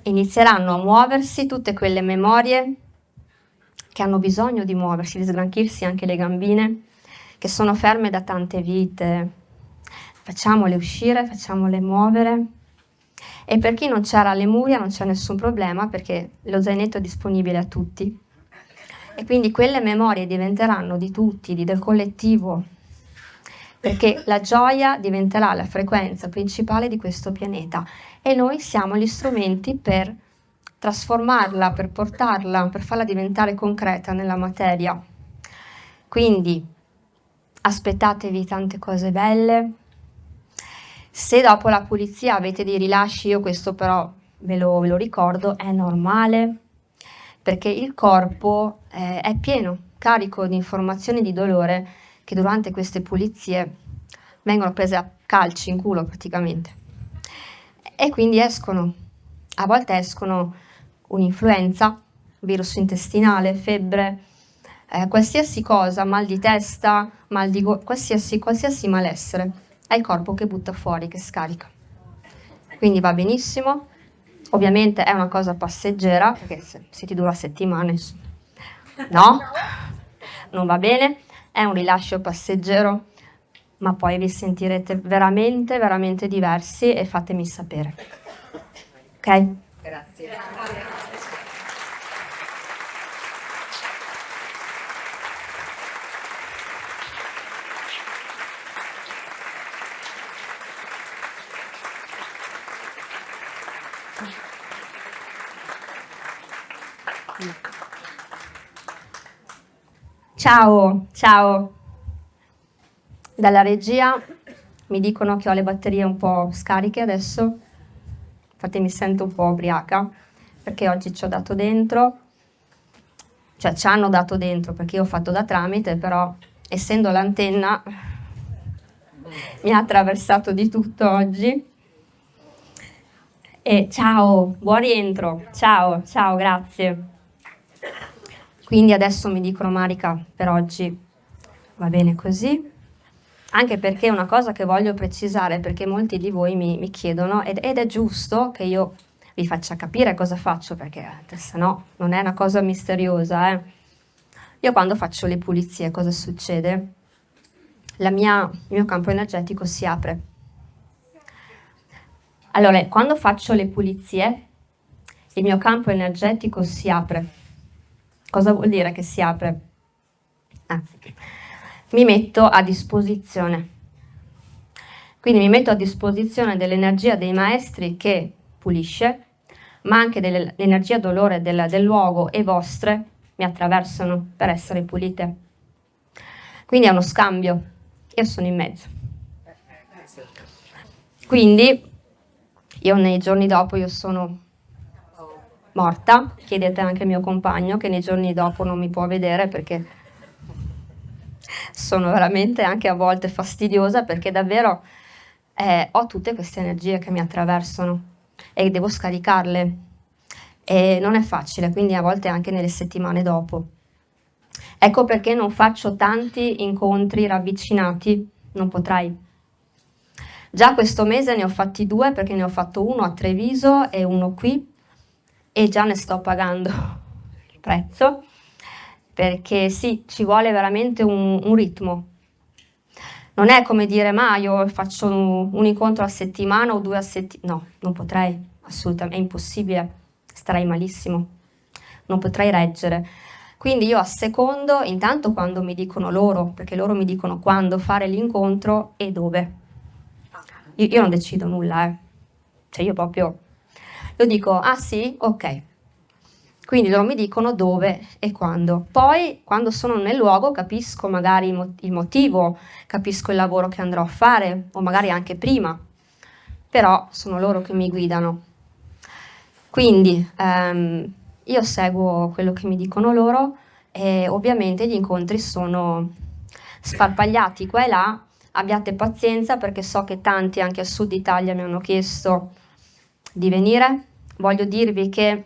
inizieranno a muoversi tutte quelle memorie che hanno bisogno di muoversi, di sgranchirsi anche le gambine, che sono ferme da tante vite. Facciamole uscire, facciamole muovere. E per chi non c'era alle Lemuria non c'è nessun problema, perché lo zainetto è disponibile a tutti. E quindi quelle memorie diventeranno di tutti, del collettivo, perché la gioia diventerà la frequenza principale di questo pianeta e noi siamo gli strumenti per trasformarla, per portarla, per farla diventare concreta nella materia. Quindi aspettatevi tante cose belle. Se dopo la pulizia avete dei rilasci, io questo però ve lo ricordo, è normale, perché il corpo è pieno, carico di informazioni di dolore che durante queste pulizie vengono prese a calci in culo praticamente. E quindi escono, a volte escono un'influenza, virus intestinale, febbre, qualsiasi cosa, mal di testa, mal di qualsiasi malessere, è il corpo che butta fuori, che scarica. Quindi va benissimo, ovviamente è una cosa passeggera, perché se ti dura settimane, no, non va bene, è un rilascio passeggero, ma poi vi sentirete veramente, veramente diversi e fatemi sapere. Ok? Grazie. Ciao, ciao. Dalla regia mi dicono che ho le batterie un po' scariche adesso, infatti mi sento un po' ubriaca perché oggi ci ho dato dentro. cioè ci hanno dato dentro perché io ho fatto da tramite, però essendo l'antenna mi ha attraversato di tutto oggi. E ciao, buon rientro, ciao, grazie. Quindi adesso mi dicono Marica, per oggi va bene così, anche perché è una cosa che voglio precisare, perché molti di voi mi chiedono, ed è giusto che io vi faccia capire cosa faccio, perché se no non è una cosa misteriosa. Io quando faccio le pulizie cosa succede? Il mio campo energetico si apre. Allora, quando faccio le pulizie, il mio campo energetico si apre. Cosa vuol dire che si apre? Mi metto a disposizione. Quindi mi metto a disposizione dell'energia dei maestri che pulisce, ma anche dell'energia dolore del luogo e vostre mi attraversano per essere pulite. Quindi è uno scambio. Io sono in mezzo. Quindi io nei giorni dopo io sono morta, chiedete anche al mio compagno che nei giorni dopo non mi può vedere perché sono veramente anche a volte fastidiosa, perché davvero ho tutte queste energie che mi attraversano e devo scaricarle e non è facile, quindi a volte anche nelle settimane dopo. Ecco perché non faccio tanti incontri ravvicinati, non potrai. Già questo mese ne ho fatti 2, perché ne ho fatto uno a Treviso e uno qui, e già ne sto pagando il prezzo, perché sì, ci vuole veramente un ritmo. Non è come dire, ma io faccio un incontro a settimana o 2 a settimana. No, non potrei, assolutamente, è impossibile, starei malissimo, non potrei reggere. Quindi io assecondo intanto quando mi dicono loro, perché loro mi dicono quando fare l'incontro e dove. Io non decido nulla, cioè io proprio lo dico, ah sì, ok. Quindi loro mi dicono dove e quando. Poi, quando sono nel luogo, capisco magari il motivo, capisco il lavoro che andrò a fare, o magari anche prima, però sono loro che mi guidano. Quindi io seguo quello che mi dicono loro e ovviamente gli incontri sono sparpagliati qua e là. Abbiate pazienza perché so che tanti anche a Sud Italia mi hanno chiesto di venire. Voglio dirvi che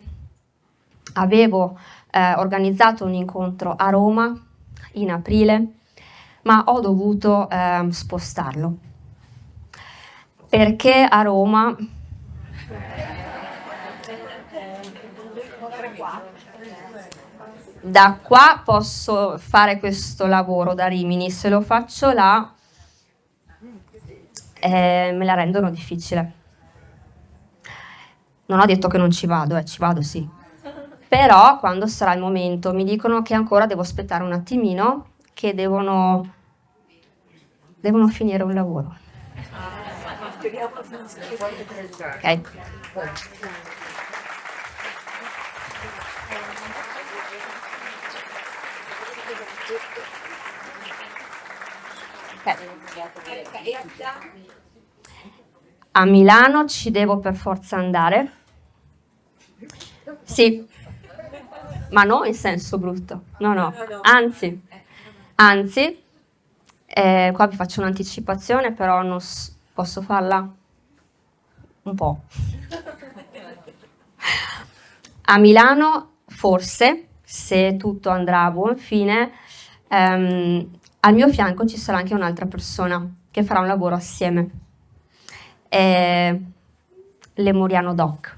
avevo organizzato un incontro a Roma in aprile, ma ho dovuto spostarlo perché a Roma da qua posso fare questo lavoro da Rimini, se lo faccio là me la rendono difficile. Non ho detto che non ci vado sì. Però quando sarà il momento mi dicono che ancora devo aspettare un attimino, che devono finire un lavoro. Ok. A Milano ci devo per forza andare. Sì, ma no in senso brutto, no. Anzi, qua vi faccio un'anticipazione, però non posso farla un po'. A Milano, forse, se tutto andrà a buon fine, al mio fianco ci sarà anche un'altra persona che farà un lavoro assieme. Lemuriano Doc.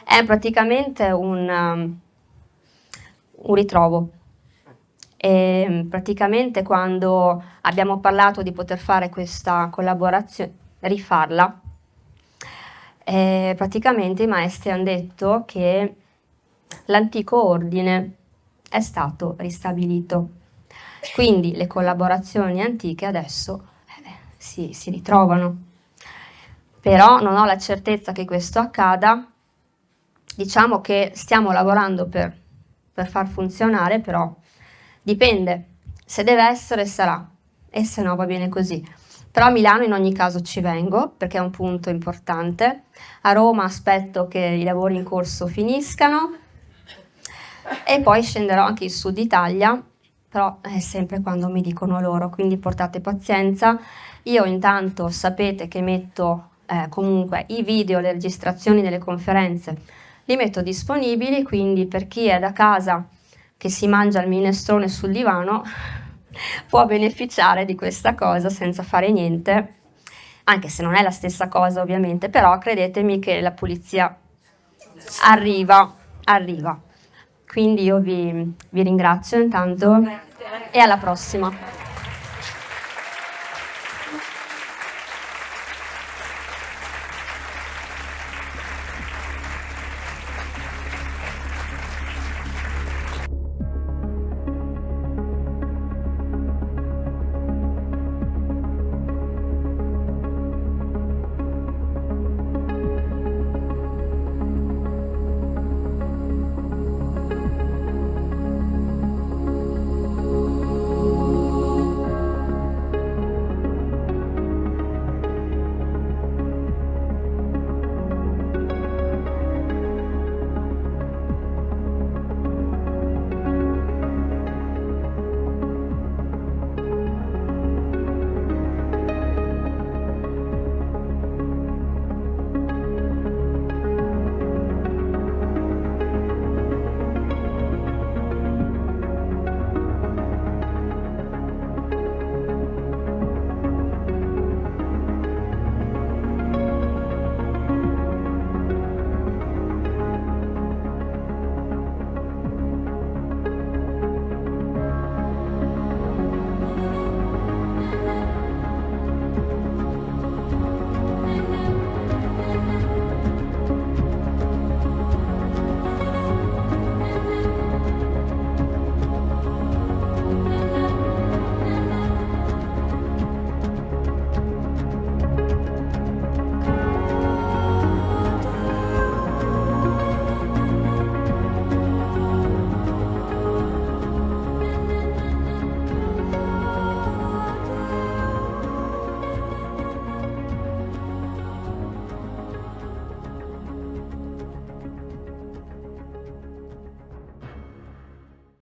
È praticamente un ritrovo. E praticamente quando abbiamo parlato di poter fare questa collaborazione, rifarla, praticamente i maestri hanno detto che l'antico ordine è stato ristabilito. Quindi le collaborazioni antiche adesso si ritrovano. Però non ho la certezza che questo accada. Diciamo che stiamo lavorando per far funzionare, però dipende. Se deve essere sarà, e se no va bene così. Però a Milano in ogni caso ci vengo, perché è un punto importante. A Roma aspetto che i lavori in corso finiscano. e poi scenderò anche in Sud Italia, però è sempre quando mi dicono loro, quindi portate pazienza. Io intanto sapete che metto comunque i video, le registrazioni delle conferenze, li metto disponibili, quindi per chi è da casa che si mangia il minestrone sul divano può beneficiare di questa cosa senza fare niente, anche se non è la stessa cosa ovviamente, però credetemi che la pulizia arriva. Quindi io vi ringrazio intanto e alla prossima.